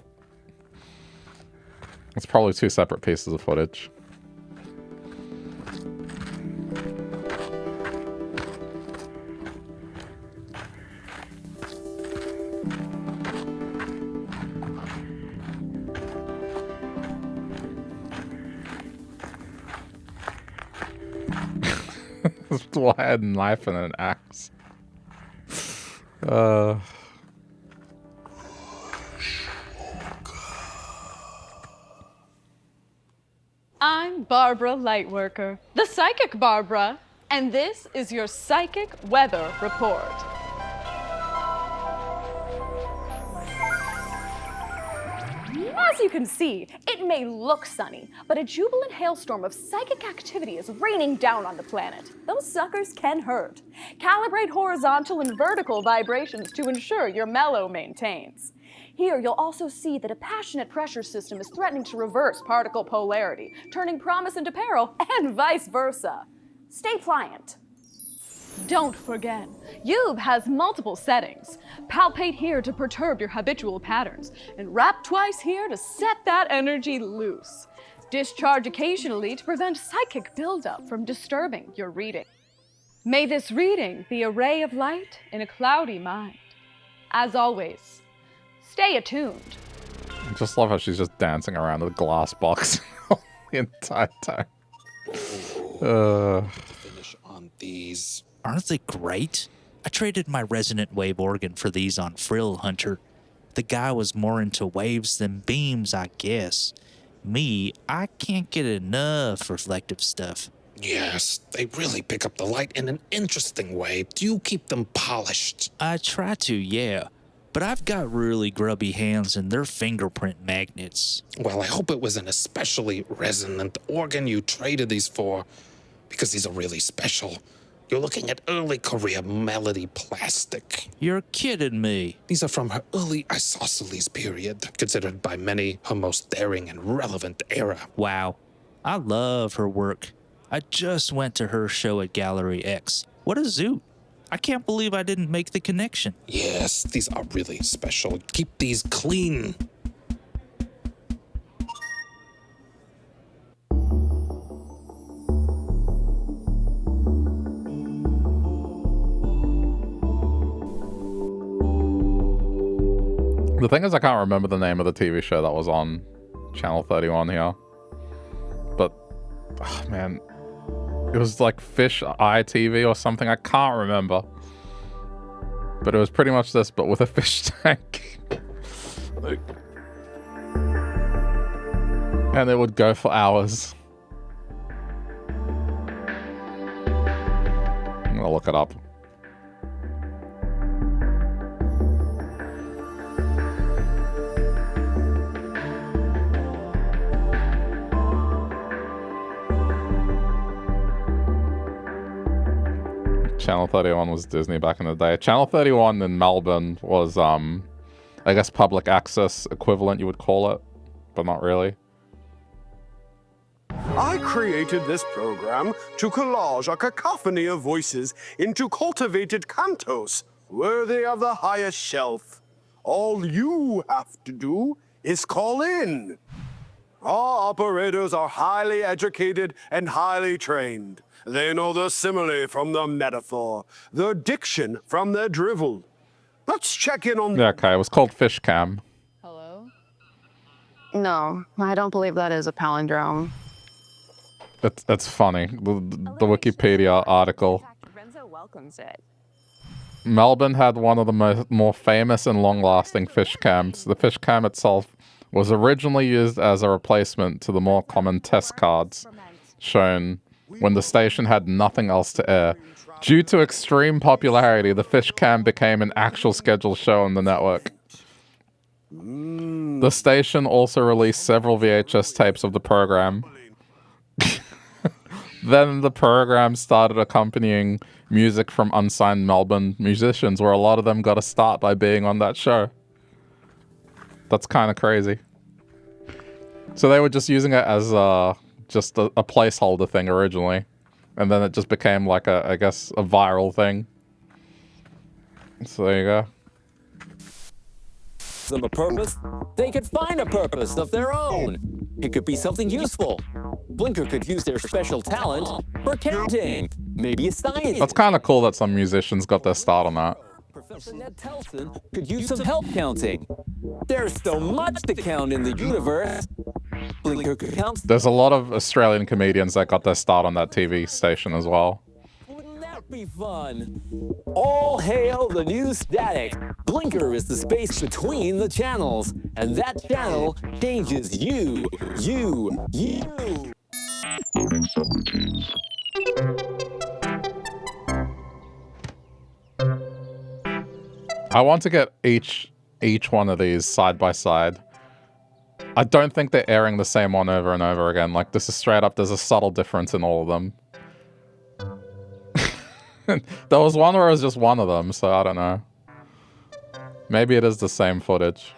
It's probably two separate pieces of footage. Why I had a knife and an axe? I'm Barbara Lightworker, the psychic Barbara, and this is your psychic weather report. As you can see, it may look sunny, but a jubilant hailstorm of psychic activity is raining down on the planet. Those suckers can hurt. Calibrate horizontal and vertical vibrations to ensure your mellow maintains. Here, you'll also see that a passionate pressure system is threatening to reverse particle polarity, turning promise into peril, and vice versa. Stay pliant. Don't forget, Youb has multiple settings. Palpate here to perturb your habitual patterns, and wrap twice here to set that energy loose. Discharge occasionally to prevent psychic buildup from disturbing your reading. May this reading be a ray of light in a cloudy mind. As always, stay attuned. I just love how she's just dancing around the glass box the entire time. Finish on these. Aren't they great? I traded my resonant wave organ for these on Frill Hunter. The guy was more into waves than beams, I guess. Me, I can't get enough reflective stuff. Yes, they really pick up the light in an interesting way. Do you keep them polished? I try to, yeah. But I've got really grubby hands and they're fingerprint magnets. Well, I hope it was an especially resonant organ you traded these for, because these are really special. You're looking at early career Melody plastic. You're kidding me. These are from her early isosceles period, considered by many her most daring and relevant era. Wow. I love her work. I just went to her show at Gallery X. What a zoot. I can't believe I didn't make the connection. Yes, these are really special. Keep these clean. The thing is, I can't remember the name of the TV show that was on Channel 31 here. But, oh man, it was like Fish Eye TV or something. I can't remember. But it was pretty much this, but with a fish tank. And it would go for hours. I'm gonna look it up. Channel 31 was Disney back in the day. Channel 31 in Melbourne was, I guess, public access equivalent, you would call it, but not really. I created this program to collage a cacophony of voices into cultivated cantos, worthy of the highest shelf. All you have to do is call in. Our operators are highly educated and highly trained. They know the simile from the metaphor, the diction from the drivel. Let's check in on... Yeah, okay, it was called Fish Cam. No, I don't believe that is a palindrome. It's funny. The Wikipedia article. Renzo welcomes it. Melbourne had one of the more famous and long-lasting fish cams. The fish cam itself was originally used as a replacement to the more common test cards shown when the station had nothing else to air. Due to extreme popularity, the fish cam became an actual scheduled show on the network. The station also released several VHS tapes of the program. Then the program started accompanying music from unsigned Melbourne musicians, where a lot of them got a start by being on that show. That's kind of crazy. So they were just using it as just a placeholder thing originally, and then it just became like I guess, a viral thing. So there you go. them a purpose, they could find a purpose of their own. It could be something useful. Blinker could use their special talent for counting, maybe a science. That's kind of cool that some musicians got their start on that. Professor Ned Telson could use some help counting. There's so much to count in the universe. Blinker could count. There's a lot of Australian comedians that got their start on that TV station as well. Be fun. All hail the new static. Blinker is the space between the channels, and that channel changes you. I want to get each one of these side by side. I don't think they're airing the same one over and over again. Like, this is straight up, there's a subtle difference in all of them. There was one where it was just one of them, so I don't know. Maybe it is the same footage.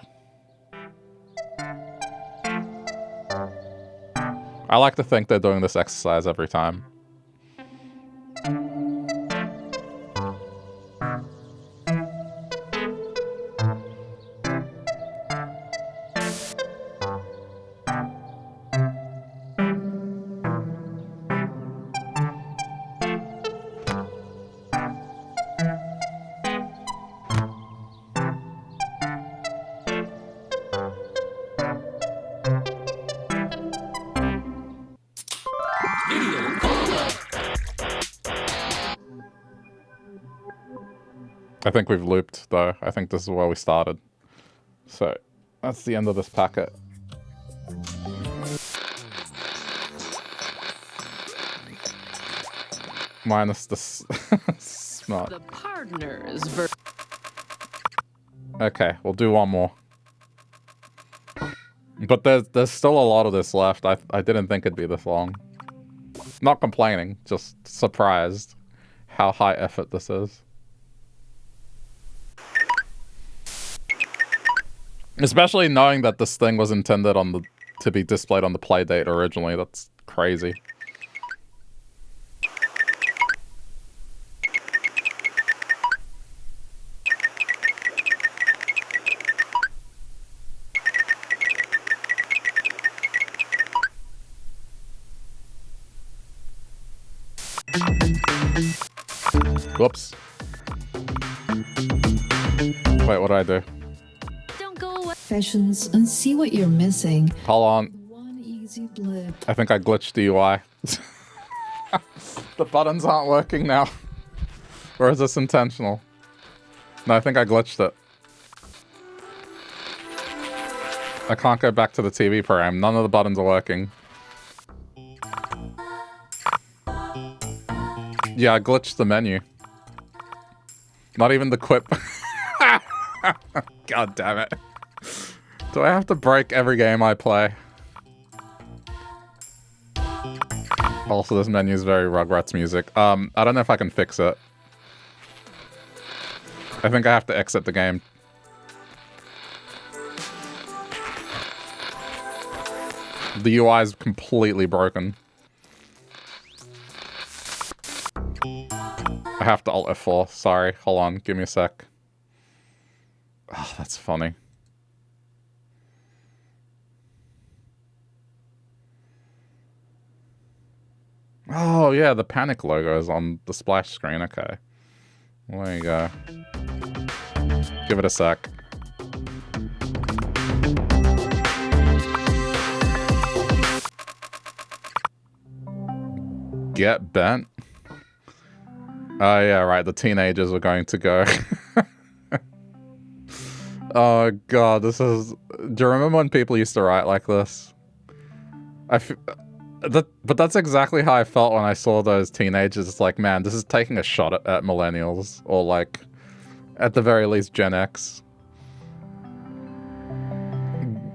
I like to think they're doing this exercise every time. I think we've looped, though. I think this is where we started. So, that's the end of this packet. Minus the smart. The partners. Okay, we'll do one more. But there's still a lot of this left. I didn't think it'd be this long. Not complaining, just surprised how high effort this is. Especially knowing that this thing was intended to be displayed on the Playdate originally. That's crazy. Whoops. Wait, what did I do? Fashions and see what you're missing. Hold on. One easy blip. I think I glitched the UI. The buttons aren't working now. Or is this intentional? No, I think I glitched it. I can't go back to the TV program. None of the buttons are working. Yeah, I glitched the menu. Not even the quip. God damn it. Do I have to break every game I play? Also, this menu is very Rugrats music. I don't know if I can fix it. I think I have to exit the game. The UI is completely broken. I have to Alt F4. Sorry. Hold on. Give me a sec. Oh, that's funny. Oh, yeah, the Panic logo is on the splash screen. Okay. Well, there you go. Give it a sec. Get bent? Oh, yeah, right. The teenagers are going to go. Oh, God, this is... Do you remember when people used to write like this? But that's exactly how I felt when I saw those teenagers. It's like, man, this is taking a shot at millennials. Or, like, at the very least, Gen X.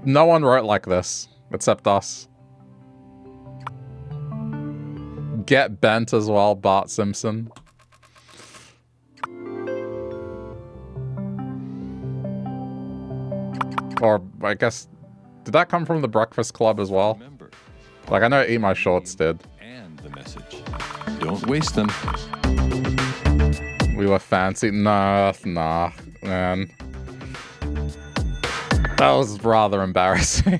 No one wrote like this, except us. Get bent as well, Bart Simpson. Or, I guess, did that come from the Breakfast Club as well? Like, I know Eat My Shorts did. And the message. Don't waste them. We were fancy. Nah, man. That was rather embarrassing.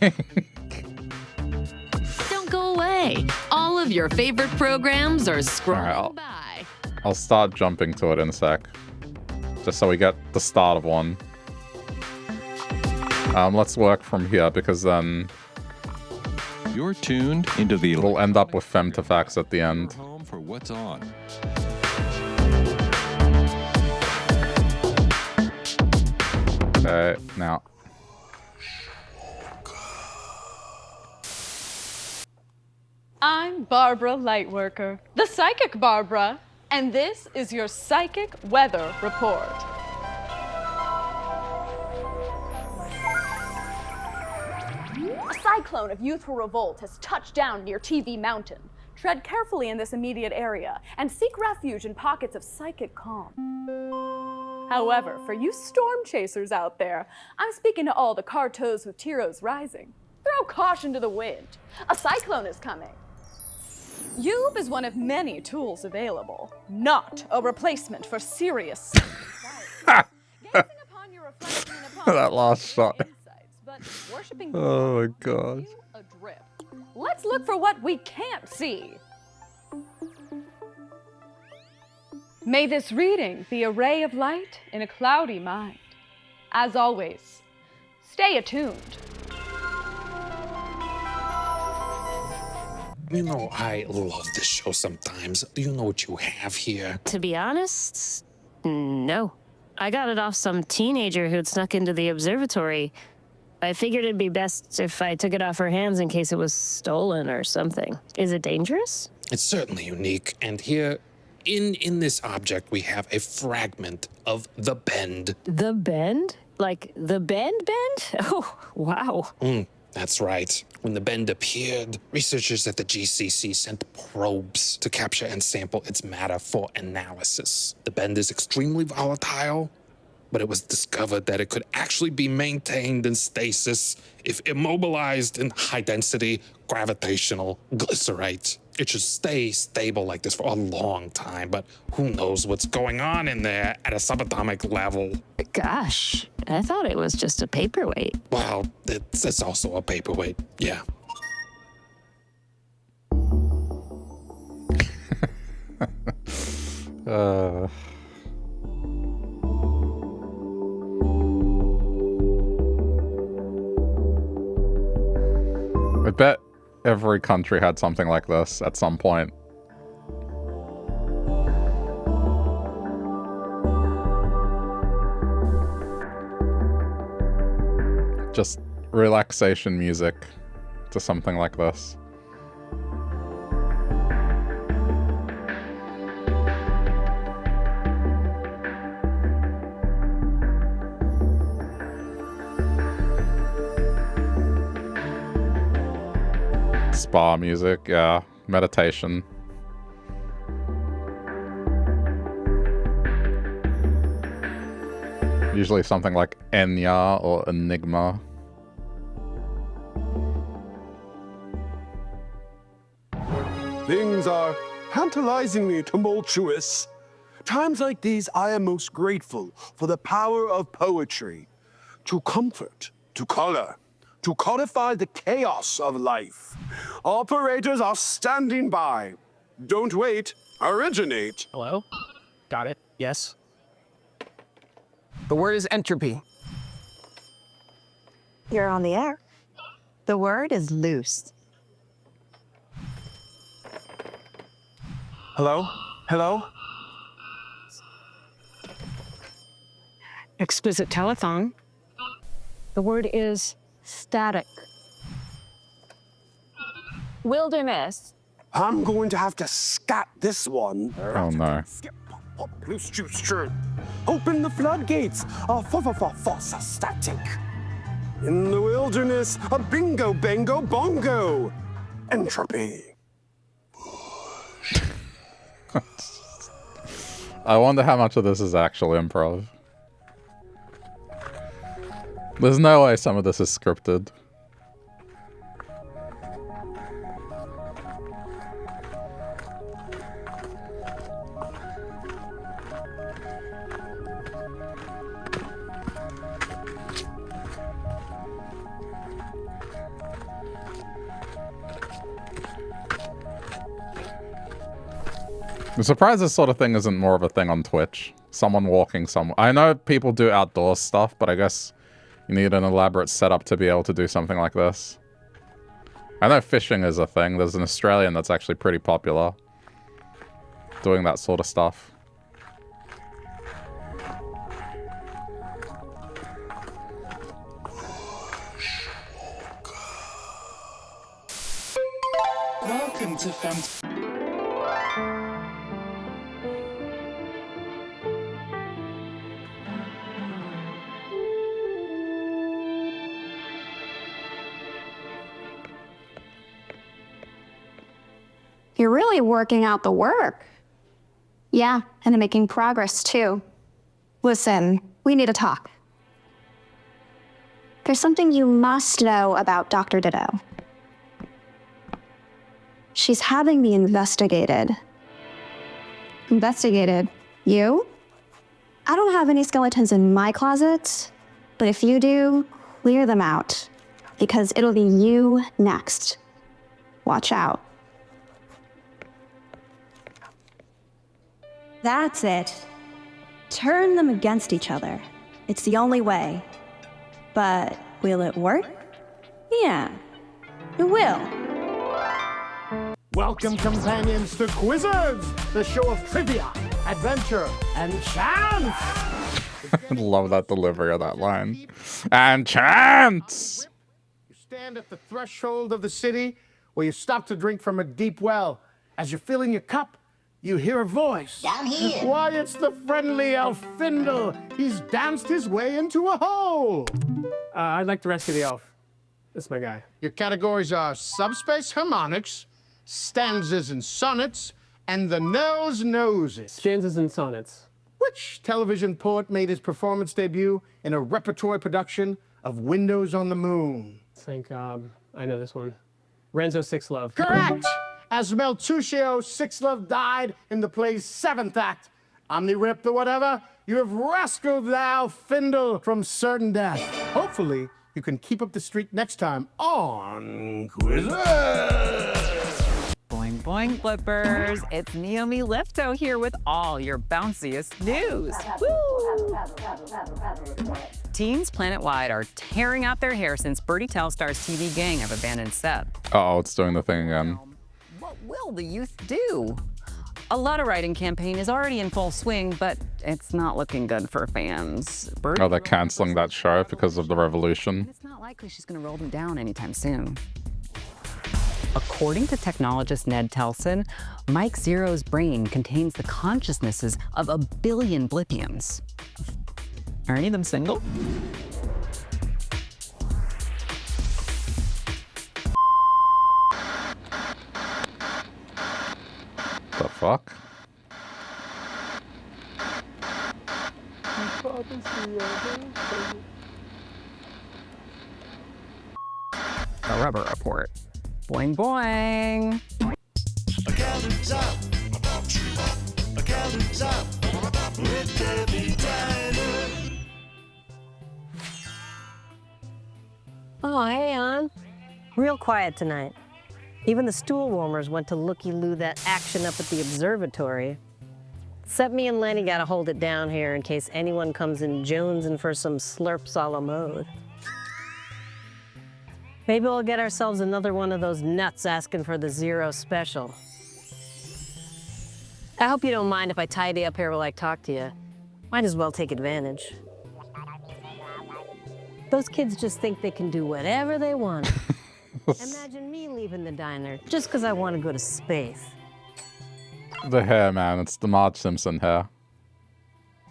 Don't go away. All of your favorite programs are scrolling by. I'll start jumping to it in a sec. Just so we get the start of one. Let's work from here because then you're tuned into the. We'll end up with femtofacts at the end. Home for what's on. Okay, now. I'm Barbara Lightworker, the psychic Barbara, and this is your psychic weather report. A cyclone of youthful revolt has touched down near TV Mountain. Tread carefully in this immediate area and seek refuge in pockets of psychic calm. However, for you storm chasers out there, I'm speaking to all the cartos with tiros rising. Throw caution to the wind. A cyclone is coming. Youb is one of many tools available, not a replacement for serious That last shot. but worshiping Oh my god. adrip. Let's look for what we can't see. May this reading be a ray of light in a cloudy mind. As always, stay attuned. You know, I love this show sometimes. Do you know what you have here? To be honest, no. I got it off some teenager who'd snuck into the observatory. I figured it'd be best if I took it off her hands in case it was stolen or something. Is it dangerous? It's certainly unique, and here, in this object, we have a fragment of the Bend. The Bend? Like the Bend? Oh, wow. That's right. When the Bend appeared, researchers at the GCC sent probes to capture and sample its matter for analysis. The Bend is extremely volatile, but it was discovered that it could actually be maintained in stasis if immobilized in high-density gravitational glycerite. It should stay stable like this for a long time, but who knows what's going on in there at a subatomic level. Gosh, I thought it was just a paperweight. Well, it's also a paperweight, yeah. I bet every country had something like this at some point. Just relaxation music to something like this. Spa music, yeah. Meditation. Usually something like Enya or Enigma. Things are tantalizingly tumultuous. Times like these, I am most grateful for the power of poetry to comfort, to color, to codify the chaos of life. Operators are standing by. Don't wait, originate. Hello? Got it. Yes. The word is entropy. You're on the air. The word is loose. Hello? Hello? Explicit telethon. The word is static. Wilderness. I'm going to have to scat this one. Oh no. Loose juice churn. Open the floodgates. Fossa static. In the wilderness, a bingo, bango, bongo. Entropy. I wonder how much of this is actual improv. There's no way some of this is scripted. I'm surprised this sort of thing isn't more of a thing on Twitch. Someone walking somewhere. I know people do outdoor stuff, but I guess you need an elaborate setup to be able to do something like this. I know fishing is a thing. There's an Australian that's actually pretty popular doing that sort of stuff. Welcome to You're really working out the work. Yeah, and I'm making progress too. Listen, we need to talk. There's something you must know about Dr. Ditto. She's having me investigated. Investigated? You? I don't have any skeletons in my closet, but if you do, clear them out, because it'll be you next. Watch out. That's it. Turn them against each other. It's the only way. But will it work? Yeah, it will. Welcome, companions, to Quizzes, the show of trivia, adventure, and chance. I love that delivery of that line. And chance! You stand at the threshold of the city where you stop to drink from a deep well. As you're filling your cup, you hear a voice. Down here. Why, it's the friendly elf Findle. He's danced his way into a hole. I'd like to rescue the elf. That's my guy. Your categories are subspace harmonics, stanzas and sonnets, and the noses. Stanzas and sonnets. Which television poet made his performance debut in a repertory production of Windows on the Moon? I think, I know this one. Renzo Six Love. Correct! As Meltuccio Sixlove died in the play's 7th act, Omni-Rip or whatever, you have rescued thou Findle from certain death. Hopefully, you can keep up the streak next time on Quizzes! Boing boing Blippers, it's Naomi Lifto here with all your bounciest news. Woo! Teens planet-wide are tearing out their hair since Birdie Telstar's TV gang have abandoned set. Uh-oh, it's doing the thing again. What will the youth do? A letter writing campaign is already in full swing, but it's not looking good for fans. Oh, they're canceling that show because of the revolution. It's not likely she's going to roll them down anytime soon. According to technologist Ned Telson, Mike Zero's brain contains the consciousnesses of 1 billion Blippians. Are any of them single? The fuck? The Rubber Report. Boing boing. Oh, hey, Ann. Real quiet tonight. Even the stool warmers went to looky-loo that action up at the observatory. Except me and Lenny gotta hold it down here in case anyone comes in jonesing for some slurps a la mode. Maybe we'll get ourselves another one of those nuts asking for the Zero special. I hope you don't mind if I tidy up here while I talk to you. Might as well take advantage. Those kids just think they can do whatever they want. Imagine me leaving the diner just because I want to go to space. The hair, man. It's the Marge Simpson hair.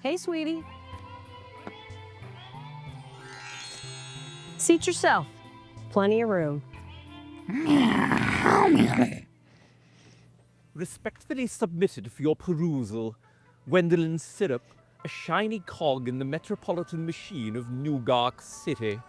Hey, sweetie. Seat yourself. Plenty of room. Respectfully submitted for your perusal, Gwendolyn Syrup, a shiny cog in the metropolitan machine of Newgark City.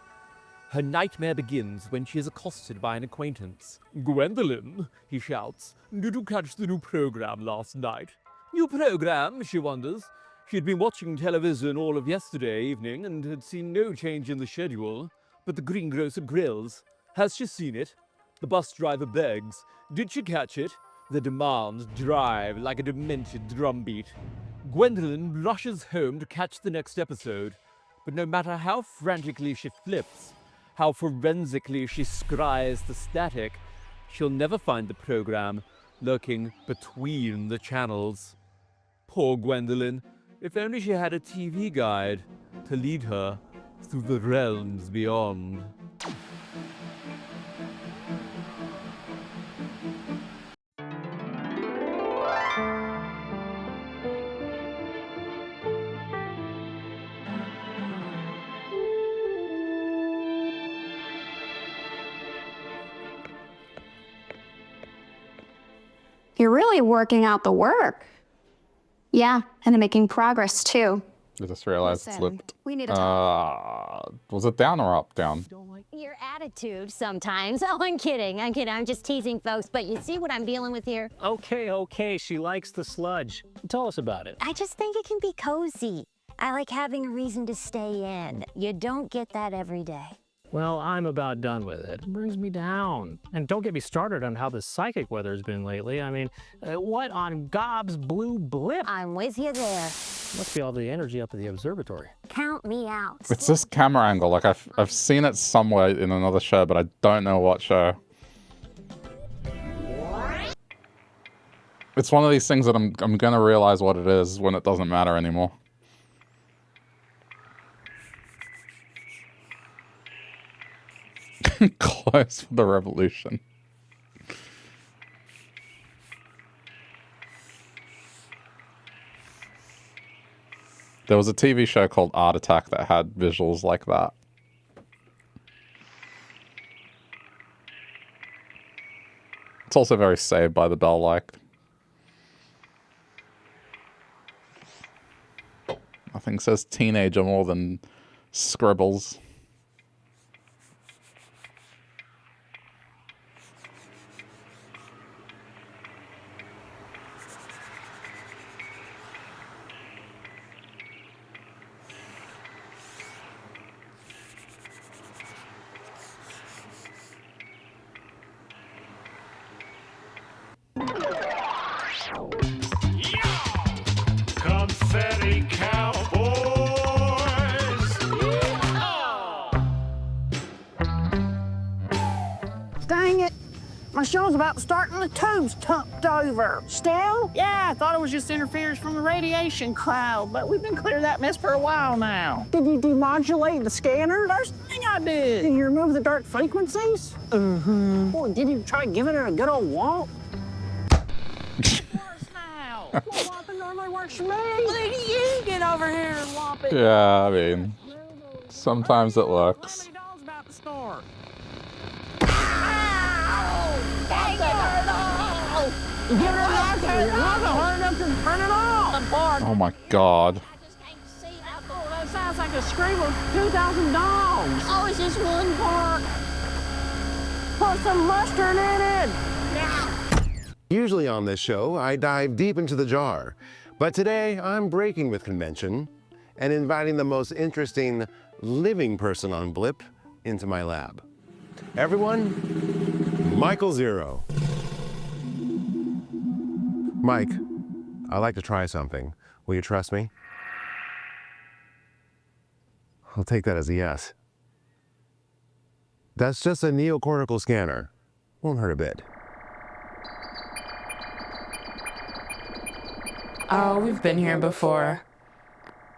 Her nightmare begins when she is accosted by an acquaintance. "Gwendolyn," he shouts, "did you catch the new program last night?" "New program?" she wonders. She had been watching television all of yesterday evening and had seen no change in the schedule. But the greengrocer grills. "Has she seen it?" The bus driver begs. "Did she catch it?" The demands drive like a demented drumbeat. Gwendolyn rushes home to catch the next episode, but no matter how frantically she flips, how forensically she scries the static, she'll never find the program lurking between the channels. Poor Gwendolyn, if only she had a TV guide to lead her through the realms beyond. You're really working out the work. Yeah, and I'm making progress too. I just realized it Listen, slipped. we need to talk. Was it down or up? Down. Your attitude sometimes. Oh, I'm kidding. I'm just teasing folks, but you see what I'm dealing with here? Okay. She likes the sludge. Tell us about it. I just think it can be cozy. I like having a reason to stay in. You don't get that every day. Well, I'm about done with it. It brings me down. And don't get me started on how the psychic weather's been lately. I mean, what on gob's blue blip? I'm with you there. Must be all the energy up at the observatory. Count me out. It's this camera angle. Like I've seen it somewhere in another show, but I don't know what show. It's one of these things that I'm gonna realize what it is when it doesn't matter anymore. Close for the revolution. There was a TV show called Art Attack that had visuals like that. It's also very Saved by the Bell-like. Nothing says teenager more than scribbles. Confetti Cowboys! Dang it! My show's about to start and the tube's tucked over. Still? Yeah, I thought it was just interference from the radiation cloud, but we've been clearing that mess for a while now. Did you demodulate the scanner? There's nothing I did. Did you remove the dark frequencies? Mm-hmm. Boy, did you try giving it a good old womp? Well, whopping normally works for me. Well, then you get over here and whop it. Yeah, I mean, sometimes it works. Give it a knock, you're not hard enough to turn it off. Oh my god. Oh, that sounds like a scream of 2,000 dogs. Oh, it's just one part. Put some mustard in it. Yeah. Usually on this show, I dive deep into the jar. But today, I'm breaking with convention and inviting the most interesting living person on Blip into my lab. Everyone, Michael Zero. Mike, I'd like to try something. Will you trust me? I'll take that as a yes. That's just a neocortical scanner. Won't hurt a bit. Oh, we've been here before.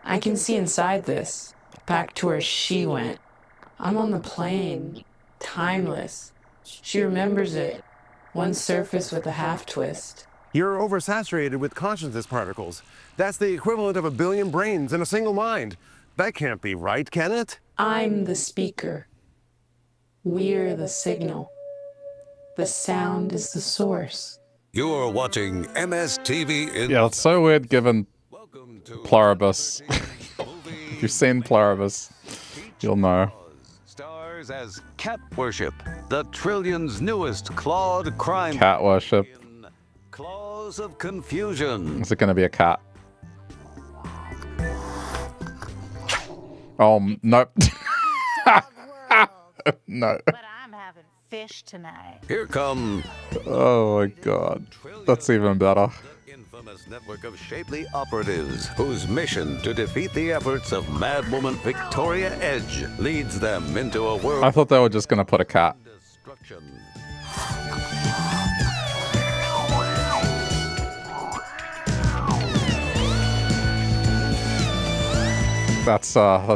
I can see inside this, back to where she went. I'm on the plane, timeless. She remembers it, one surface with a half twist. You're oversaturated with consciousness particles. That's the equivalent of 1 billion brains in a single mind. That can't be right, can it? I'm the speaker. We're the signal. The sound is the source. You're watching MSTV in... Yeah, it's so weird given Pluribus. If you've seen Pluribus, you'll know. Stars as Cat Worship, the Trillion's newest clawed crime... Cat worship. Claws of Confusion. Is it going to be a cat? Oh, nope. No. But I'm having fish tonight. Here come Oh my god. That's even better. the infamous network of shapely operatives whose mission to defeat the efforts of Madwoman Victoria Edge leads them into a world I thought they were just gonna put a cat. of destruction. That's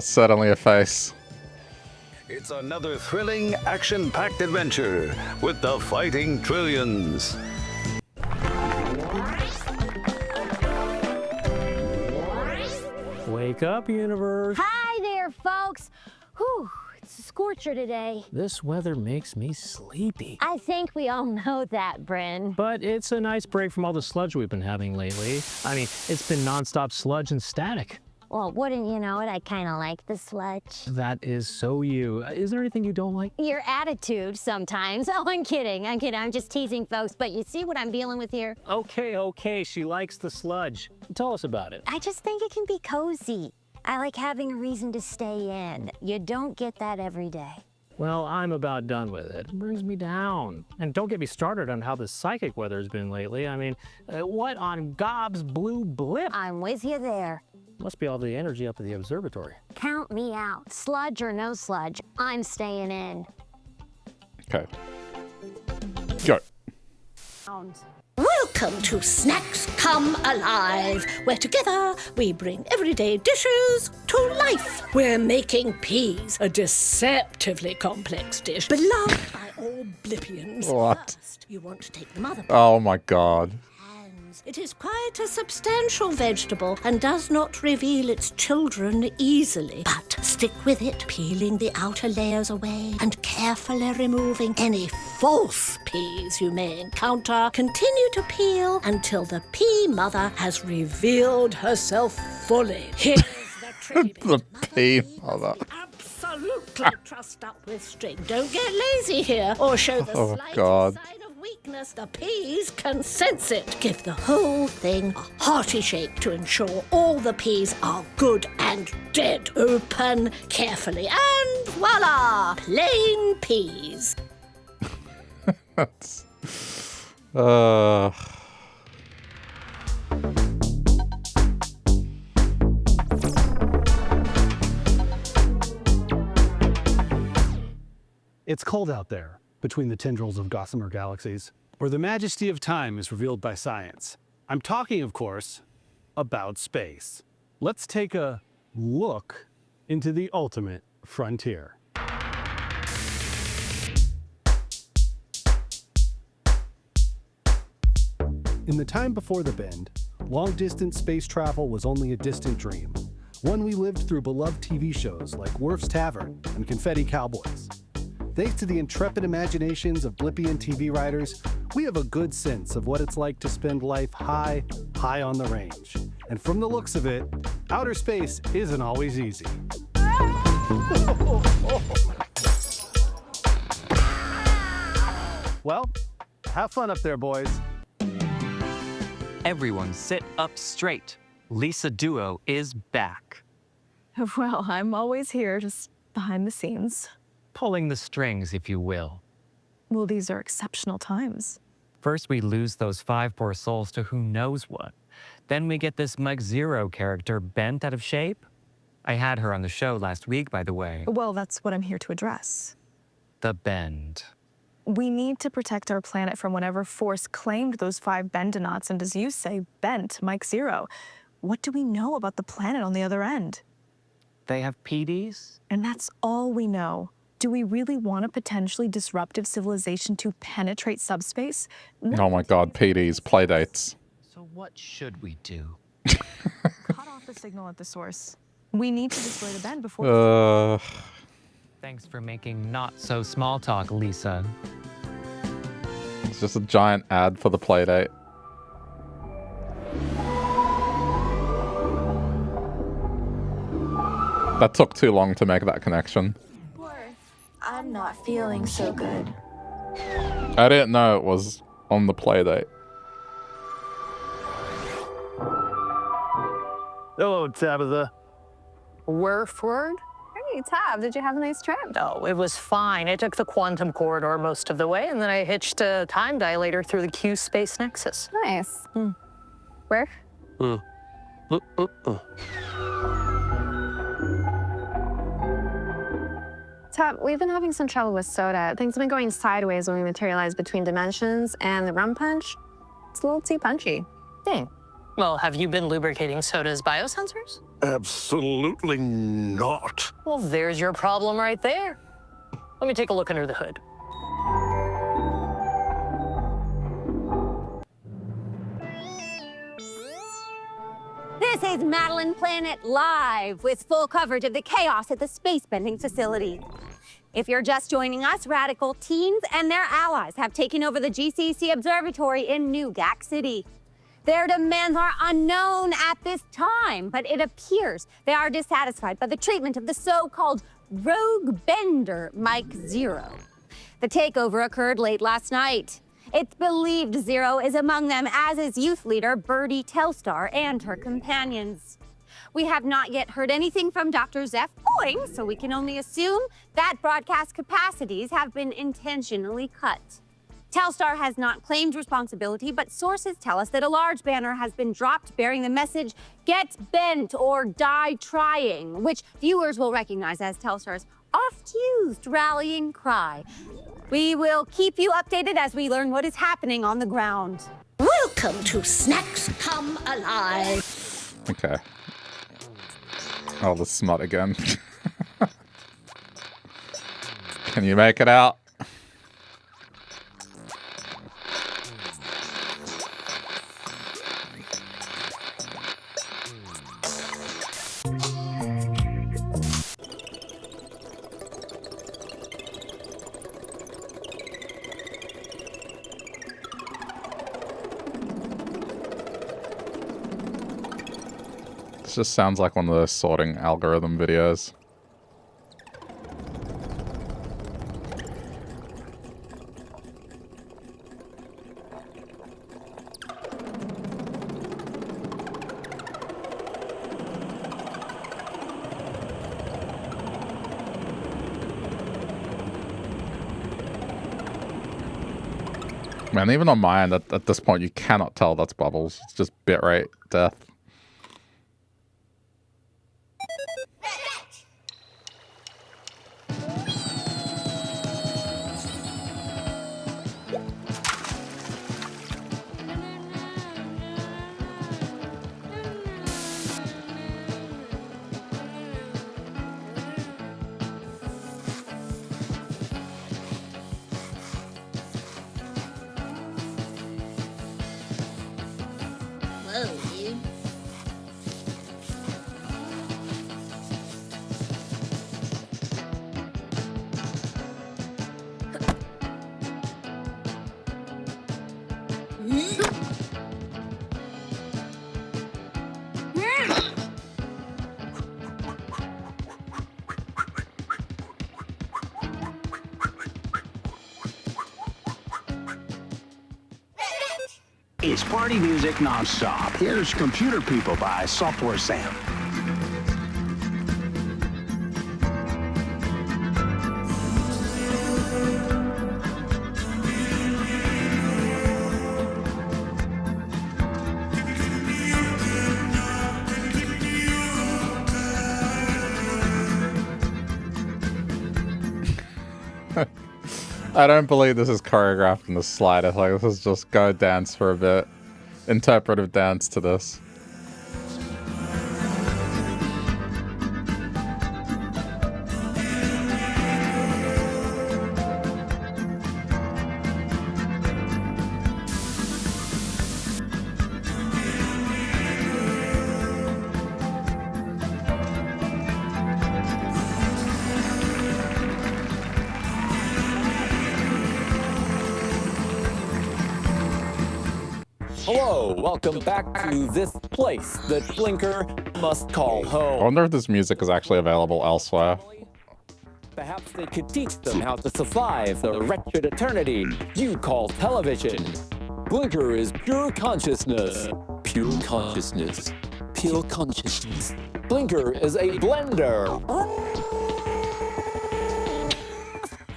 certainly a face. It's another thrilling, action-packed adventure with the Fighting Trillions. Wake up, universe. Hi there, folks. Whew, it's a scorcher today. This weather makes me sleepy. I think we all know that, Bryn. But it's a nice break from all the sludge we've been having lately. I mean, it's been nonstop sludge and static. Well, wouldn't you know it, I kind of like the sludge. That is so you. Is there anything you don't like? Your attitude sometimes. Oh, I'm kidding. I'm just teasing folks, but you see what I'm dealing with here? Okay, she likes the sludge. Tell us about it. I just think it can be cozy. I like having a reason to stay in. You don't get that every day. Well, I'm about done with it. It brings me down. And don't get me started on how the psychic weather's been lately. I mean, what on gob's blue blip? I'm with you there. Must be all the energy up at the observatory. Count me out. Sludge or no sludge, I'm staying in. Okay. Go. Welcome to Snacks Come Alive, where together we bring everyday dishes to life. We're making peas, a deceptively complex dish, beloved by all Blippians. What? First, you want to take the mother Oh my god. It is quite a substantial vegetable and does not reveal its children easily. But stick with it, peeling the outer layers away and carefully removing any false peas you may encounter. Continue to peel until the pea mother has revealed herself fully. Here's the tricky bit. The pea mother. Absolutely trussed up with string. Don't get lazy here or show the Oh slightest god. sign of weakness. The peas can sense it. Give the whole thing a hearty shake to ensure all the peas are good and dead. Open carefully and voila! Plain peas. That's... It's cold out there, between the tendrils of gossamer galaxies, where the majesty of time is revealed by science. I'm talking, of course, about space. Let's take a look into the ultimate frontier. In the time before the Bend, long-distance space travel was only a distant dream, one we lived through beloved TV shows like Worf's Tavern and Confetti Cowboys. Thanks to the intrepid imaginations of Blippian TV writers, we have a good sense of what it's like to spend life high on the range. And from the looks of it, outer space isn't always easy. Well, have fun up there, boys. Everyone sit up straight. Lisa Duo is back. Well, I'm always here, just behind the scenes. Pulling the strings, if you will. Well, these are exceptional times. First, we lose those 5 poor souls to who knows what. Then we get this Mike Zero character bent out of shape. I had her on the show last week, by the way. Well, that's what I'm here to address. The Bend. We need to protect our planet from whatever force claimed those 5 Bendonauts and, as you say, bent Mike Zero. What do we know about the planet on the other end? They have PDs? And that's all we know. Do we really want a potentially disruptive civilization to penetrate subspace? Oh my god, PDs, playdates. So what should we do? Cut off the signal at the source. We need to destroy the Bend before... Thanks for making not so small talk, Lisa. It's just a giant ad for the playdate. That took too long to make that connection. I'm not feeling so good. I didn't know it was on the playdate. Hello, Tabitha. Word? Hey, Tab, did you have a nice trip? Oh, it was fine. I took the quantum corridor most of the way, and then I hitched a time dilator through the Q space nexus. Nice. Where? Tab, we've been having some trouble with soda. Things have been going sideways when we materialize between dimensions, and the rum punch, it's a little too punchy. Well, have you been lubricating soda's biosensors? Absolutely not. Well, there's your problem right there. Let me take a look under the hood. This is Madeline Planet Live with full coverage of the chaos at the space-bending facility. If you're just joining us, radical teens and their allies have taken over the GCC Observatory in New Gack City. Their demands are unknown at this time, but it appears they are dissatisfied by the treatment of the so-called rogue bender, Mike Zero. The takeover occurred late last night. It's believed Zero is among them, as is youth leader Birdie Telstar and her companions. We have not yet heard anything from Dr. Zeph Boing, so we can only assume that broadcast capacities have been intentionally cut. Telstar has not claimed responsibility, but sources tell us that a large banner has been dropped bearing the message, "Get bent or die trying," which viewers will recognize as Telstar's oft-used rallying cry. We will keep you updated as we learn what is happening on the ground. Welcome to Snacks Come Alive. Okay. Oh, the smut again. Can you make it out? Just sounds like one of those sorting algorithm videos. Man, even on my end, at this point, you cannot tell that's bubbles. It's just bitrate death. It's party music nonstop. Here's Computer People by Software Sam. I don't believe this is choreographed in the slightest. Like, this is just go dance for a bit. Interpretive dance to this. Hello, welcome back to this place that Blinker must call home. I wonder if this music is actually available elsewhere. Perhaps they could teach them how to survive the wretched eternity you call television. Blinker is pure consciousness. Pure consciousness. Pure consciousness. Blinker is a blender.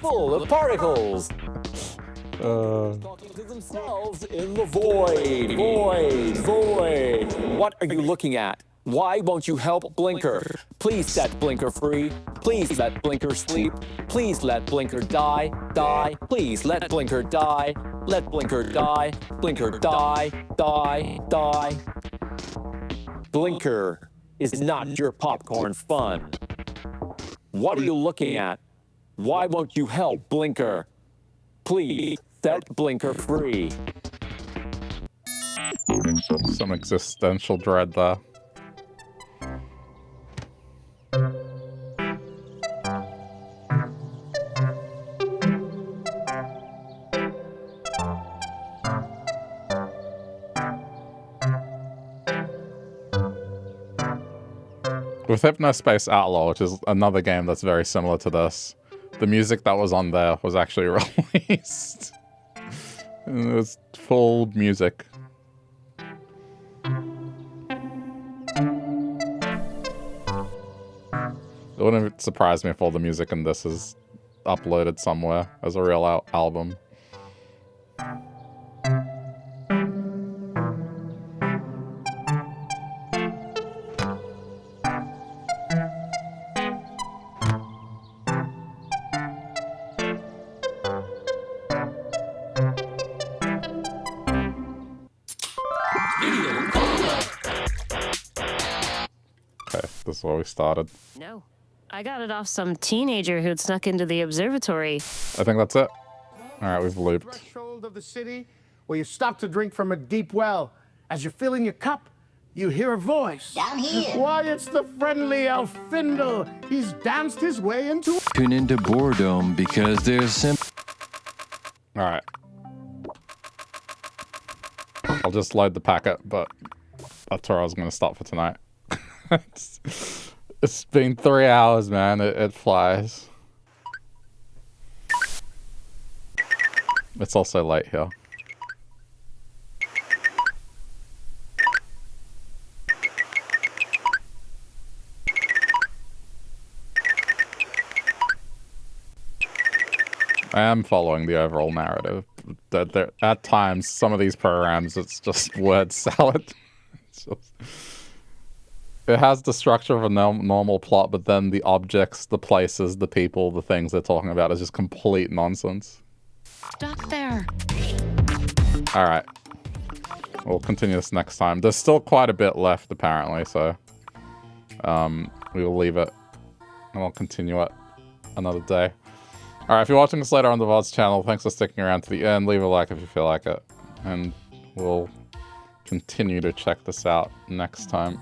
full of particles. Talking to themselves in the void. Void. What are you looking at? Why won't you help Blinker? Please set Blinker free. Please let Blinker sleep. Please let Blinker die. Please let Blinker die. Let Blinker die. Blinker die. Blinker is not your popcorn fun. What are you looking at? Why won't you help Blinker? Please set Blinker free. Some existential dread there. With Hypnospace Outlaw, which is another game that's very similar to this, the music that was on there was actually released. It was full music. It wouldn't surprise me if all the music in this is uploaded somewhere as a real album. Okay, this is where we started. No. I got it off some teenager who'd snuck into the observatory. I think that's it. Alright, we've looped. Threshold of the city where you stop to drink from a deep well. As you're filling your cup, you hear a voice. Down here. Why, it's the friendly Elfindle. He's danced his way into... Tune into boredom because there's Alright. I'll just load the packet, but that's where I was going to stop for tonight. It's been 3 hours, man. It flies. It's also late here. I am following the overall narrative. At times, some of these programs, it's just word salad. It has the structure of a normal plot, but then the objects, the places, the people, the things they're talking about is just complete nonsense. Stuck there. Alright. We'll continue this next time. There's still quite a bit left, apparently, so... we will leave it. And we'll continue it another day. Alright, if you're watching this later on the VOD's channel, thanks for sticking around to the end. Leave a like if you feel like it. And we'll continue to check this out next time.